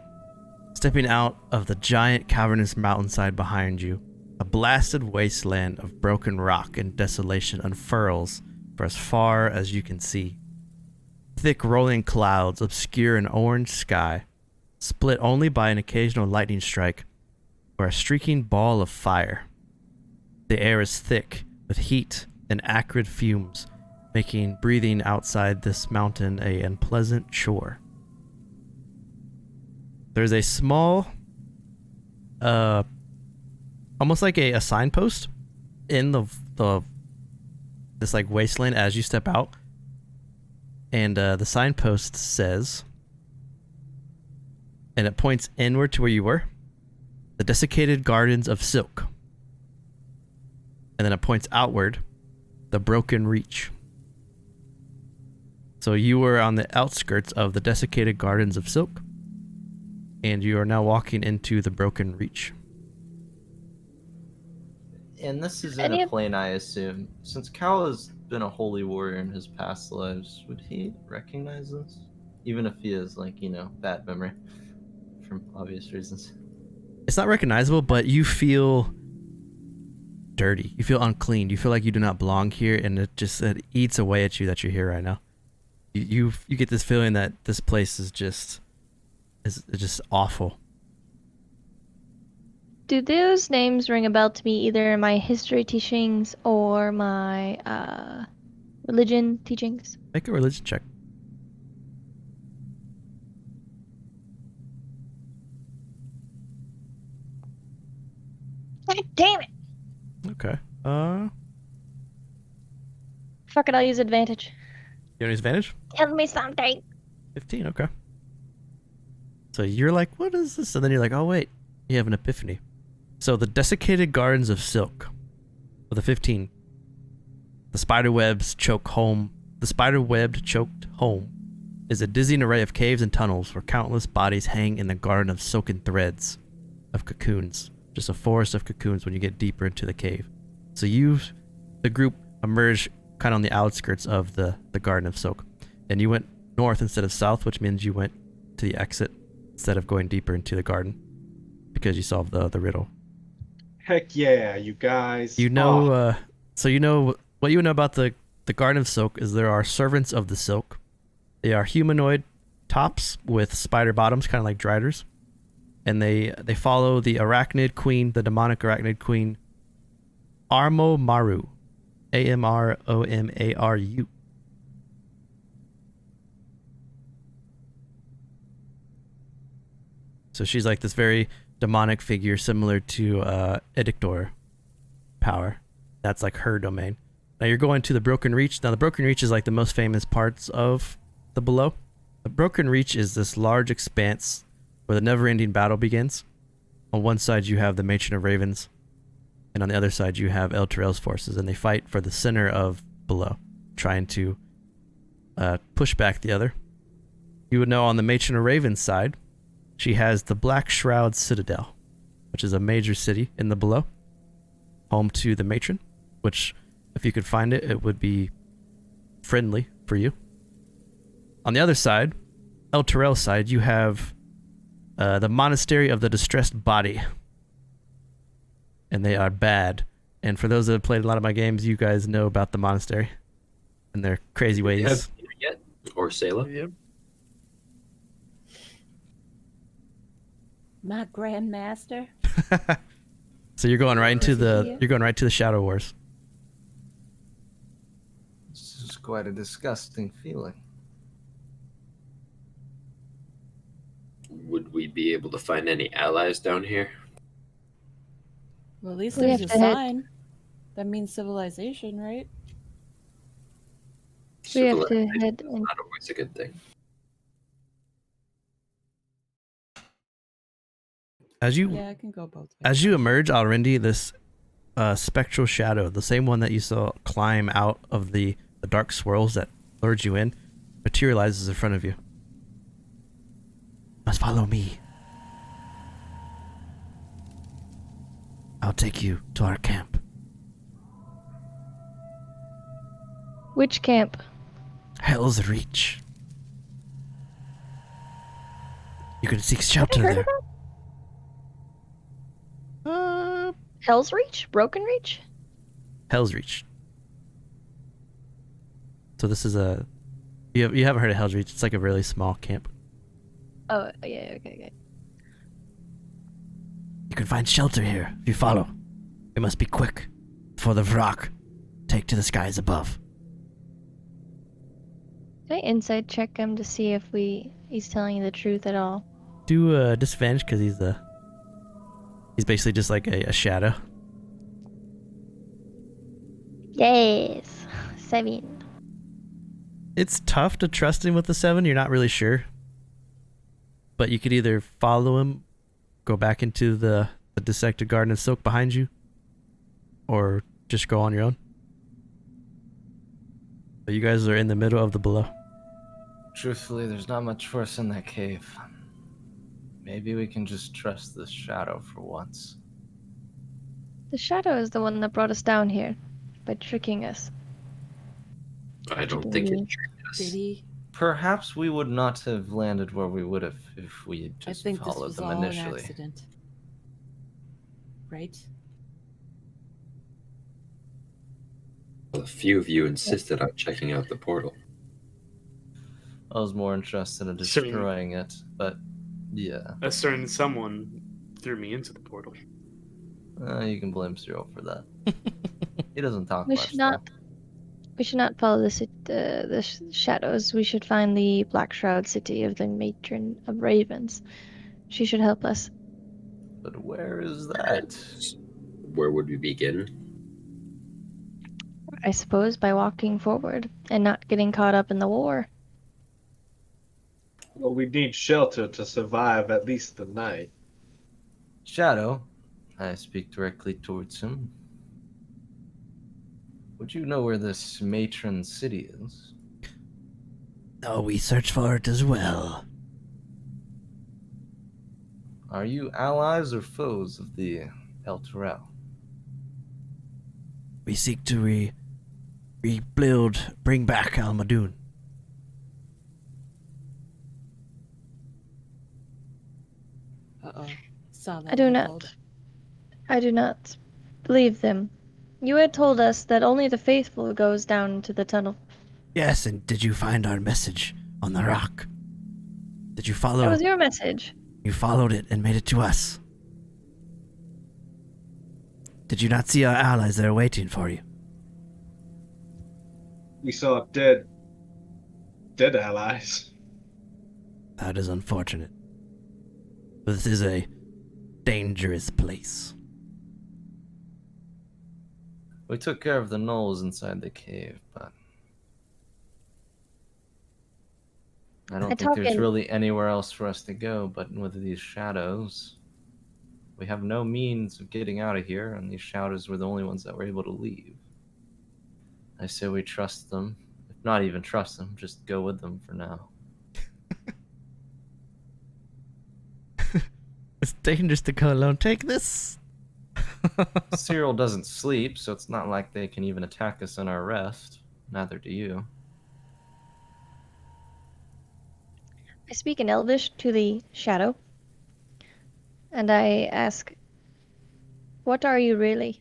Stepping out of the giant cavernous mountainside behind you, a blasted wasteland of broken rock and desolation unfurls for as far as you can see. Thick rolling clouds obscure an orange sky, split only by an occasional lightning strike or a streaking ball of fire. The air is thick with heat and acrid fumes, making breathing outside this mountain an unpleasant chore. There's a small, almost like a signpost in this like wasteland as you step out. And the signpost says, and it points inward to where you were, the desiccated gardens of silk. And then it points outward, the broken reach. So you were on the outskirts of the desiccated gardens of silk, and you are now walking into the broken reach. And this is in a plane, I assume. Since Cal has been a holy warrior in his past lives, would he recognize this? Even if he has, like, bad memory, from obvious reasons. It's not recognizable, but you feel dirty. You feel unclean. You feel like you do not belong here, and it eats away at you that you're here right now. You get this feeling that this place is just awful. Do those names ring a bell to me either in my history teachings or my religion teachings? Make a religion check. Damn it! Okay. Fuck it, I'll use advantage. You want to use advantage? Tell me something. 15, okay. So you're like, what is this? And then you're like, oh wait, you have an epiphany. So the desiccated gardens of silk, with a 15. The spiderwebbed choked home is a dizzying array of caves and tunnels where countless bodies hang in the garden of silken threads of cocoons. Just a forest of cocoons when you get deeper into the cave. So the group, emerged kind of on the outskirts of the garden of silk. And you went north instead of south, which means you went to the exit instead of going deeper into the garden because you solved the riddle. Heck yeah, you guys. You know, so you know what you know about the garden of silk is there are servants of the silk. They are humanoid tops with spider bottoms, kind of like driders, and they follow the arachnid queen, the demonic arachnid queen, Armomaru, Amromaru. So she's like this very demonic figure similar to Edictor power. That's like her domain. Now you're going to the Broken Reach. Now the Broken Reach is like the most famous parts of the Below. The Broken Reach is this large expanse where the never-ending battle begins. On one side you have the Matron of Ravens, and on the other side you have El Terrell's forces, and they fight for the center of Below, trying to push back the other. You would know on the Matron of Ravens side, she has the Black Shroud Citadel, which is a major city in the Below, home to the Matron, which, if you could find it, it would be friendly for you. On the other side, El Terrell's side, you have the Monastery of the Distressed Body, and they are bad. And for those that have played a lot of my games, you guys know about the Monastery and their crazy ways. Have you yet? Or Sayla? Yep. My grandmaster. So you're going right into the Shadow Wars. This is quite a disgusting feeling. Would we be able to find any allies down here? Well, at least We there's have a to head- sign. That means civilization, right? We have to Civilization head is in. not always a good thing. As you Yeah, I can go both ways. As you emerge, Alrendi, this spectral shadow, the same one that you saw climb out of the dark swirls that lured you in, materializes in front of you. Must follow me. I'll take you to our camp. Which camp? Hell's Reach. You can seek shelter Heard there. of Hell's Reach? Broken Reach? Hell's Reach. So this is you haven't heard of Hell's Reach? It's like a really small camp. Oh, yeah, okay. You can find shelter here if you follow. We must be quick, for the Vrak take to the skies above. Can I insight check him to see if he's telling you the truth at all? Do a disadvantage because he's basically just like a shadow. Yes. 7. It's tough to trust him with the 7. You're not really sure, but you could either follow him, go back into the dissected garden of silk behind you, or just go on your own. But you guys are in the middle of the Below. Truthfully, there's not much for us in that cave. Maybe we can just trust this shadow for once. The shadow is the one that brought us down here by tricking us. I don't think it tricked us. Did he? Perhaps we would not have landed where we would have if we had I just think this followed was them all initially. an accident. Right? A few of you insisted on checking out the portal. I was more interested in Certain- destroying it, but yeah. A certain someone threw me into the portal. You can blame Cyril for that. He doesn't talk We much. should not. We should not follow the shadows. We should find the Black Shroud city of the Matron of Ravens. She should help us. But where is that? where would we begin? I suppose by walking forward and not getting caught up in the war. Well, we need shelter to survive at least the night. Shadow, I speak directly towards him. Would you know where this matron city is? Oh, we search for it as well. Are you allies or foes of the El Terrell? We seek to rebuild, bring back Almadoon. Uh-oh. Saw that. I do light bulb. not. I do not believe them. You had told us that only the faithful goes down into the tunnel. Yes, and did you find our message on the rock? Did you follow? That was your message. You followed it and made it to us. Did you not see our allies there waiting for you? We saw dead allies. That is unfortunate. This is a dangerous place. We took care of the gnolls inside the cave, but I don't think there's really anywhere else for us to go but with these shadows. We have no means of getting out of here, and these shadows were the only ones that were able to leave. I say we trust them. If not even trust them, just go with them for now. It's dangerous to go alone. Take this. Cyril doesn't sleep, so it's not like they can even attack us in our rest. Neither do you. I speak in Elvish to the shadow, and I ask, what are you really?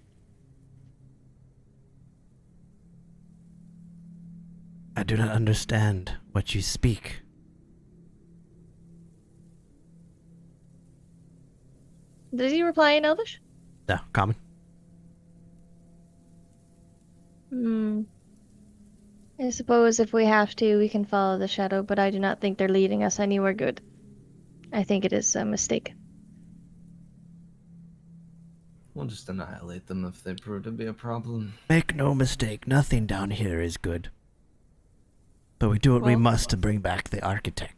I do not understand what you speak. Does he reply in Elvish? No, common. I suppose if we have to, we can follow the shadow, but I do not think they're leading us anywhere good. I think it is a mistake. We'll just annihilate them if they prove to be a problem. Make no mistake, nothing down here is good. But we do what we must to bring back the architect.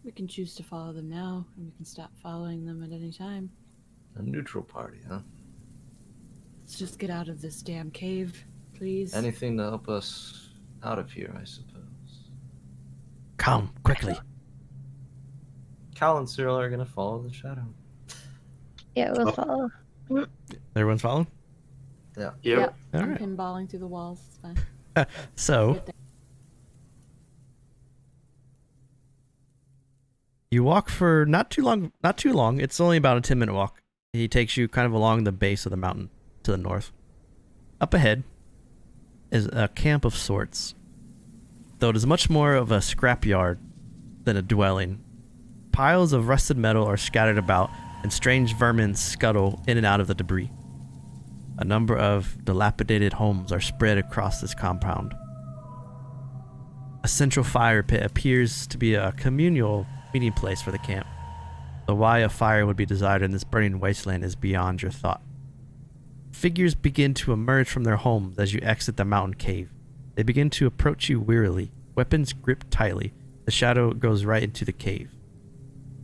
We can choose to follow them now, and we can stop following them at any time. A neutral party, huh? Let's just get out of this damn cave, please. Anything to help us out of here, I suppose. Come, quickly. Cal and Cyril are gonna follow the shadow. Yeah, we'll follow. Everyone's following? Yeah. Yep. All I'm right. pinballing through the walls. It's fine. So, Get there. you walk for not too long. It's only about a 10-minute walk. He takes you kind of along the base of the mountain to the north. Up ahead is a camp of sorts, though it is much more of a scrapyard than a dwelling. Piles of rusted metal are scattered about, and strange vermin scuttle in and out of the debris. A number of dilapidated homes are spread across this compound. A central fire pit appears to be a communal meeting place for the camp, though why a fire would be desired in this burning wasteland is beyond your thought. Figures begin to emerge from their homes as you exit the mountain cave. They begin to approach you wearily, weapons gripped tightly. The shadow goes right into the cave,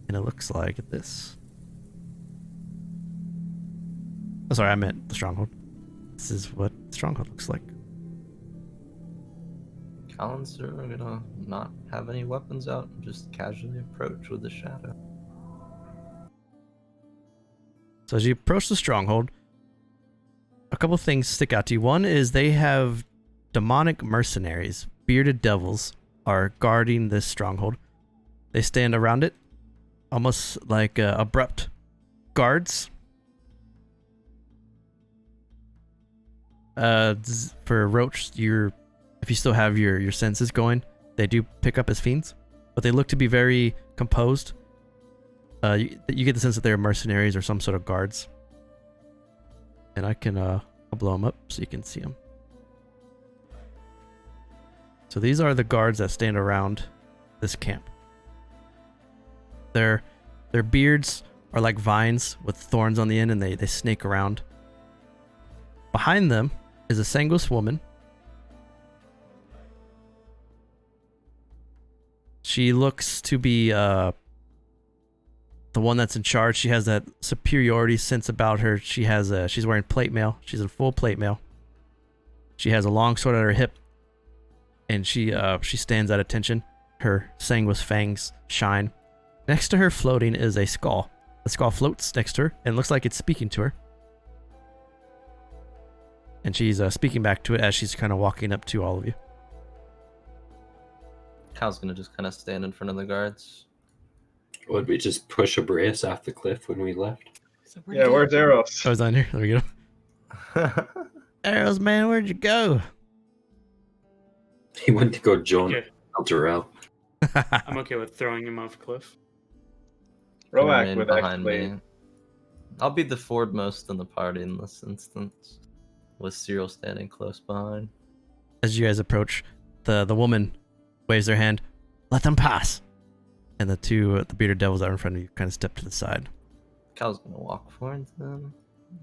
and it looks like this. Oh, sorry, I meant the stronghold. This is what the stronghold looks like. Cal and Cyril are gonna not have any weapons out and just casually approach with the shadow. So as you approach the stronghold, a couple things stick out to you. One is they have demonic mercenaries, bearded devils, are guarding this stronghold. They stand around it, almost like abrupt guards. For Roach, if you still have your senses going, they do pick up as fiends, but they look to be very composed. You get the sense that they're mercenaries or some sort of guards. And I can I'll blow them up so you can see them. So these are the guards that stand around this camp. Their beards are like vines with thorns on the end, and they snake around. Behind them is a sanguis woman. She looks to be the one that's in charge. She has that superiority sense about her. She's wearing plate mail. She's in full plate mail. She has a long sword at her hip, and she stands at attention. Her sanguis fangs shine. Next to her, floating, is a skull. The skull floats next to her and looks like it's speaking to her. And she's speaking back to it as she's kind of walking up to all of you. Cal's gonna just kind of stand in front of the guards. Would we just push Abreus off the cliff when we left? So Yeah, where's Eros? Oh, it's on here. There we go. Arrows, man, where'd you go? He went to go join Okay. Altarel. I'm okay with throwing him off a cliff. Roak Remain would behind actually. me. I'll be the foremost in the party in this instance, with Cyril standing close behind. As you guys approach, the woman waves their hand. Let them pass. And the bearded devils that are in front of you kind of step to the side. Cal's gonna walk forward them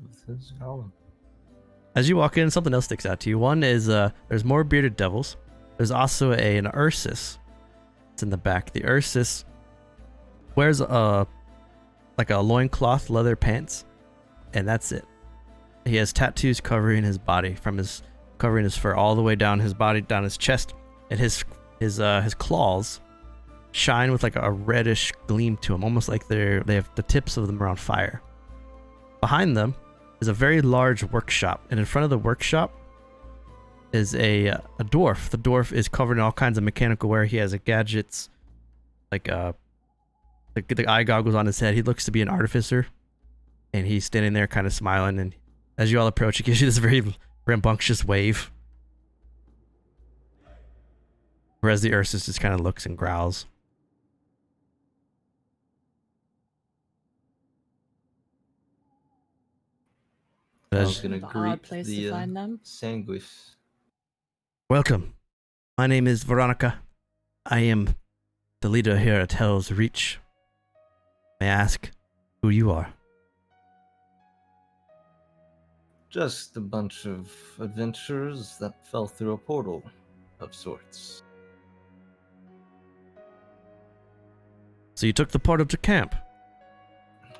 with his golem. As you walk in, something else sticks out to you. One is there's more bearded devils. There's also an Ursus. It's in the back. The Ursus wears like a loincloth, leather pants, and that's it. He has tattoos covering his body, covering his fur all the way down his body, down his chest, and his claws shine with like a reddish gleam to them, almost like they have the tips of them are on fire. Behind them is a very large workshop, and in front of the workshop is a dwarf. The dwarf is covered in all kinds of mechanical wear. He has gadgets, like the eye goggles on his head. He looks to be an artificer, and he's standing there kind of smiling, and as you all approach, he gives you this very rambunctious wave. Whereas the Ursus just kind of looks and growls. I was Says, gonna An odd greet place to the find them. sanguis. welcome. My name is Veronica. I am the leader here at Hell's Reach. May I ask who you are? Just a bunch of adventurers that fell through a portal of sorts. So you took the portal to camp.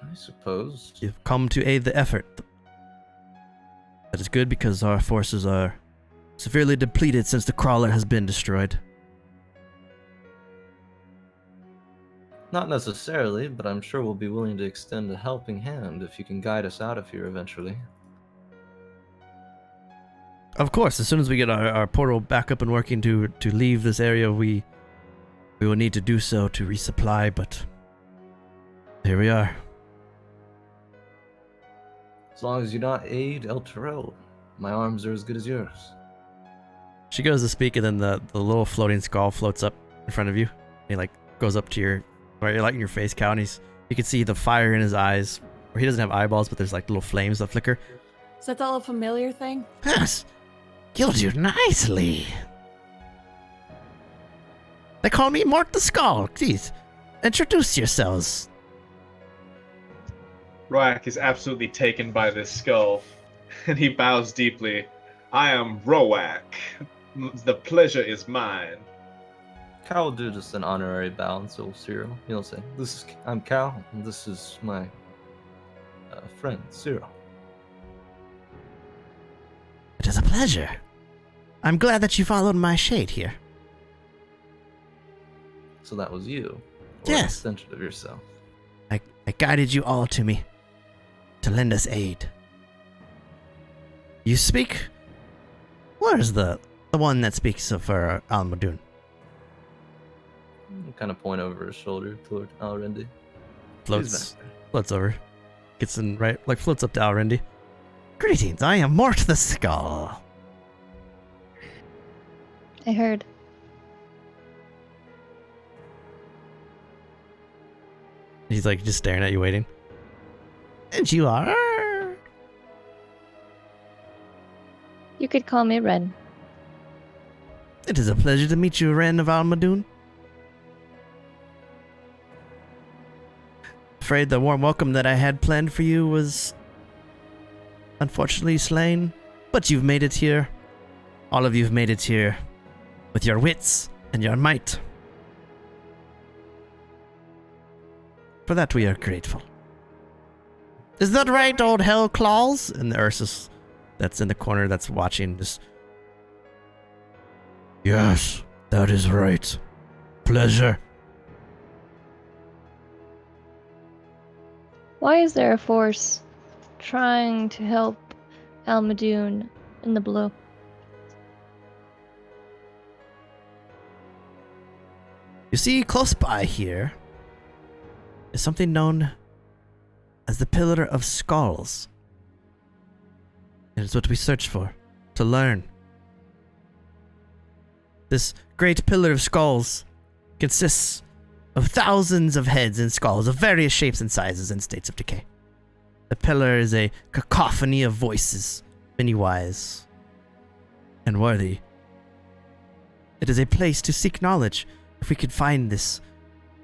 I suppose. You've come to aid the effort. That is good because our forces are severely depleted since the crawler has been destroyed. Not necessarily, but I'm sure we'll be willing to extend a helping hand if you can guide us out of here eventually. Of course, as soon as we get our portal back up and working to leave this area, we will need to do so to resupply, but here we are. As long as you not aid El Terrell, my arms are as good as yours. She goes to speak, and then the little floating skull floats up in front of you. He like goes up to your, right, like in your face, Cal, and you can see the fire in his eyes. Or he doesn't have eyeballs, but there's like little flames that flicker. Is that the little familiar thing? Yes, you'll do nicely. They call me Mort the Skull. Please, introduce yourselves. Roak is absolutely taken by this skull, and he bows deeply. I am Roak. The pleasure is mine. Cal will do just an honorary bow and so will Cyril. He'll say, I'm Cal, and this is my friend, Cyril. It is a pleasure. I'm glad that you followed my shade here. So that was you? Or Yes. An extension of yourself? I guided you all to me to lend us aid. You speak? Where is the one that speaks of Almadun? Kind of point over his shoulder toward Alrendi. Floats over. Gets in right, like floats up to Alrendi. Greetings, I am Mort the Skull. I heard. He's like just staring at you, waiting. And you are? You could call me Ren. It is a pleasure to meet you, Ren of Almadun. afraid the warm welcome that I had planned for you was unfortunately slain. But you've made it here. All of you have made it here with your wits and your might. For that we are grateful. Is that right, old hell claws? And the Ursus that's in the corner that's watching just... Yes, that is right. Pleasure. Why is there a force trying to help Almadoon in the blue? You see, close by here is something known as the Pillar of Skulls. It is what we search for, to learn. This great Pillar of Skulls consists of thousands of heads and skulls of various shapes and sizes and states of decay. The pillar is a cacophony of voices, many wise and worthy. It is a place to seek knowledge. If we could find this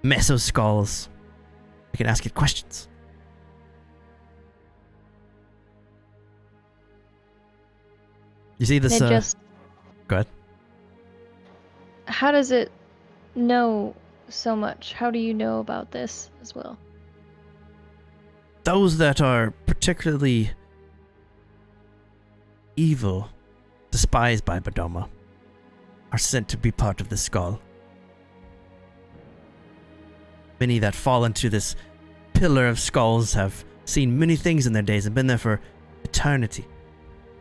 mess of skulls, we can ask it questions. You see this, Go ahead. How does it know so much? How do you know about this as well? Those that are particularly evil, despised by Bodoma, are sent to be part of the skull. Many that fall into this Pillar of Skulls have seen many things in their days and been there for eternity.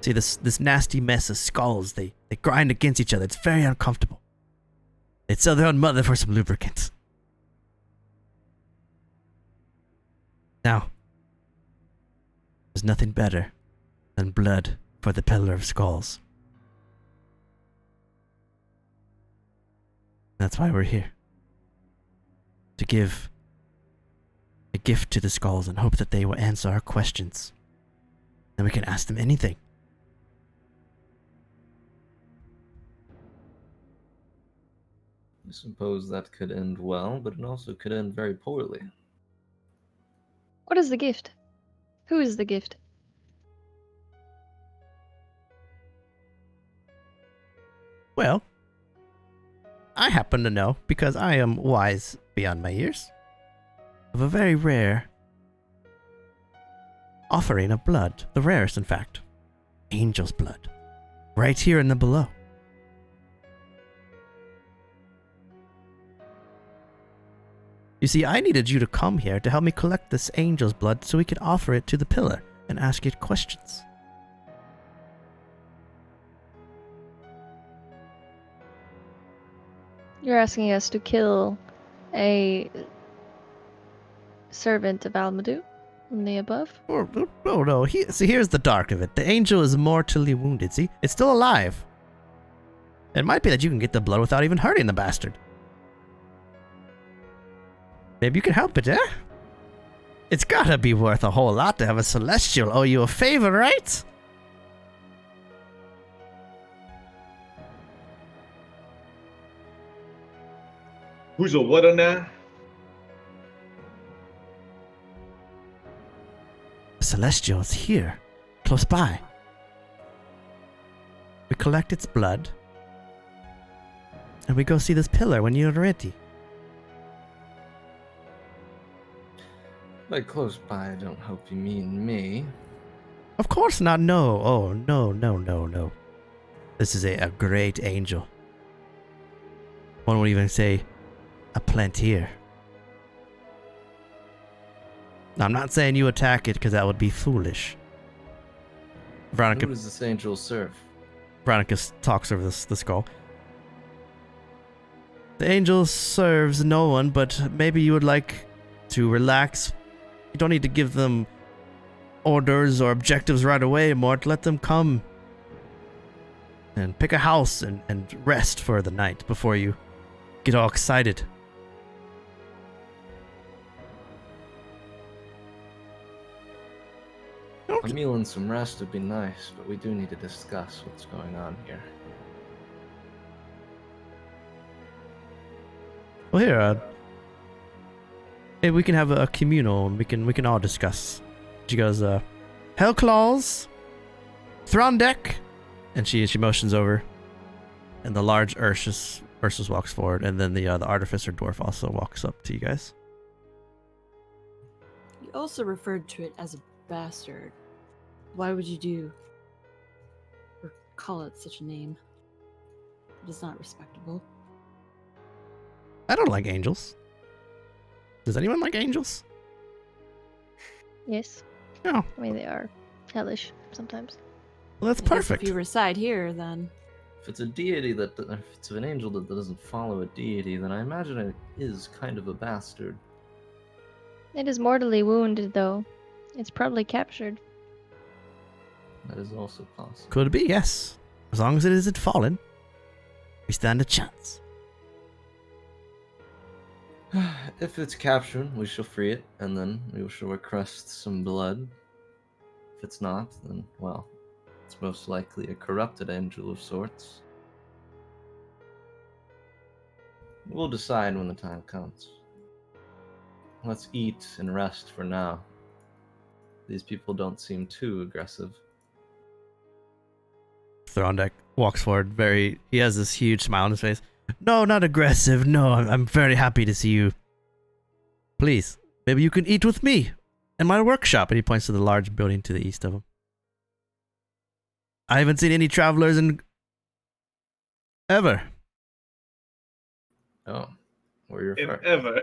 See, this nasty mess of skulls, they grind against each other. It's very uncomfortable. They'd sell their own mother for some lubricant. Now, there's nothing better than blood for the Pillar of Skulls. That's why we're here. To give a gift to the skulls and hope that they will answer our questions. Then we can ask them anything. I suppose that could end well, but it also could end very poorly. What is the gift? Who is the gift? Well, I happen to know, because I am wise beyond my years, of a very rare offering of blood. The rarest, in fact. Angel's blood. Right here in the below. You see, I needed you to come here to help me collect this angel's blood so we could offer it to the pillar and ask it questions. You're asking us to kill a servant of Almadu from the above? Oh, no. See, here's the dark of it. The angel is mortally wounded, see? It's still alive. It might be that you can get the blood without even hurting the bastard. Maybe you can help it, eh? It's gotta be worth a whole lot to have a celestial owe you a favor, right? Who's a what on that? The celestial is here, close by. We collect its blood, and we go see this pillar when you're ready. By close by, I don't hope you mean me. Of course not, no. Oh, no. This is a great angel. One would even say a plantier. Now, I'm not saying you attack it because that would be foolish. Veronica, Who does this angel serve? Veronica talks over the skull. The angel serves no one, but maybe you would like to relax. You don't need to give them orders or objectives right away, Mort. Let them come and pick a house and rest for the night before you get all excited. A meal and some rest would be nice, but we do need to discuss what's going on here. Well, here, Hey, we can have a communal, and we can all discuss. She goes, Hellclaws, Throndek, and she motions over, and the large Ursus walks forward, and then the artificer dwarf also walks up to you guys. You also referred to it as a bastard. Why would you do or call it such a name? It is not respectable. I don't like angels. Does anyone like angels? Yes. No. I mean, they are hellish sometimes. Well, that's I guess perfect. If you reside here, then If it's a deity if it's an angel that doesn't follow a deity, then I imagine it is kind of a bastard. It is mortally wounded, though. It's probably captured. That is also possible. Could be, yes. As long as it isn't fallen, we stand a chance. If it's captured, we shall free it, and then we shall request some blood. If it's not, then, well, it's most likely a corrupted angel of sorts. We'll decide when the time comes. Let's eat and rest for now. These people don't seem too aggressive. Throndek walks forward he has this huge smile on his face. No, not aggressive. No, I'm very happy to see you. Please, maybe you can eat with me in my workshop. And he points to the large building to the east of him. I haven't seen any travelers in ever. Oh, we're your friend. Ever.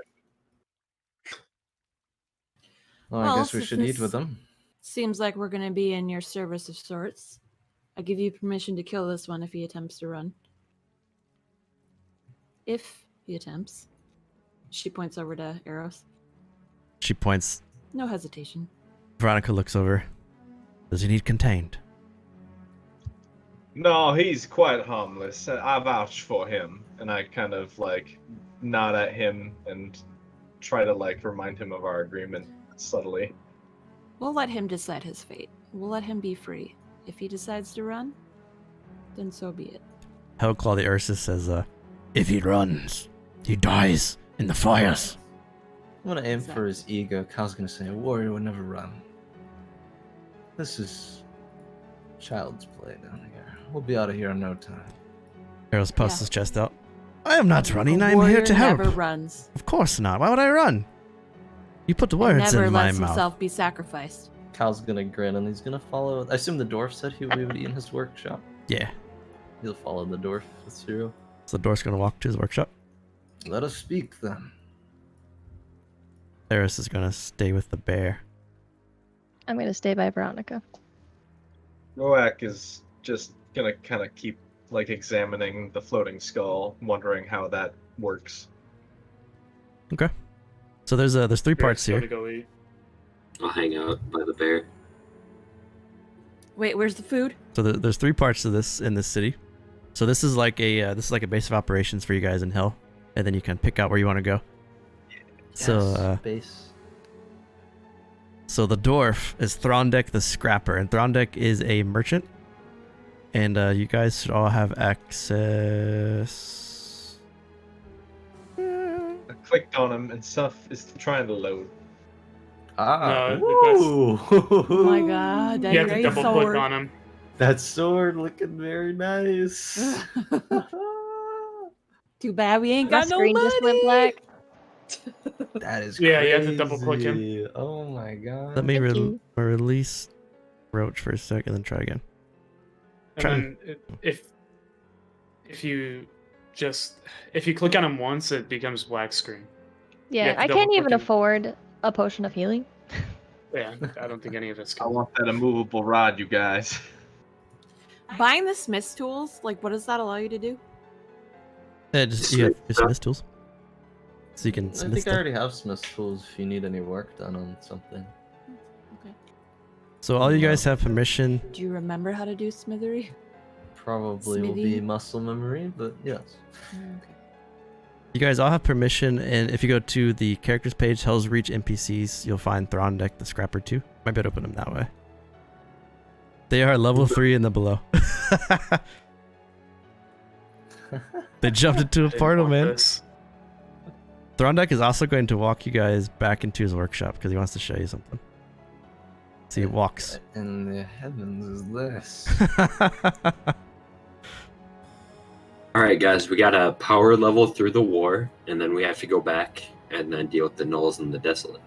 Well, I Well, guess we should eat since- with them. seems like we're going to be in your service of sorts. I give you permission to kill this one if he attempts to run. If he attempts. She points over to Eros. She points. No hesitation. Veronica looks over. Does he need contained? No, he's quite harmless. I vouch for him. And I kind of like nod at him and try to like remind him of our agreement subtly. We'll let him decide his fate. We'll let him be free. If he decides to run, then so be it. Hellclaw the Ursus says, if he runs, he dies in the fires. I'm gonna aim for his ego. Kyle's gonna say, a warrior would never run. This is child's play down here. We'll be out of here in no time. Eros puffs Yeah. his chest out. I am not running, A I'm here warrior to help. never runs. Of course not. Why would I run? You put the He words never in my lets mouth. himself be sacrificed. Kyle's gonna grin and he's gonna follow. I assume the dwarf said we would eat in his workshop. Yeah. He'll follow the dwarf with Cyril. So the dwarf's gonna walk to his workshop. Let us speak then. Eros is gonna stay with the bear. I'm gonna stay by Veronica. Roak is just gonna kind of keep like examining the floating skull, wondering how that works. Okay. So there's three parts Go here. to go eat. I'll hang out by the bear. Wait, where's the food? So there's three parts to this in this city. So this is like a base of operations for you guys in Hell, and then you can pick out where you want to go. So base. so the dwarf is Throndek the Scrapper, and Throndek is a merchant, and you guys should all have access. I clicked on him and stuff is trying to load. Ah, No, woo! Oh my god, that You have to great double sword. click on him. That sword looking very nice. Too bad we ain't My got no screen money. just went black. That is Yeah, crazy. you have to double click him. Oh my god. Let me Thank you. release Roach for a sec, and then try again. And Try- then if you click on him once, it becomes black screen. Yeah, have to I can't double-click even him. afford a potion of healing. Yeah, I don't think any of us I can. want that immovable rod, you guys. Buying the smith's tools, like what does that allow you to do? You have your smith tools, so you can I smith think I stuff. already have smith tools if you need any work done on something. Okay. So all you guys have permission. Do you remember how to do smithery? Probably will be Smithy? muscle memory, but yes. Okay. You guys all have permission, and if you go to the characters page, Hell's Reach NPCs, you'll find Throndek the Scrapper too. Might be able to open them that way. They are level 3 and the below. They jumped into a portal, man. This. Throndak is also going to walk you guys back into his workshop because he wants to show you something. So he walks. What in the heavens is this? All right, guys, we got a power level through the war, and then we have to go back and then deal with the Gnolls and the Desolate.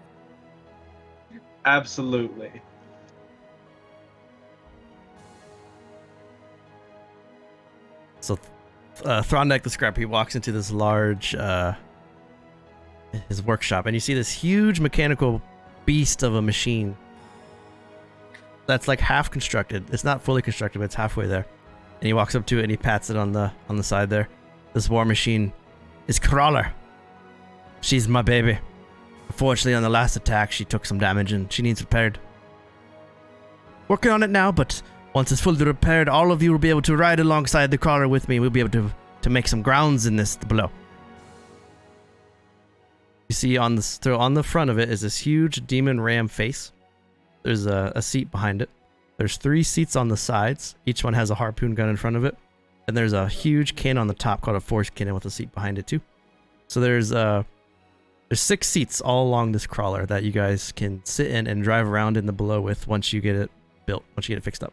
Absolutely. So Throndak the Scrap, he walks into this large his workshop, and you see this huge mechanical beast of a machine that's like half constructed. It's not fully constructed, but it's halfway there. And he walks up to it and he pats it on the side there. This war machine is Crawler. She's my baby. Unfortunately, on the last attack, she took some damage and she needs repaired. Working on it now, but once it's fully repaired, all of you will be able to ride alongside the Crawler with me. We'll be able to make some grounds in this below. You see on the front of it is this huge demon ram face. There's a seat behind it. There's 3 seats on the sides. Each one has a harpoon gun in front of it. And there's a huge cannon on the top called a force cannon with a seat behind it too. So there's 6 seats all along this Crawler that you guys can sit in and drive around in the below with once you get it built, once you get it fixed up.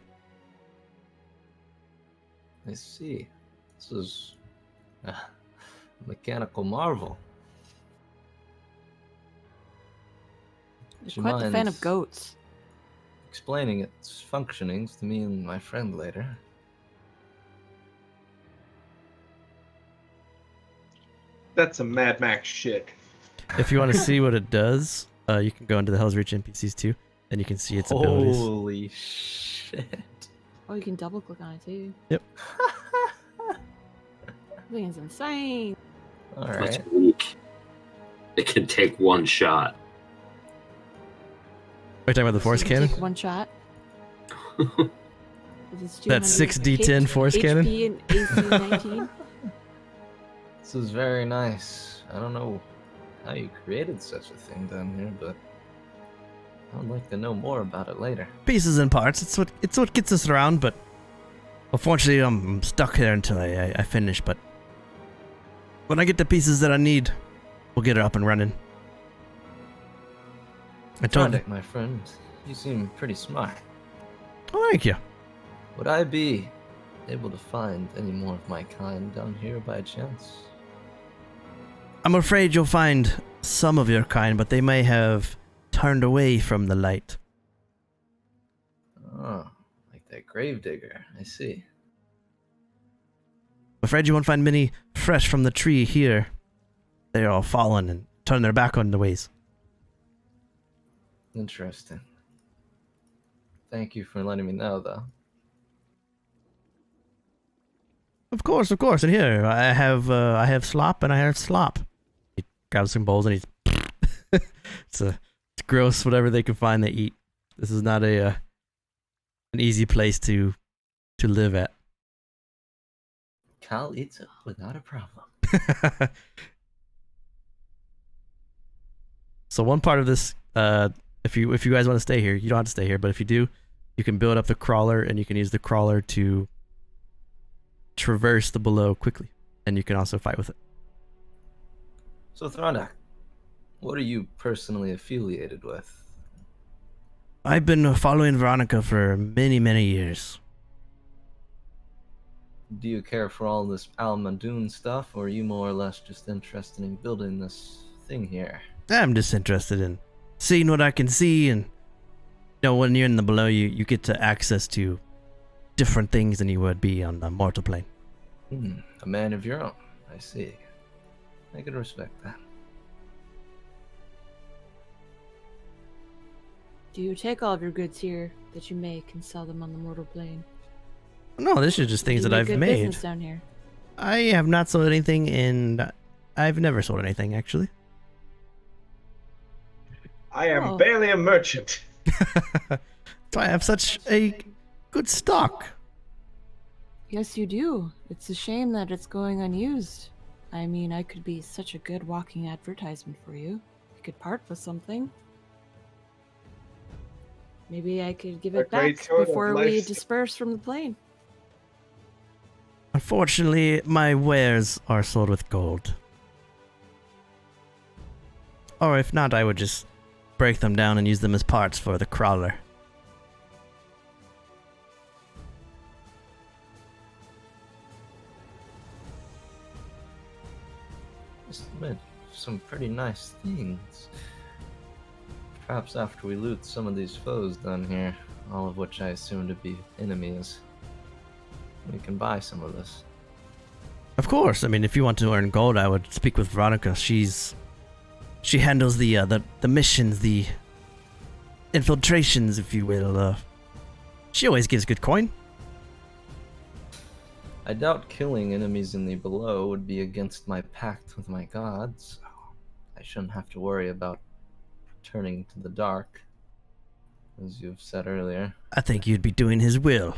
I see. This is a mechanical marvel. You're She quite the fan of minds goats. explaining its functionings to me and my friend later. That's some Mad Max shit. If you want to see what it does, you can go into the Hell's Reach NPCs too, and you can see its abilities. Holy shit. Oh, you can double click on it too. Yep. This thing is insane. That's Alright. weak. It can take 1 shot. Are you talking about the force So you cannon? Take 1 shot. That's 6d10 force cannon? HP and AC 19. This is very nice. I don't know how you created such a thing down here, but I'd like to know more about it later. Pieces and parts. It's what gets us around, but unfortunately I'm stuck here until I finish. But when I get the pieces that I need, we'll get it up and running. I told you. Throndak, my friend, you seem pretty smart. Oh, thank you. Would I be able to find any more of my kind down here by chance? I'm afraid you'll find some of your kind, but they may have turned away from the light. Oh, like that gravedigger. I see. I'm afraid you won't find many fresh from the tree here. They're all fallen and turned their back on the ways. Interesting. Thank you for letting me know, though. Of course. And here I have slop and I have slop. He grabs some bowls and he's it's gross. Whatever they can find, they eat. This is not an easy place to live at. Cal eats it without a problem. So one part of this, if you guys want to stay here, you don't have to stay here, but if you do, you can build up the Crawler and you can use the Crawler to traverse the below quickly, and you can also fight with it. So, Throndak, what are you personally affiliated with? I've been following Veronica for many, many years. Do you care for all this Almadoon stuff, or are you more or less just interested in building this thing here? I'm just interested in seeing what I can see, and when you're in the below, you get to access to different things than you would be on the mortal plane. A man of your own. I see. I can respect that. Do you take all of your goods here that you make and sell them on the mortal plane? No, this is just things Do you that make I've good made. business down here. I have not sold anything, and I've never sold anything, actually. I am Oh. barely a merchant. That's why I have such a good stock. Yes, you do. It's a shame that it's going unused. I mean, I could be such a good walking advertisement for you. I could part with something. Maybe I could give A it great back sort of before we life- disperse from the plane. Unfortunately, my wares are sold with gold. Or if not, I would just break them down and use them as parts for the crawler. Must admit, some pretty nice things. Perhaps after we loot some of these foes down here, all of which I assume to be enemies, we can buy some of this. Of course. I mean, if you want to earn gold, I would speak with Veronica. She handles the missions, the infiltrations, if you will. She always gives good coin. I doubt killing enemies in the below would be against my pact with my gods. So I shouldn't have to worry about turning to the dark, as you've said earlier. I think you'd be doing his will,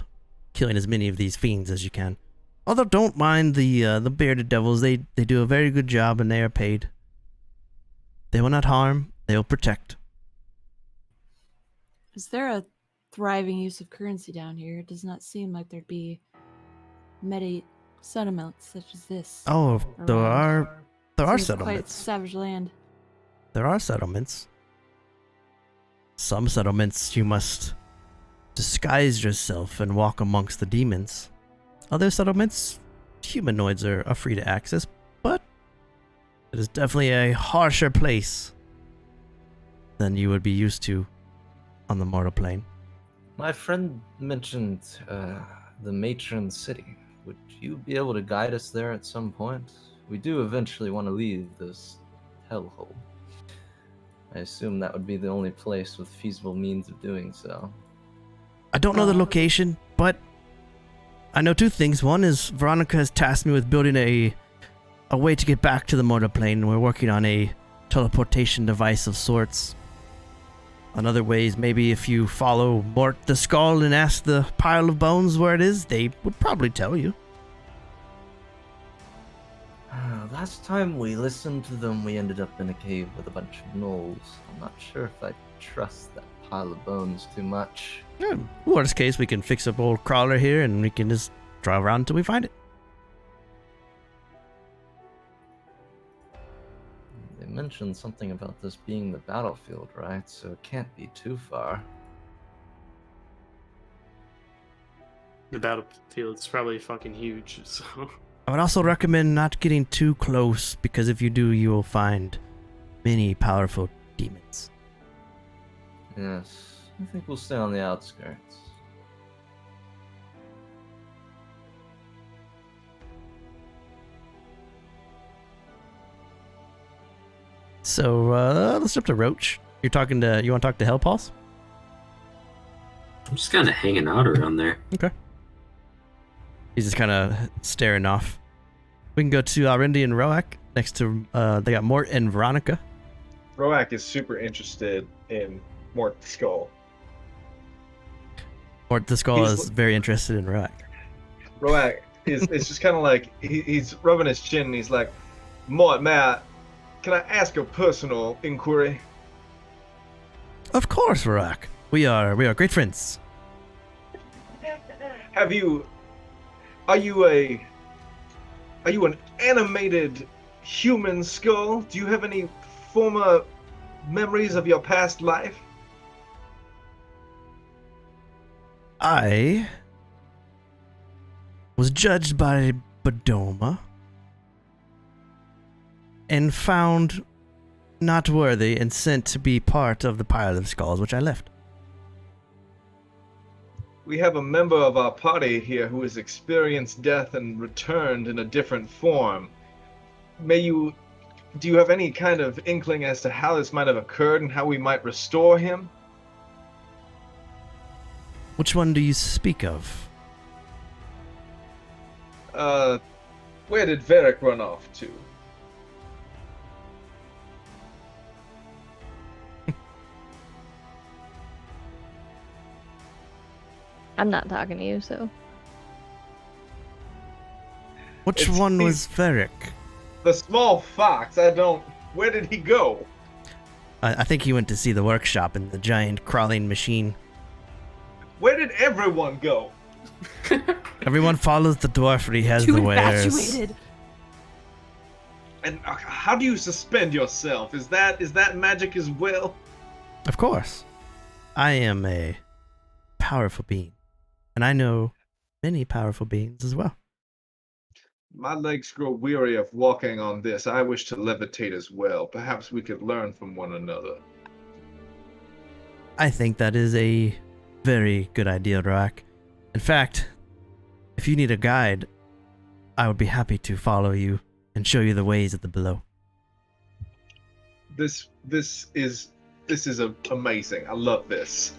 killing as many of these fiends as you can. Although don't mind the bearded devils, they do a very good job and they are paid. They will not harm, they will protect. Is there a thriving use of currency down here? It does not seem like there'd be many settlements such as this. Oh, there around. are Seems quite settlements. savage land. There are settlements. Some settlements you must disguise yourself and walk amongst the demons. Other settlements, humanoids are free to access, but it is definitely a harsher place than you would be used to on the mortal plane. My friend mentioned the Matron City. Would you be able to guide us there at some point? We do eventually want to leave this hellhole. I assume that would be the only place with feasible means of doing so. I don't know the location, but I know two things. One is Veronica has tasked me with building a way to get back to the mortal plane. We're working on a teleportation device of sorts. Another way is maybe if you follow Mort the Skull and ask the pile of bones where it is, they would probably tell you. Last time we listened to them, we ended up in a cave with a bunch of gnolls. I'm not sure if I trust that pile of bones too much. Yeah, worst case, we can fix up old crawler here and we can just drive around until we find it. They mentioned something about this being the battlefield, right? So it can't be too far. The battlefield's probably fucking huge, so... I would also recommend not getting too close, because if you do, you will find many powerful demons. Yes, I think we'll stay on the outskirts. So, let's jump to Roach. You want to talk to Hellpulse? I'm just kind of hanging out around there. Okay. He's just kind of staring off. We can go to Arendi and Roak next to, they got Mort and Veronica. Roak is super interested in Mort the Skull. Mort the Skull is very interested in Roak. Roak is it's just kind of like, he's rubbing his chin and he's like, Mort, Matt, can I ask a personal inquiry? Of course, Roak. We are great friends. Are you an animated human skull? Do you have any former memories of your past life? I was judged by Bodoma and found not worthy and sent to be part of the pile of skulls, which I left. We have a member of our party here who has experienced death and returned in a different form. Do you have any kind of inkling as to how this might have occurred and how we might restore him? Which one do you speak of? Where did Varric run off to? I'm not talking to you, so. Which one was Varric? The small fox, where did he go? I think he went to see the workshop and the giant crawling machine. Where did everyone go? Everyone follows the dwarf, and he has the wares. Infatuated. And how do you suspend yourself? Is that magic as well? Of course. I am a powerful being, and I know many powerful beings as well. My legs grow weary of walking on this. I wish to levitate as well. Perhaps we could learn from one another. I think that is a very good idea, Roak. In fact, if you need a guide, I would be happy to follow you and show you the ways of the below. This is amazing. I love this.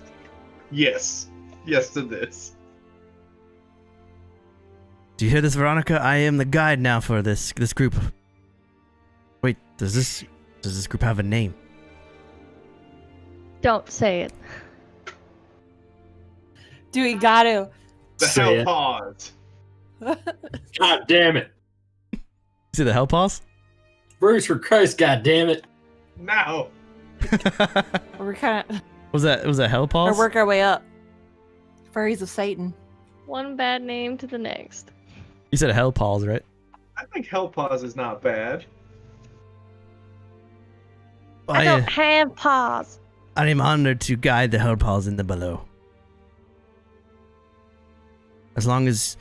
Yes to this. Do you hear this, Veronica? I am the guide now for this group. Wait, does this group have a name? Don't say it. Do we got to? The Say it. Hellpaws. God damn it. See the Hellpaws? Brews for Christ, god damn it. Now. We're kind of. Was that Hellpaws? Or work our way up. Furries of Satan. One bad name to the next. You said Hellpaws, right? I think Hellpaws is not bad. I don't have paws. I am honored to guide the Hellpaws in the below. As long as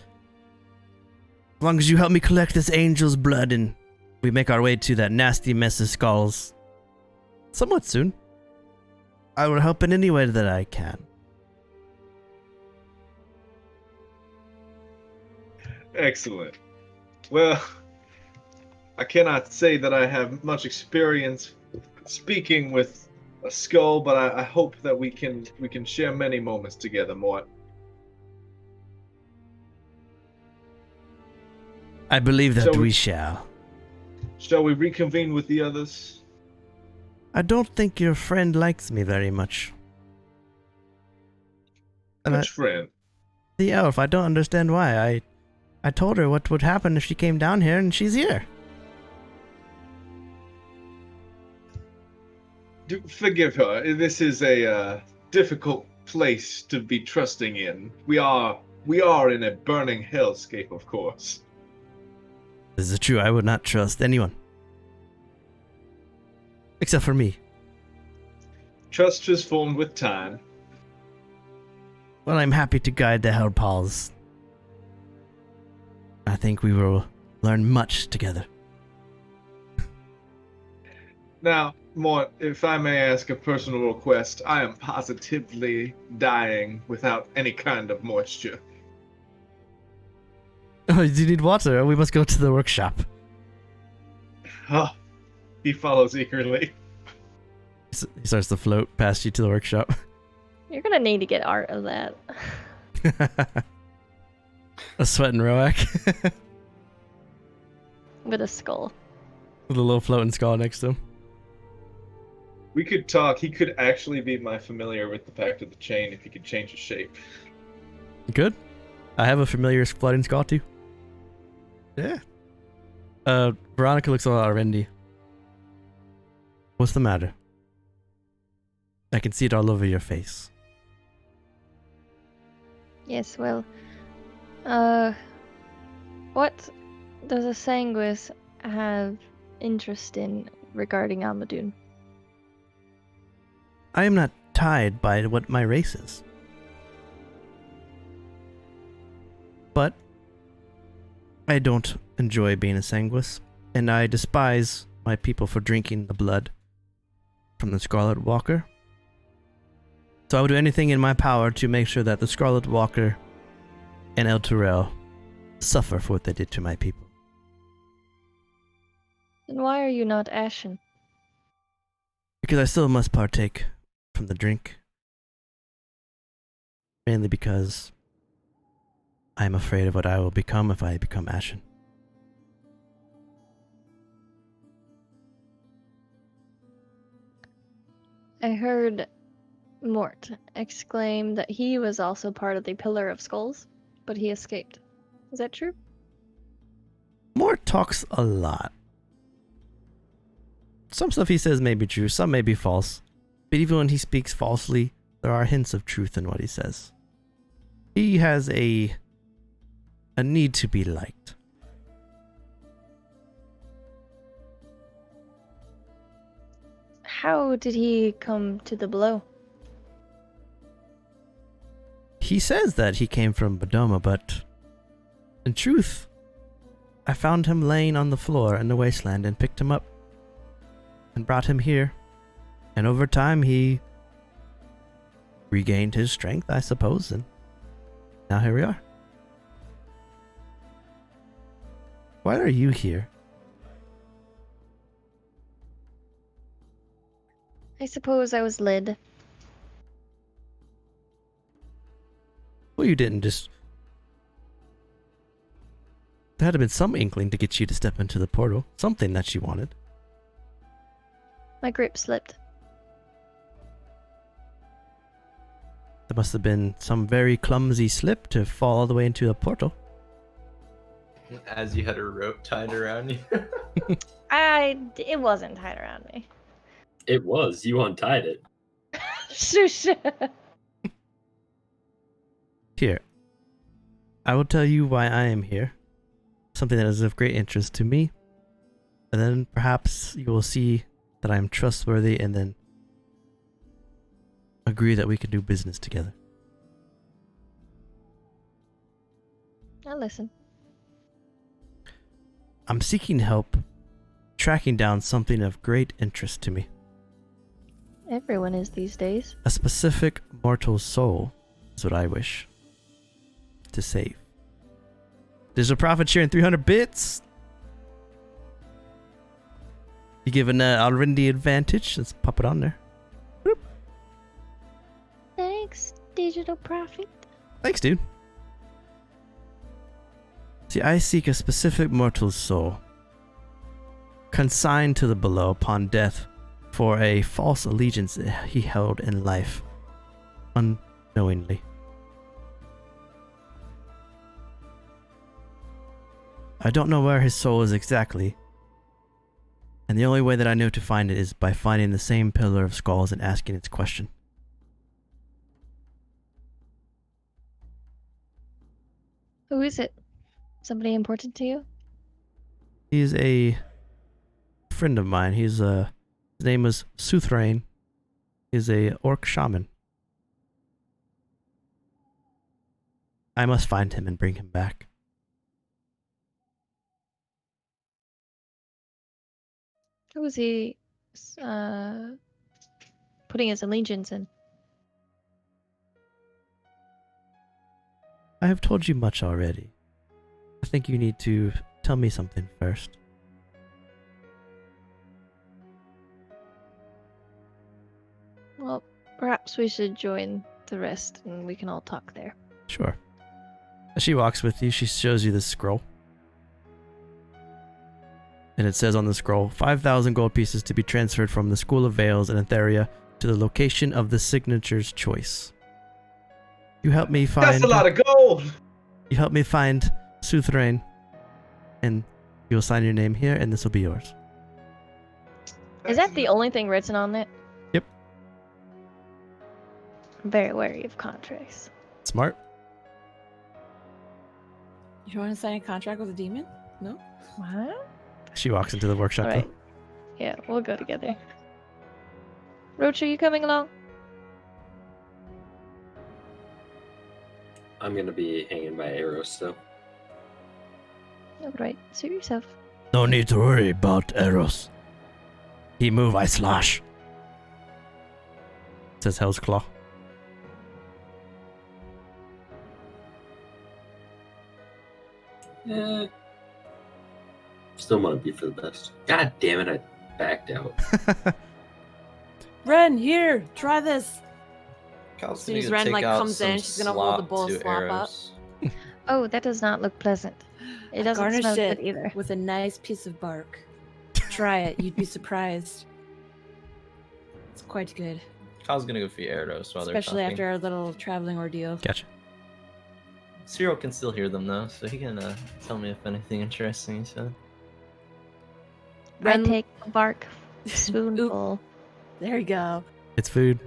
you help me collect this angel's blood and we make our way to that nasty mess of skulls somewhat soon, I will help in any way that I can. Excellent. Well, I cannot say that I have much experience speaking with a skull, but I hope that we can share many moments together, Mort. I believe that So- we shall. Shall we reconvene with the others? I don't think your friend likes me very much. And Which friend? the elf, I don't understand why. I told her what would happen if she came down here, and she's here. Forgive her. This is a difficult place to be trusting in. We are in a burning hellscape, of course. This is true. I would not trust anyone. Except for me. Trust is formed with time. Well, I'm happy to guide the Hellpaws. I think we will learn much together. Now, Mort, if I may ask a personal request, I am positively dying without any kind of moisture. Oh, do you need water? We must go to the workshop. Oh, he follows eagerly. He starts to float past you to the workshop. You're gonna need to get art of that. A sweating Roak. With a skull. With a little floating skull next to him. We could talk. He could actually be my familiar with the Pact of the Chain if he could change his shape. Good. I have a familiar floating skull too. Yeah. Veronica looks a lot rendy. What's the matter? I can see it all over your face. Yes, well, what does a Sanguis have interest in regarding Almadoon? I am not tied by what my race is. But I don't enjoy being a Sanguis, and I despise my people for drinking the blood from the Scarlet Walker. So I will do anything in my power to make sure that the Scarlet Walker and El Turel suffer for what they did to my people. Then why are you not ashen? Because I still must partake from the drink. Mainly because I am afraid of what I will become if I become ashen. I heard Mort exclaim that he was also part of the Pillar of Skulls, but he escaped. Is that true? Mort talks a lot. Some stuff he says may be true, some may be false. But even when he speaks falsely, there are hints of truth in what he says. He has a need to be liked. How did he come to the below? He says that he came from Bodoma, but in truth, I found him laying on the floor in the wasteland and picked him up and brought him here. And over time, he regained his strength, I suppose, and now here we are. Why are you here? I suppose I was led. Well, you didn't just... There had to have been some inkling to get you to step into the portal. Something that you wanted. My grip slipped. There must have been some very clumsy slip to fall all the way into a portal. As you had a rope tied around you. It wasn't tied around me. It was. You untied it. Shush. Here. I will tell you why I am here. Something that is of great interest to me. And then perhaps you will see that I am trustworthy and then agree that we can do business together. I'll listen. I'm seeking help tracking down something of great interest to me. Everyone is these days. A specific mortal soul is what I wish to save. There's a profit sharing 300 bits. You given Alrendi advantage? Let's pop it on there. Boop. Thanks, Digital Profit. Thanks, dude. See, I seek a specific mortal soul, consigned to the below upon death for a false allegiance he held in life, unknowingly. I don't know where his soul is exactly, and the only way that I know to find it is by finding the same pillar of skulls and asking its question. Who is it? Somebody important to you? He's a friend of mine. His name is Suthrain. He's a orc shaman. I must find him and bring him back. Who is he putting his allegiance in? I have told you much already. I think you need to tell me something first. Well, perhaps we should join the rest and we can all talk there. Sure. As she walks with you, she shows you this scroll. And it says on the scroll, 5,000 gold pieces to be transferred from the School of Veils in Etheria to the location of the signature's choice. You help me find... That's a lot of gold! You help me find Suthrain, and you'll sign your name here, and this will be yours. Is that the only thing written on it? Yep. I'm very wary of contracts. Smart. You want to sign a contract with a demon? No? What? She walks into the workshop. All right. Yeah, we'll go together. Roach, are you coming along? I'm gonna be hanging by arrows still. All right, suit yourself. No need to worry about Eros. He move, I slash. Says Hell's Claw. Yeah. Still want to be for the best. God damn it, I backed out. Ren, here, try this. Kyle's As soon gonna as go Ren take like out comes in, some she's gonna hold the slop bowl of to slop up. arrows. Oh, that does not look pleasant. It doesn't Garnish smell it good either. with a nice piece of bark. Try it, you'd be surprised. It's quite good, Kyle's gonna go for arrows while especially they're after our little traveling ordeal. Gotcha. Cyril can still hear them though, so he can tell me if anything interesting he said. Ren- I take a bark spoonful. There you go. It's food.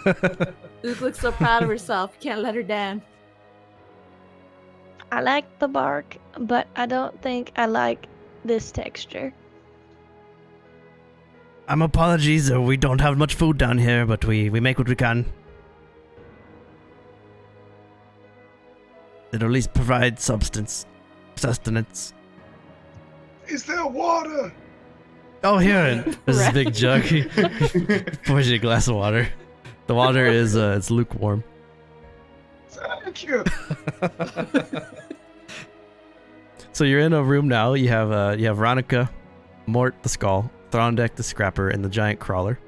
Ook looks so proud of herself. You can't let her down. I like the bark, but I don't think I like this texture. apologies. We don't have much food down here, but we make what we can. It'll at least provide sustenance. Is there water? Oh, here. There's this big jug. He pours you a glass of water. The water is it's lukewarm. Thank you. So you're in a room now. You have Ronica, Mort the Skull, Throndek the Scrapper, and the Giant Crawler,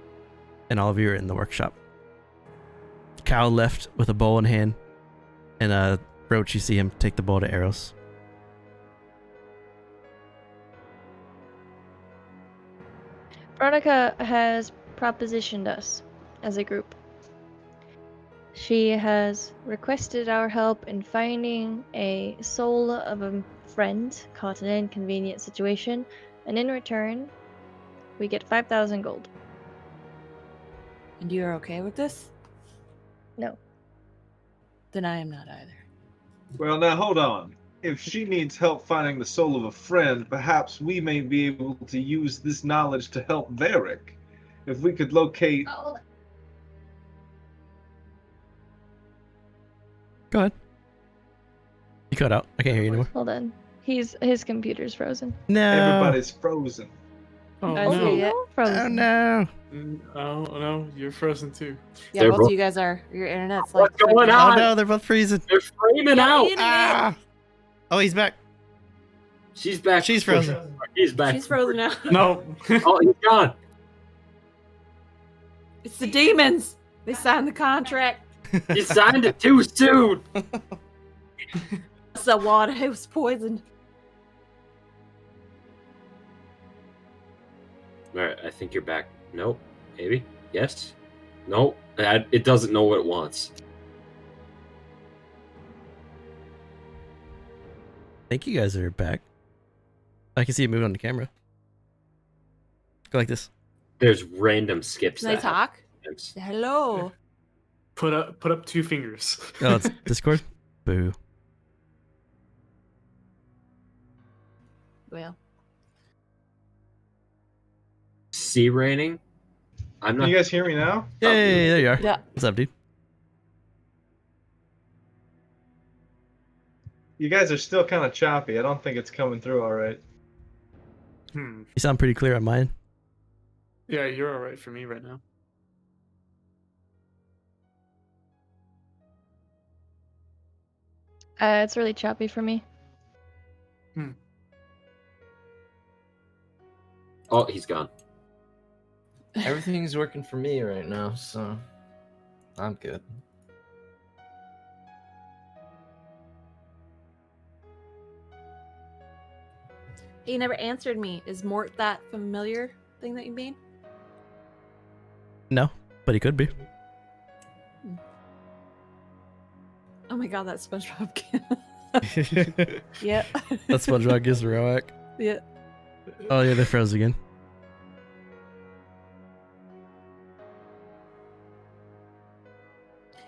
and all of you are in the workshop. Cal left with a bow in hand, and Roach, you see him take the bow to Eros. Veronica has propositioned us as a group. She has requested our help in finding a soul of a friend caught in an inconvenient situation, and in return, we get 5,000 gold. And you're okay with this? No. Then I am not either. Well, now hold on. If she needs help finding the soul of a friend, perhaps we may be able to use this knowledge to help Varric. If we could locate... Oh, Go ahead. You cut out. I can't hear you anymore. hold on. His computer's frozen. No. Everybody's frozen. Oh I see no. it. Frozen. Oh no. Oh no, you're frozen too. Yeah, They're both both- of you guys are. Your internet's like. What's going freaking- Oh on? no, they're both freezing. They're flaming out. Ah. Oh, he's back. She's back. She's frozen. He's back. She's frozen now. No. Oh, he's gone. It's the demons. They signed the contract. You signed it too soon. It's the water. It was poisoned. All right, I think you're back. Nope. Maybe. Yes. Nope. It doesn't know what it wants. I think you guys are back. I can see it moving on the camera. Go like this. There's random skips. Can I that talk? happen. Hello. Put up 2 fingers. Oh, it's Discord? Boo. Well, C rating. I'm Can not. you guys hear me now? Hey, there you are. yeah. What's up, dude? You guys are still kind of choppy. I don't think it's coming through all right. Hmm. You sound pretty clear on mine. Yeah, you're all right for me right now. It's really choppy for me. Oh, he's gone. Everything's working for me right now, so I'm good. He never answered me. Is Mort that familiar thing that you mean? No, but he could be. Oh my god, that SpongeBob kid. Yep. That's SpongeBob gives Roak. Yeah. Oh yeah, they froze again.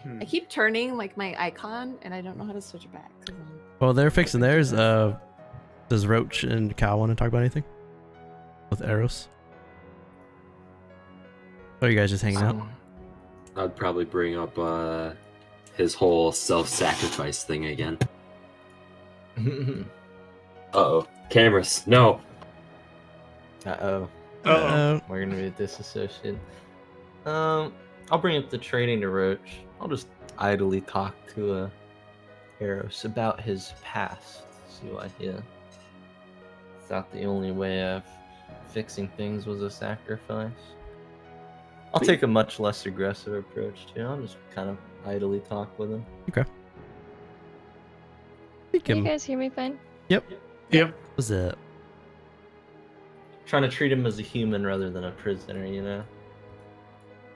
Hmm. I keep turning like my icon, and I don't know how to switch it back. Well, they're fixing theirs. Does Roach and Cal want to talk about anything? With Eros? Or are you guys just hanging out? I'd probably bring up his whole self-sacrifice thing again. Uh-oh. Cameras. No. Uh-oh. Uh-oh. We're gonna be disassociated. I'll bring up the trading to Roach. I'll just idly talk to Eros about his past. See why he thought the only way of fixing things was a sacrifice. I'll take a much less aggressive approach too. I'll just kind of idly talk with him. He Can you can. guys hear me fine? Yep. What's up? Trying to treat him as a human rather than a prisoner, you know?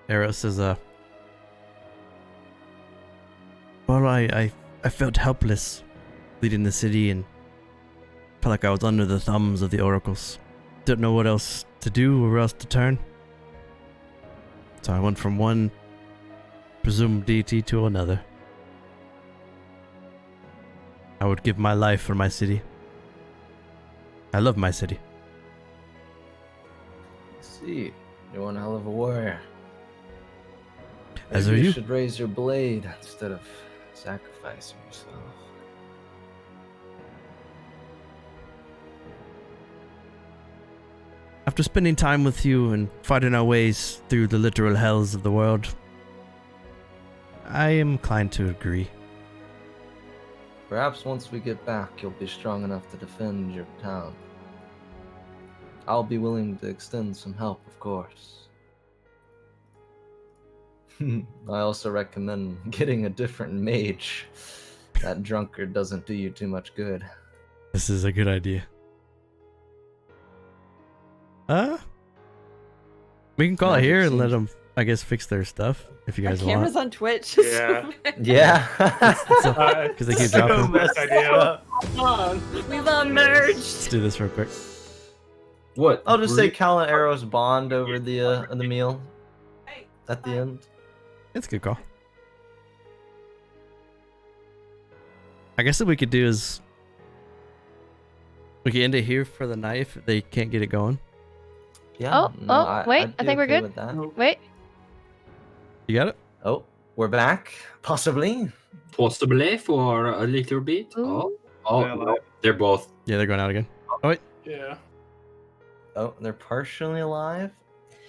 Eros is well, I felt helpless leading the city and felt like I was under the thumbs of the oracles. Didn't know what else to do or where else to turn. So I went from one presumed deity to another. I would give my life for my city. I love my city. Let's see. You're one hell of a warrior. As Maybe are you you. should raise your blade instead of sacrificing yourself. After spending time with you and fighting our ways through the literal hells of the world, I am inclined to agree. Perhaps once we get back, you'll be strong enough to defend your town. I'll be willing to extend some help, of course. I also recommend getting a different mage. That drunkard doesn't do you too much good. This is a good idea. We can call it Magic here and seems- let them, I guess, fix their stuff if you Our guys camera's want. on Twitch. Yeah. Yeah. Because they keep dropping. Best idea. We've emerged. Let's do this real quick. What? I'll just say Cal and Arrows bond over the meal at the end. It's a good call. I guess what we could do is we could end it here for the night if they can't get it going. Yeah. Wait, I'd I be think we're okay good. with that. Wait. You got it? Oh, we're back. Possibly. Possibly for a little bit. Ooh. Yeah, No, they're both. Yeah, they're going out again. Yeah. Oh, they're partially alive.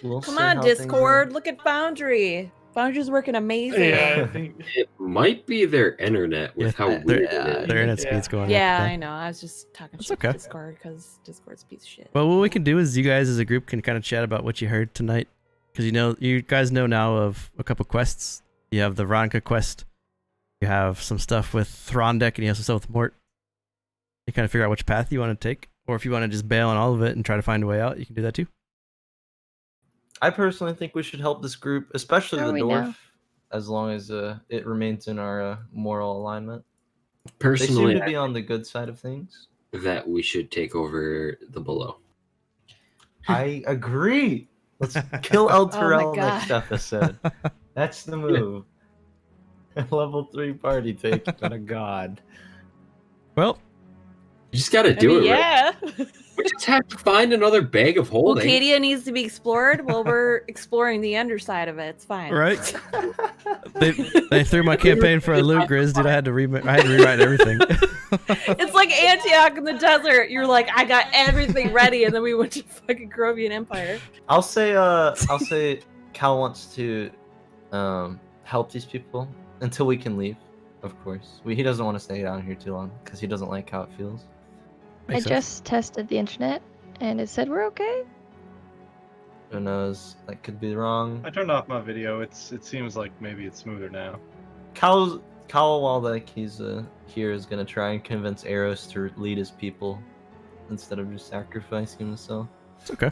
We'll Come see on, how things Discord. go. Look at Foundry. Foundry's working amazing. Yeah, I think. It might be their internet with Yeah, how their- weird it is. Their internet Yeah. speed's going Yeah, up. I know. I was just talking That's shit okay. to Discord because Discord's a piece of shit. Well, what we can do is you guys as a group can kind of chat about what you heard tonight. Because you guys know now of a couple quests. You have the Ronka quest. You have some stuff with Throndek, and you have some stuff with Mort. You kind of figure out which path you want to take. Or if you want to just bail on all of it and try to find a way out, you can do that too. I personally think we should help this group, especially How the do we dwarf, know? as long as it remains in our moral alignment. They seem Personally, to be on the good side of things. that we should take over the below. I agree. Let's kill El Terrell God. next episode. That's the move. Level 3 party take on a god. Well, You just gotta do it. Right? yeah. We just have to find another bag of holding. Ulkadia needs to be explored. Well, we're exploring the underside of it. It's fine. right? they threw my campaign for a loot, Grizz, dude. I had to rewrite everything. It's like Antioch in the desert. You're like, I got everything ready, and then we went to fucking Grovian Empire. I'll say Cal wants to help these people until we can leave, of course. He doesn't want to stay down here too long because he doesn't like how it feels. I just tested the internet and it said we're okay. Who knows? That could be wrong. I turned off my video. It seems like maybe it's smoother now. Cal, while like he's here, is gonna try and convince Eros to lead his people instead of just sacrificing himself. It's okay.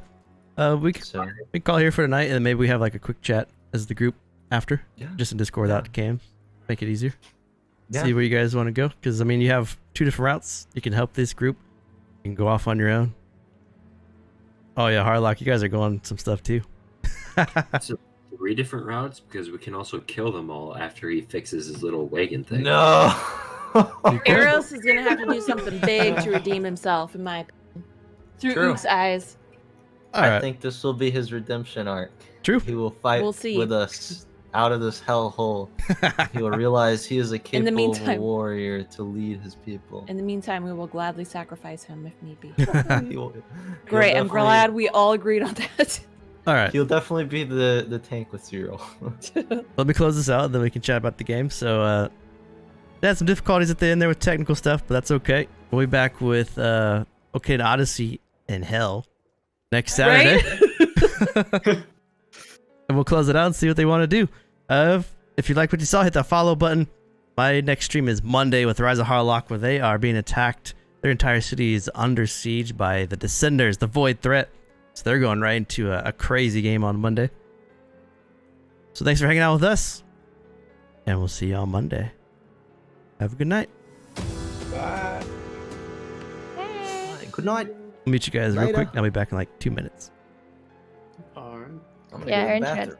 We can So call here for tonight, and then maybe we have like a quick chat as the group after, yeah, just in Discord without cam. Make it easier. yeah. See where you guys want to go, because I mean, you have 2 different routes. You can help this group. You can go off on your own. Oh yeah, Harlock, you guys are going some stuff too. So 3 different routes because we can also kill them all after he fixes his little wagon thing. No. Eros is gonna have to do something big to redeem himself, in my opinion. Through True. Oog's eyes. All I right. think this will be his redemption arc. True. He will fight We'll see. with us out of this hellhole. He will realize he is a capable meantime- warrior to lead his people. In the meantime, we will gladly sacrifice him if need be. He'll Great, I'm definitely- glad we all agreed on that. All right. He'll definitely be the tank with Cyril. Let me close this out, then we can chat about the game. So, they had some difficulties at the end there with technical stuff, but that's okay. We'll be back with Ulkadian Odyssey in Hell next Saturday. Right? And we'll close it out and see what they want to do. If you like what you saw, hit that follow button. My next stream is Monday with Rise of Harlock, where they are being attacked. Their entire city is under siege by the Descenders, the Void Threat. So they're going right into a crazy game on Monday. So thanks for hanging out with us. And we'll see you on Monday. Have a good night. Bye. Hey. Good night. I'll meet you guys real Later. quick. I'll be back in like 2 minutes. All right. I'm gonna Yeah, go to the Aaron bathroom. tried